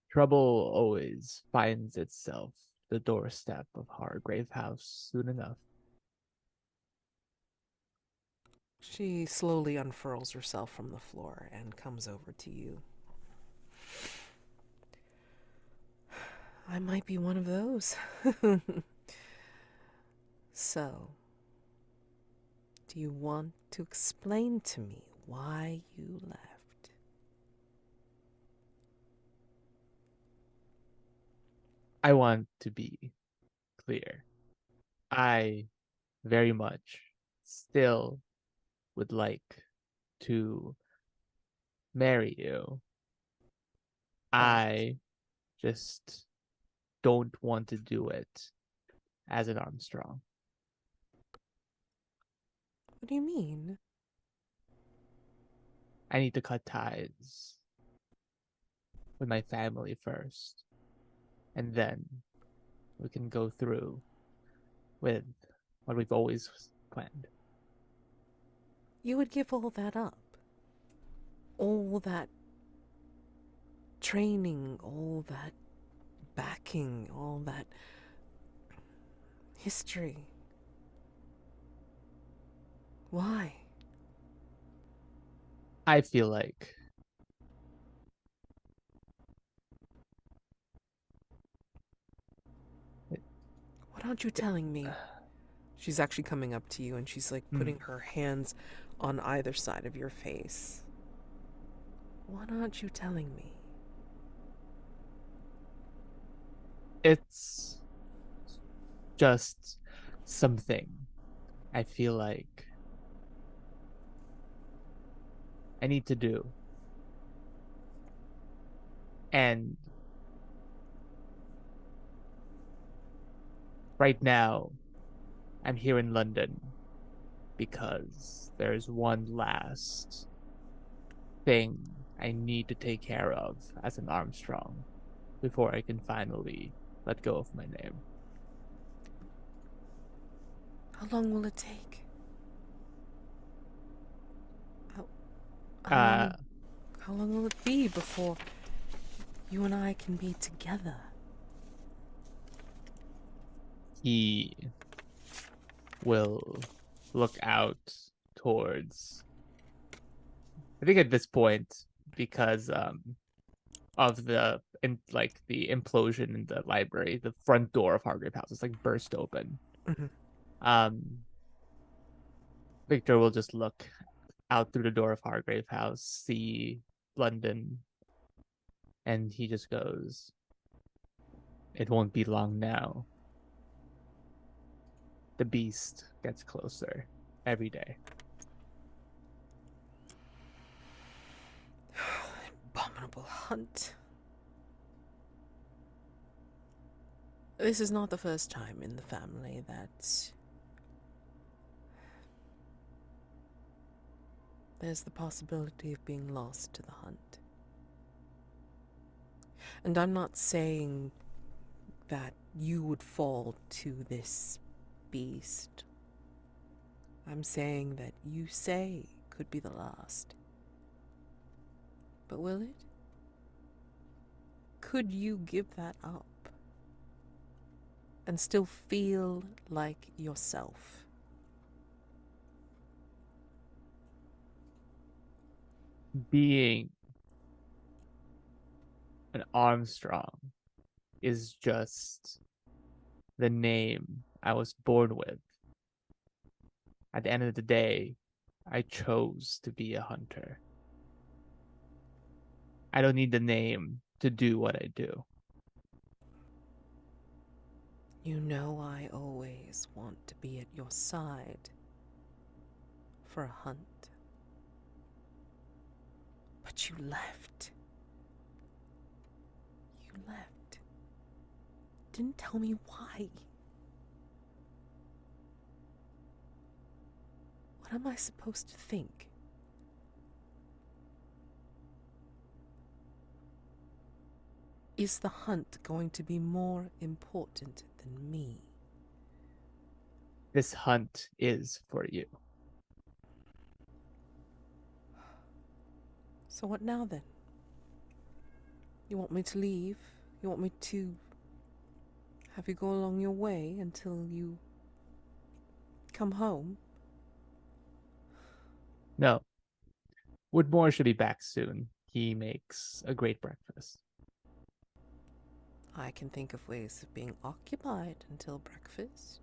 trouble always finds itself the doorstep of Hargrave House soon enough. She slowly unfurls herself from the floor and comes over to you. I might be one of those. So, do you want to explain to me why you left? I want to be clear. I very much still would like to marry you. I just don't want to do it as an Armstrong. What do you mean? I need to cut ties with my family first, and then we can go through with what we've always planned. You would give all that up? all that training, all that backing, all that history. Why? I feel like What aren't you telling me? She's actually coming up to you and she's like putting her hands on either side of your face. What aren't you telling me? it's just something I feel like I need to do. And right now, I'm here in London because there's one last thing I need to take care of as an Armstrong before I can finally let go of my name. How long will it take? How Uh, long will it be before you and I can be together? he will look out towards, I think at this point, because of the the implosion in the library, the front door of Hargrave House is like burst open. Mhm. Victor will just look out through the door of Hargrave House, see London, and he just goes, "It won't be long now. The beast gets closer every day." Abominable hunt. This is not the first time in the family that there's the possibility of being lost to the hunt. And I'm not saying that you would fall to this beast. I'm saying that you say could be the last. But will it? Could you give that up and still feel like yourself? Being an Armstrong is just the name I was born with. At the end of the day, I chose to be a hunter. I don't need the name to do what I do. You know I always want to be at your side for a hunt. But you left. You left. Didn't tell me why. What am I supposed to think? Is the hunt going to be more important than me? This hunt is for you. So what now then? You want me to leave? You want me to have you go along your way until you come home? No. Whitmore should be back soon. He makes a great breakfast. I can think of ways of being occupied until breakfast.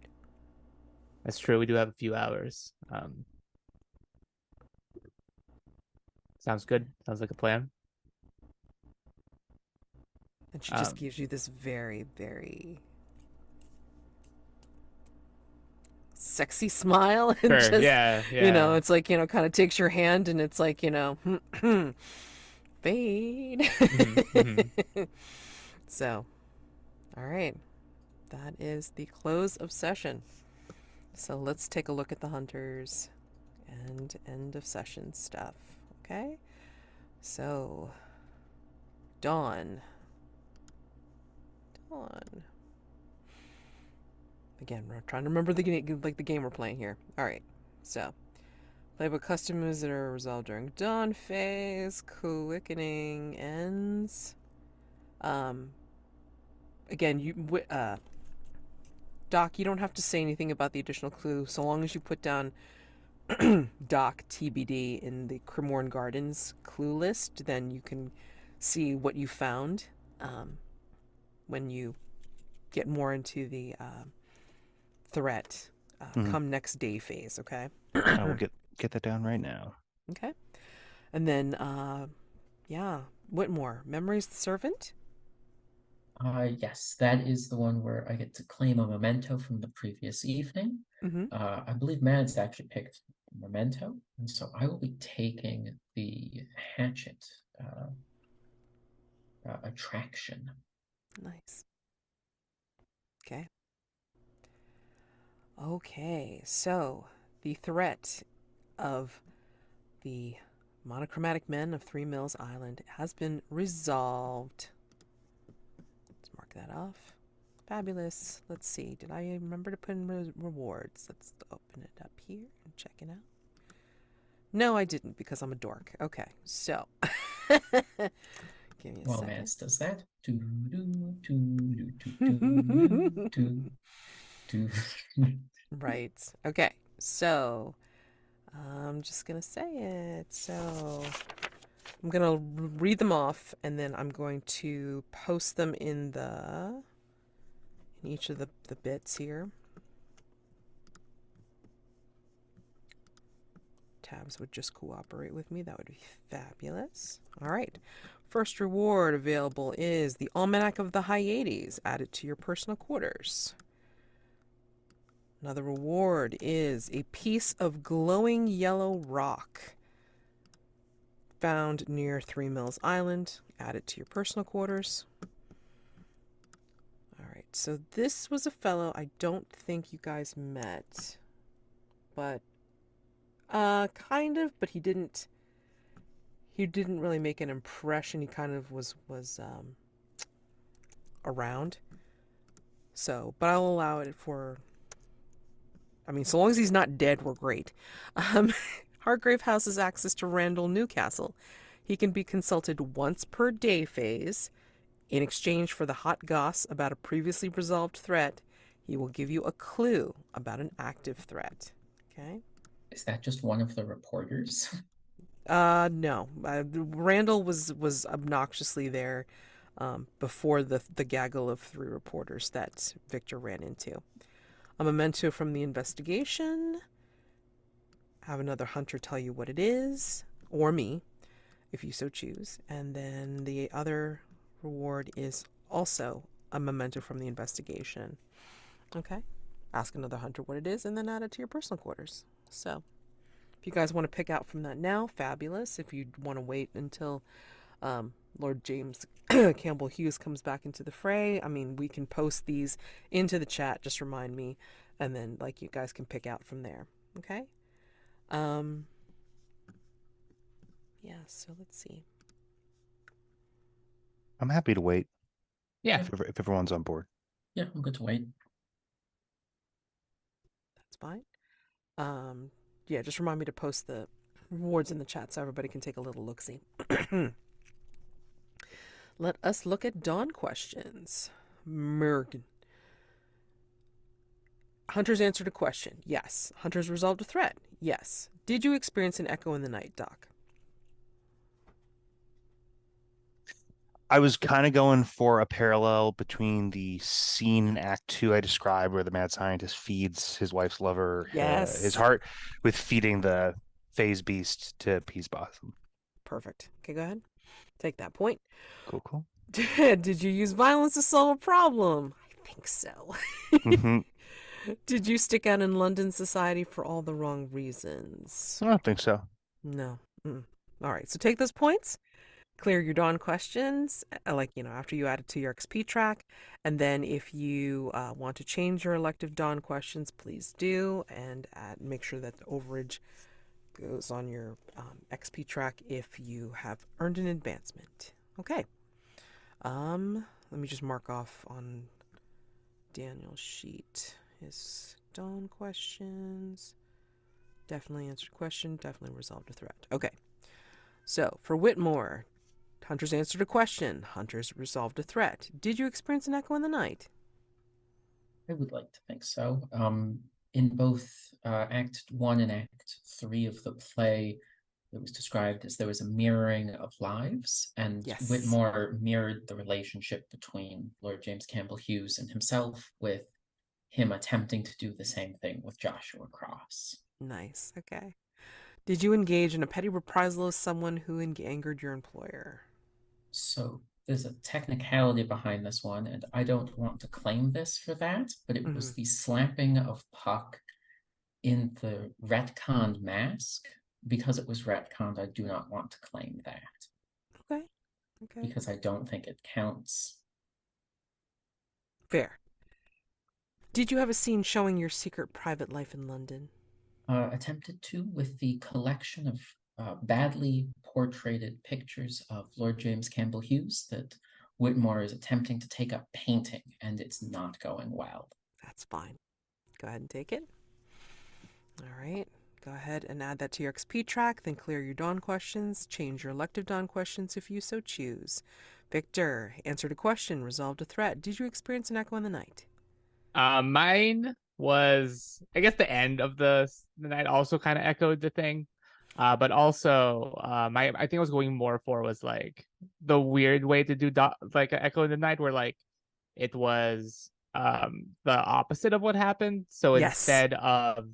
That's true. We do have a few hours. Sounds good. Sounds like a plan. And she just gives you this very, very sexy smile and Sure, just, yeah. you know, it's like, you know, kind of takes your hand and it's like, you know, fade. Mhm. So, all right. That is the close of session. So let's take a look at the hunters and end of session stuff. Okay? So, Dawn. Again, we're trying to remember the game we're playing here. All right. So, Playbook custom moves that are resolved during dawn phase. Quickening ends. Again, Doc, you don't have to say anything about the additional clue so long as you put down Doc TBD in the Cremorne Gardens clue list. Then you can see what you found when you get more into the threat come next day phase. Okay. I will get that down right now. Okay. And then, yeah, Whitmore, Memories the Servant? Yes, that is the one where I get to claim a memento from the previous evening. Mm-hmm. I believe Mads actually picked memento, and so I will be taking the hatchet attraction. Nice. Okay. Okay, so the threat of the monochromatic men of 3 Mills Island has been resolved. Let's mark that off. Fabulous. Let's see. Did I remember to put in rewards? Let's open it up here and check it out. No, I didn't because I'm a dork. Okay, so give me a While second. Mads does that, do do do do do do do. Right. Okay. So I'm just gonna say it. So I'm gonna read them off, and then I'm going to post them in each of the bits here. Tabs would just cooperate with me. That would be fabulous. All right. First reward available is the Almanac of the Hyades. Add it to your personal quarters. Another reward is a piece of glowing yellow rock found near 3 Mills Island. Add it to your personal quarters. All right, so this was a fellow I don't think you guys met, but kind of, but he didn't really make an impression. He kind of was around. So, but I'll allow it for, I mean, so long as he's not dead, we're great. Hargrave House has access to Randall Newcastle. He can be consulted once per day phase. In exchange for the hot goss about a previously resolved threat, he will give you a clue about an active threat. Okay? Is that just one of the reporters? No. Randall was obnoxiously there before the gaggle of 3 reporters that Victor ran into. A memento from the investigation. Have another hunter tell you what it is, or me, if you so choose. And then the other reward is also a memento from the investigation. Okay? Ask another hunter what it is, and then add it to your personal quarters. So, if you guys want to pick out from that now, fabulous. If you want to wait until Lord James Campbell Hughes comes back into the fray, I mean, we can post these into the chat, just remind me, and then, like, you guys can pick out from there. Okay? Yeah, so let's see. I'm happy to wait Yeah. if everyone's on board. Yeah, I'm good to wait. That's fine. Yeah, just remind me to post the rewards in the chat so everybody can take a little look-see. Let us look at dawn questions. Mergen. Hunters answered a question. Yes. Hunters resolved a threat. Yes. Did you experience an echo in the night, Doc? I was kind of going for a parallel between the scene in Act 2 I described where the mad scientist feeds his wife's lover Yes. his heart with feeding the phase beast to Peaseblossom. Perfect. Okay, go ahead. Take that point. Cool. Did you use violence to solve a problem? I think so. Mm-hmm. Did you stick out in London society for all the wrong reasons? I don't think so. No. All right, so take those points. Clear your dawn questions, after you add it to your XP track. And then if you want to change your elective dawn questions, please do. And make sure that the overage goes on your XP track if you have earned an advancement. Okay. Let me just mark off on Daniel's sheet his dawn questions. Definitely answered a question, definitely resolved a threat. Okay. So, for Whitmore, Hunter's answered a question, Hunter's resolved a threat. Did you experience an echo in the night? I would like to think so. In both Act 1 and Act 3 of the play, it was described as there was a mirroring of lives, and Yes. Whitmore mirrored the relationship between Lord James Campbell Hughes and himself, with him attempting to do the same thing with Joshua Cross. Nice. Okay. Did you engage in a petty reprisal as someone who angered your employer? So there's a technicality behind this one, and I don't want to claim this for that, but it was the slapping of Puck in the retconned mask. Because it was retconned, I do not want to claim that. Okay. Okay. Because I don't think it counts. Fair. Did you have a scene showing your secret private life in London? Attempted to, with the collection of badly portraited pictures of Lord James Campbell Hughes that Whitmore is attempting to take up painting, and it's not going well. That's fine. Go ahead and take it. All right. Go ahead and add that to your XP track, then clear your dawn questions. Change your elective dawn questions if you so choose. Victor, answered a question, resolved a threat. Did you experience an echo in the night? Mine was, I guess, the end of the night also kind of echoed the thing. But also, I think I was going more for was like the weird way to do like an echo in the night, where like it was the opposite of what happened. So Yes. instead of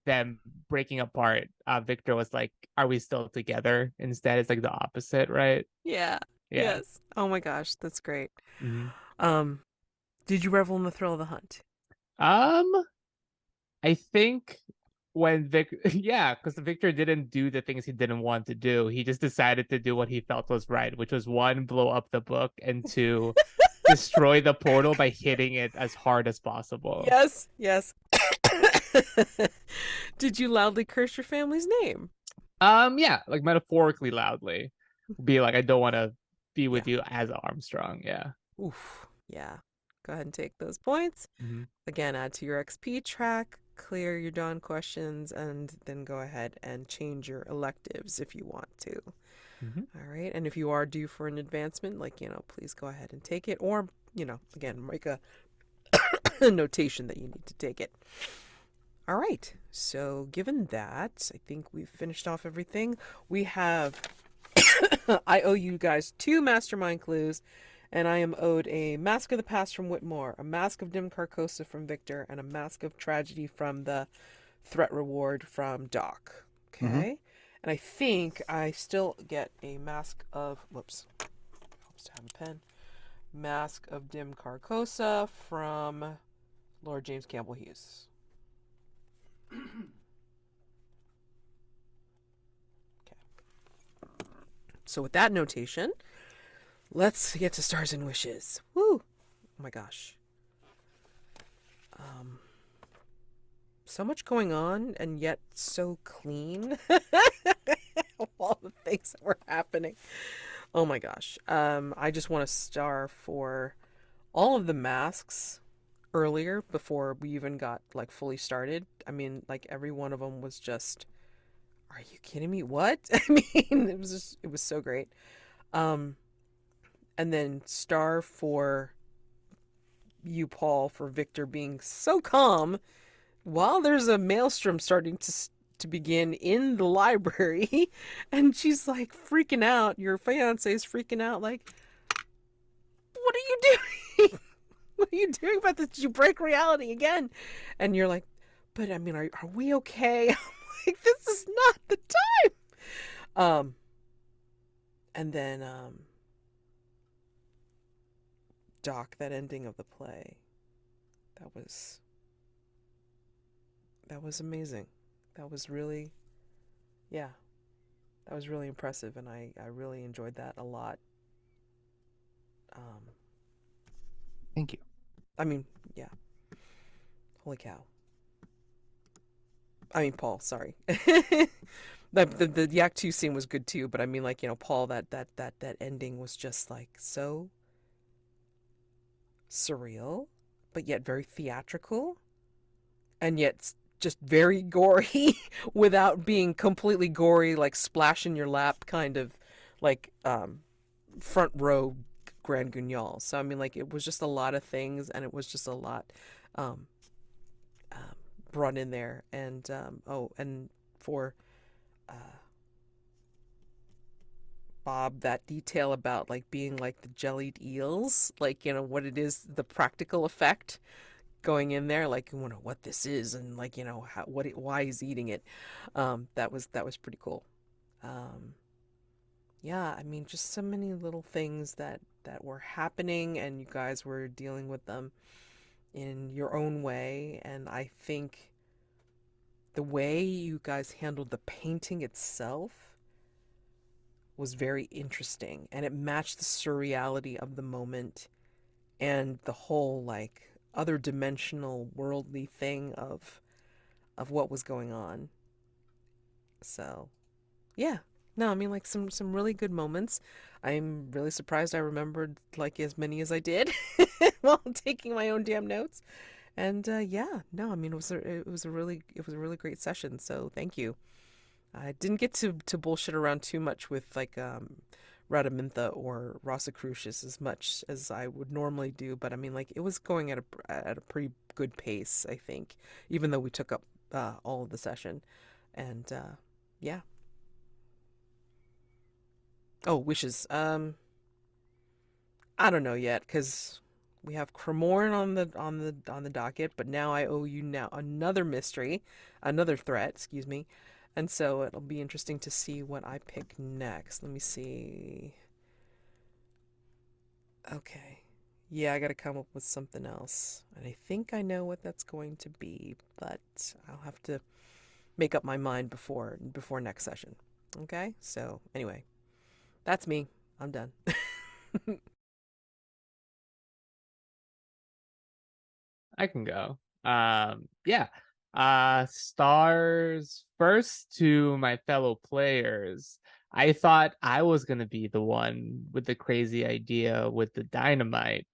them breaking apart, Victor was like, "Are we still together?" Instead, it's like the opposite, right? Yeah. Yeah. Yes. Oh my gosh, that's great. Mm-hmm. Did you revel in the thrill of the hunt? I think when yeah, because Victor didn't do the things he didn't want to do. He just decided to do what he felt was right, which was one, blow up the book, and two, destroy the portal by hitting it as hard as possible. Yes. Yes. Did you loudly curse your family's name? Yeah, like metaphorically loudly. Be like, I don't want to be with Yeah. you as Armstrong. Yeah. Oof. Yeah. Go ahead and take those points. Mm-hmm. Again, add to your XP track, clear your dawn questions, and then go ahead and change your electives if you want to. Mm-hmm. All right. And if you are due for an advancement, like, please go ahead and take it. Or, again, make a notation that you need to take it. All right. So given that, I think we've finished off everything. We have, I owe you guys 2 mastermind clues. And I am owed a Mask of the Past from Whitmore, a Mask of Dim Carcosa from Victor, and a Mask of Tragedy from the Threat Reward from Doc. Okay? Mm-hmm. And I think I still get a Mask of... Whoops. Helps to have a pen. Mask of Dim Carcosa from Lord James Campbell Hughes. Okay. So with that notation... Let's get to Stars and Wishes. Woo! Oh my gosh. So much going on and yet so clean. All the things that were happening. Oh my gosh. I just want a star for all of the masks earlier before we even got like fully started. I mean, like every one of them was just, are you kidding me? What? I mean, it was so great. And then star for you, Paul, for Victor being so calm while there's a maelstrom starting to begin in the library. And she's like freaking out. Your fiance is freaking out like, what are you doing? What are you doing about this? Did you break reality again? And you're like, but I mean, are we okay? I'm like, this is not the time. And then, Doc, that ending of the play, that was amazing. That was really, yeah, that was really impressive, and I really enjoyed that a lot. Thank you. I mean, yeah, holy cow. I mean, Paul, sorry. The Act 2 scene was good too, but I mean, like, Paul, that ending was just like so surreal, but yet very theatrical, and yet just very gory without being completely gory, like splash in your lap kind of like front row Grand Guignol. So I mean, like, it was just a lot of things, and it was just a lot um, brought in there. And and for Bob, that detail about like being like the jellied eels, like, you know, what it is, the practical effect going in there, like, you know, what this is, and like, you know, how, why he's eating it. That was pretty cool. Yeah, I mean, just so many little things that were happening, and you guys were dealing with them in your own way. And I think the way you guys handled the painting itself was very interesting, and it matched the surreality of the moment and the whole like other dimensional worldly thing of what was going on. So yeah, no, I mean, like, some really good moments. I'm really surprised I remembered like as many as I did while taking my own damn notes. And yeah, no, I mean, it was a really great session. So thank you. I didn't get to bullshit around too much with like Radamintha or Rosicrucius as much as I would normally do, but I mean, like, it was going at a pretty good pace, I think, even though we took up all of the session. And yeah. Oh, wishes. I don't know yet, because we have Cremorne on the docket, but now I owe you now another mystery, another threat, excuse me. And so it'll be interesting to see what I pick next. Let me see. Okay. Yeah, I gotta come up with something else. And I think I know what that's going to be, but I'll have to make up my mind before next session. Okay? So anyway, that's me. I'm done. I can go. Yeah. Stars first to my fellow players. I thought I was gonna be the one with the crazy idea with the dynamite,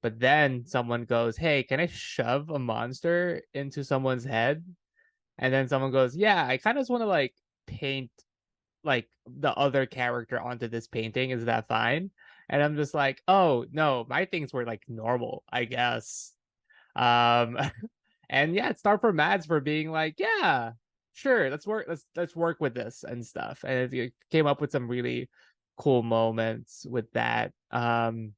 but then someone goes, "Hey, can I shove a monster into someone's head?" And then someone goes, "Yeah, I kind of just want to like paint like the other character onto this painting. Is that fine?" And I'm just like, "Oh no, my things were like normal, I guess." Um, and yeah, it's start for Mads for being like, yeah, sure, let's work with this and stuff. And it came up with some really cool moments with that. And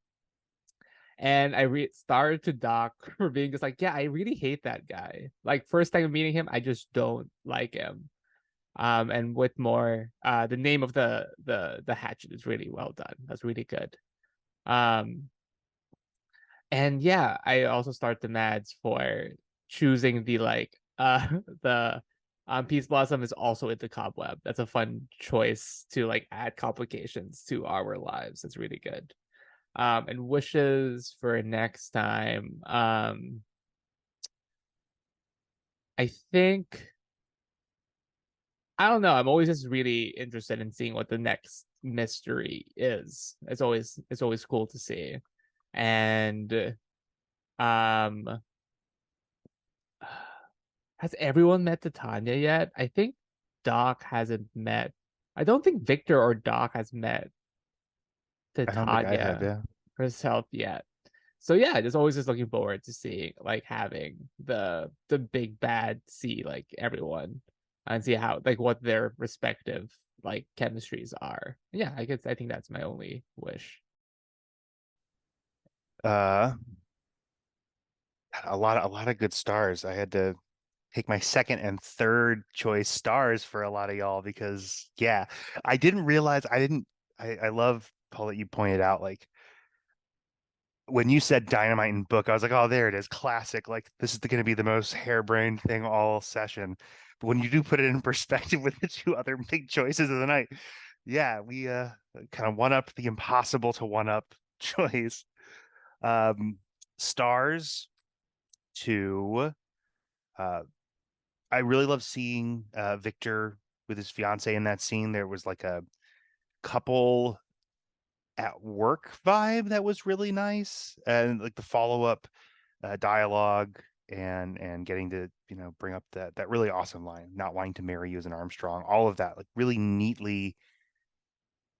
I started to Doc for being just like, yeah, I really hate that guy. Like, first time meeting him, I just don't like him. And Whitmore, the name of the hatchet is really well done. That's really good. Um, and yeah, I also start the Mads for choosing the like the Peaseblossom is also in the cobweb. That's a fun choice to like add complications to our lives. It's really good. And wishes for next time. I think I don't know. I'm always just really interested in seeing what the next mystery is. It's always cool to see. And um has everyone met Titania yet? I think Doc hasn't met. I don't think Victor or Doc has met I don't think I have, Titania yeah. herself yet. So yeah, just always just looking forward to seeing like having the big bad see like everyone and see how like what their respective like chemistries are. Yeah, I think that's my only wish. Uh, a lot of good stars. I had to take my second and third choice stars for a lot of y'all because yeah, I didn't realize I love Paul that you pointed out like when you said dynamite in book, I was like, oh, there it is, classic. Like this is going to be the most harebrained thing all session. But when you do put it in perspective with the two other big choices of the night, yeah, we kind of one up the impossible to one up choice. Um, stars to I really love seeing Victor with his fiance in that scene. There was like a couple at work vibe that was really nice, and like the follow up dialogue and getting to, bring up that really awesome line, not wanting to marry you as an Armstrong, all of that, like really neatly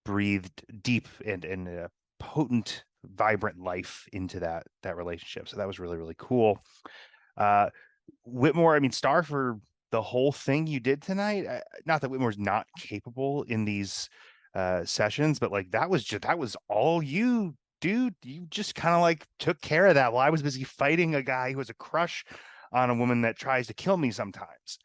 breathed deep and potent, vibrant life into that relationship. So that was really, really cool. Whitmore, I mean, star for the whole thing you did tonight. Not that Whitmore's not capable in these sessions, but like that was all you, dude. You just kind of like took care of that while I was busy fighting a guy who has a crush on a woman that tries to kill me sometimes.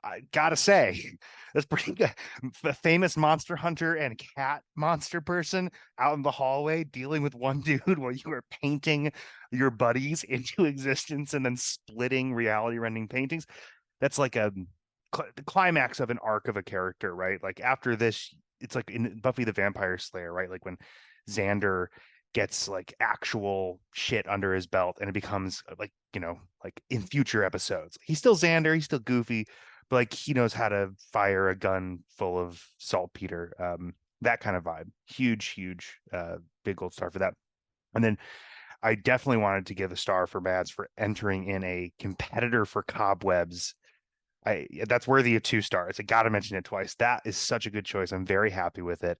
I gotta say, that's pretty good. The famous monster hunter and cat monster person out in the hallway dealing with one dude while you were painting your buddies into existence and then splitting reality-rending paintings. That's like the climax of an arc of a character, right? Like after this, it's like in Buffy the Vampire Slayer, right? Like when Xander gets like actual shit under his belt and it becomes like, like in future episodes, he's still Xander, he's still goofy, but like he knows how to fire a gun full of saltpeter. That kind of vibe. Huge big gold star for that. And then I definitely wanted to give a star for Mads for entering in a competitor for Cobwebs. That's worthy of 2 stars. I gotta mention it twice. That is such a good choice. I'm very happy with it.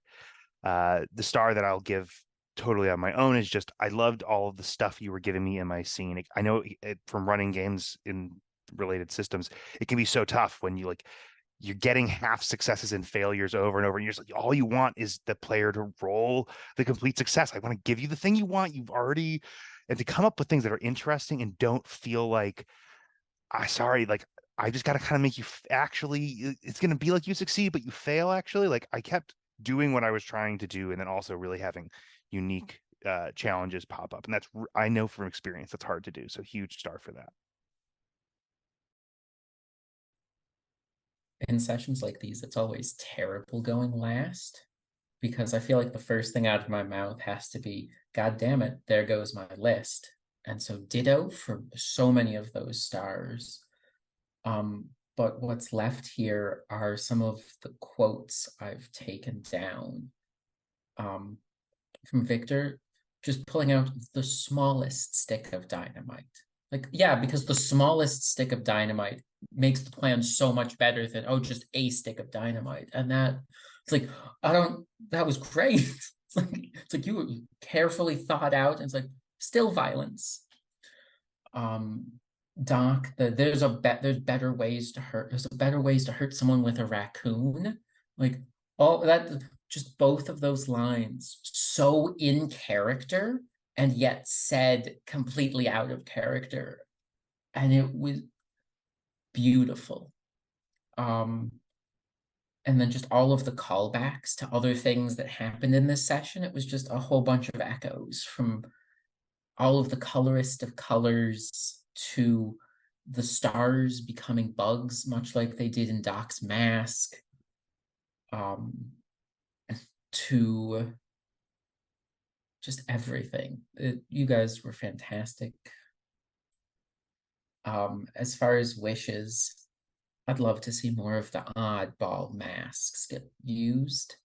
The star that I'll give totally on my own is just I loved all of the stuff you were giving me in my scene. I know from running games in related systems, it can be so tough when you're getting half successes and failures over and over, and you're just like, all you want is the player to roll the complete success. I want to give you the thing you want. And to come up with things that are interesting and don't feel like, sorry, like I just got to kind of make you actually, it's going to be like you succeed, but you fail actually. Like I kept doing what I was trying to do and then also really having unique challenges pop up. And that's, I know from experience, that's hard to do. So huge star for that. In sessions like these, it's always terrible going last because I feel like the first thing out of my mouth has to be, God damn it, there goes my list. And so ditto for so many of those stars. But what's left here are some of the quotes I've taken down. From Victor, just pulling out the smallest stick of dynamite. Like, yeah, because the smallest stick of dynamite makes the plan so much better than, oh, just a stick of dynamite. And it's like, that was great. It's like you were carefully thought out, and it's like, still violence. Doc, there's better ways to hurt. There's better ways to hurt someone with a raccoon. Like all that, just both of those lines, so in character and yet said completely out of character, and it was beautiful. And then just all of the callbacks to other things that happened in this session. It was just a whole bunch of echoes from all of the colorist of colors to the stars becoming bugs, much like they did in Doc's mask, to just everything. You guys were fantastic. As far as wishes, I'd love to see more of the oddball masks get used.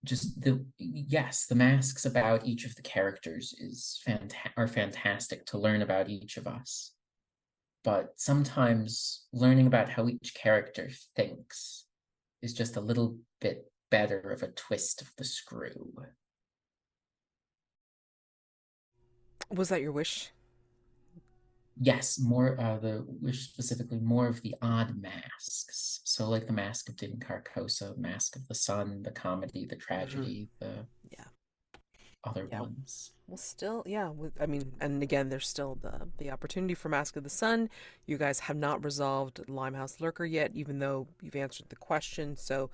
Just the masks about each of the characters are fantastic to learn about each of us. But sometimes learning about how each character thinks is just a little bit better of a twist of the screw. Was that your wish? Yes, more the wish specifically, more of the odd masks. So like the Mask of Din Carcosa, Mask of the Sun, the comedy, the tragedy, the other ones. Well, still, yeah. I mean, and again, there's still the opportunity for Mask of the Sun. You guys have not resolved Limehouse Lurker yet, even though you've answered the question. So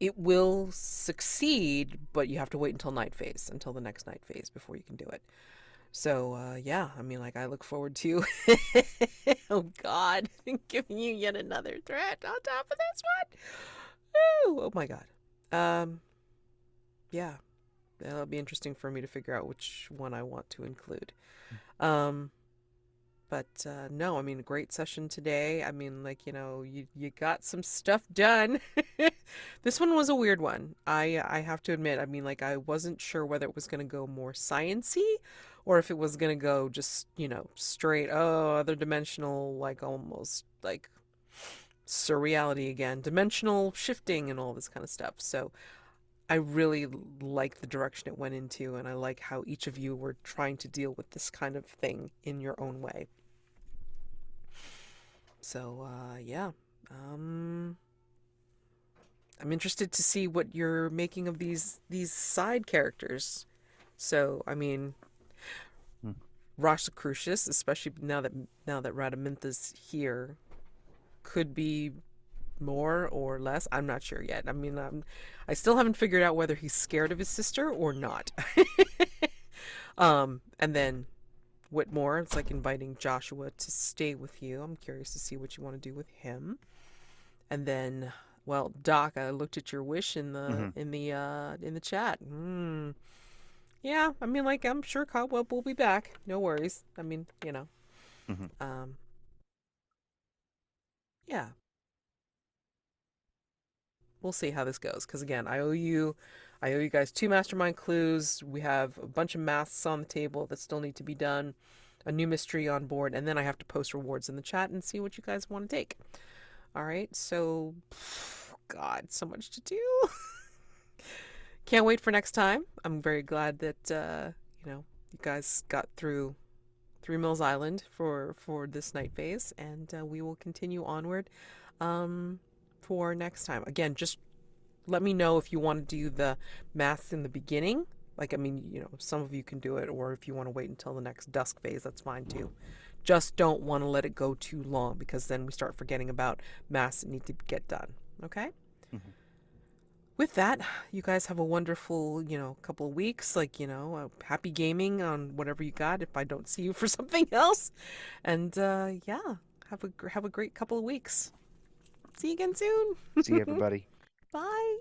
it will succeed, but you have to wait until the next night phase before you can do it. So, yeah, I mean, like, I look forward to, oh God, giving you yet another threat on top of this one. Ooh, oh my God. Yeah, it'll be interesting for me to figure out which one I want to include. But no, I mean, great session today. I mean, like, you got some stuff done. This one was a weird one. I have to admit, I mean, like, I wasn't sure whether it was going to go more science-y or if it was gonna go just, straight, oh, other dimensional, like almost like surreality again, dimensional shifting and all this kind of stuff. So I really like the direction it went into, and I like how each of you were trying to deal with this kind of thing in your own way. So, yeah. I'm interested to see what you're making of these side characters. So, I mean, Hmm. Rosicrucius, especially now that Radamintha's here, could be more or less. I'm not sure yet. I mean, I still haven't figured out whether he's scared of his sister or not. And then Whitmore, it's like inviting Joshua to stay with you. I'm curious to see what you want to do with him. And then, well, Doc, I looked at your wish in the in the chat. Yeah, I mean, like, I'm sure Cobweb will be back. No worries. I mean, yeah. We'll see how this goes. Because again, I owe you guys 2 mastermind clues. We have a bunch of masks on the table that still need to be done, a new mystery on board, and then I have to post rewards in the chat and see what you guys want to take. All right, so God, so much to do. Can't wait for next time. I'm very glad that you guys got through 3 Mills Island for this night phase, and we will continue onward for next time. Again, just let me know if you want to do the masks in the beginning. Like, I mean, some of you can do it, or if you want to wait until the next dusk phase, that's fine too. Just don't want to let it go too long, because then we start forgetting about masks that need to get done. Okay? With that, you guys have a wonderful, couple of weeks. Like, happy gaming on whatever you got, if I don't see you for something else. And yeah, have a great couple of weeks. See you again soon. See you, everybody. Bye.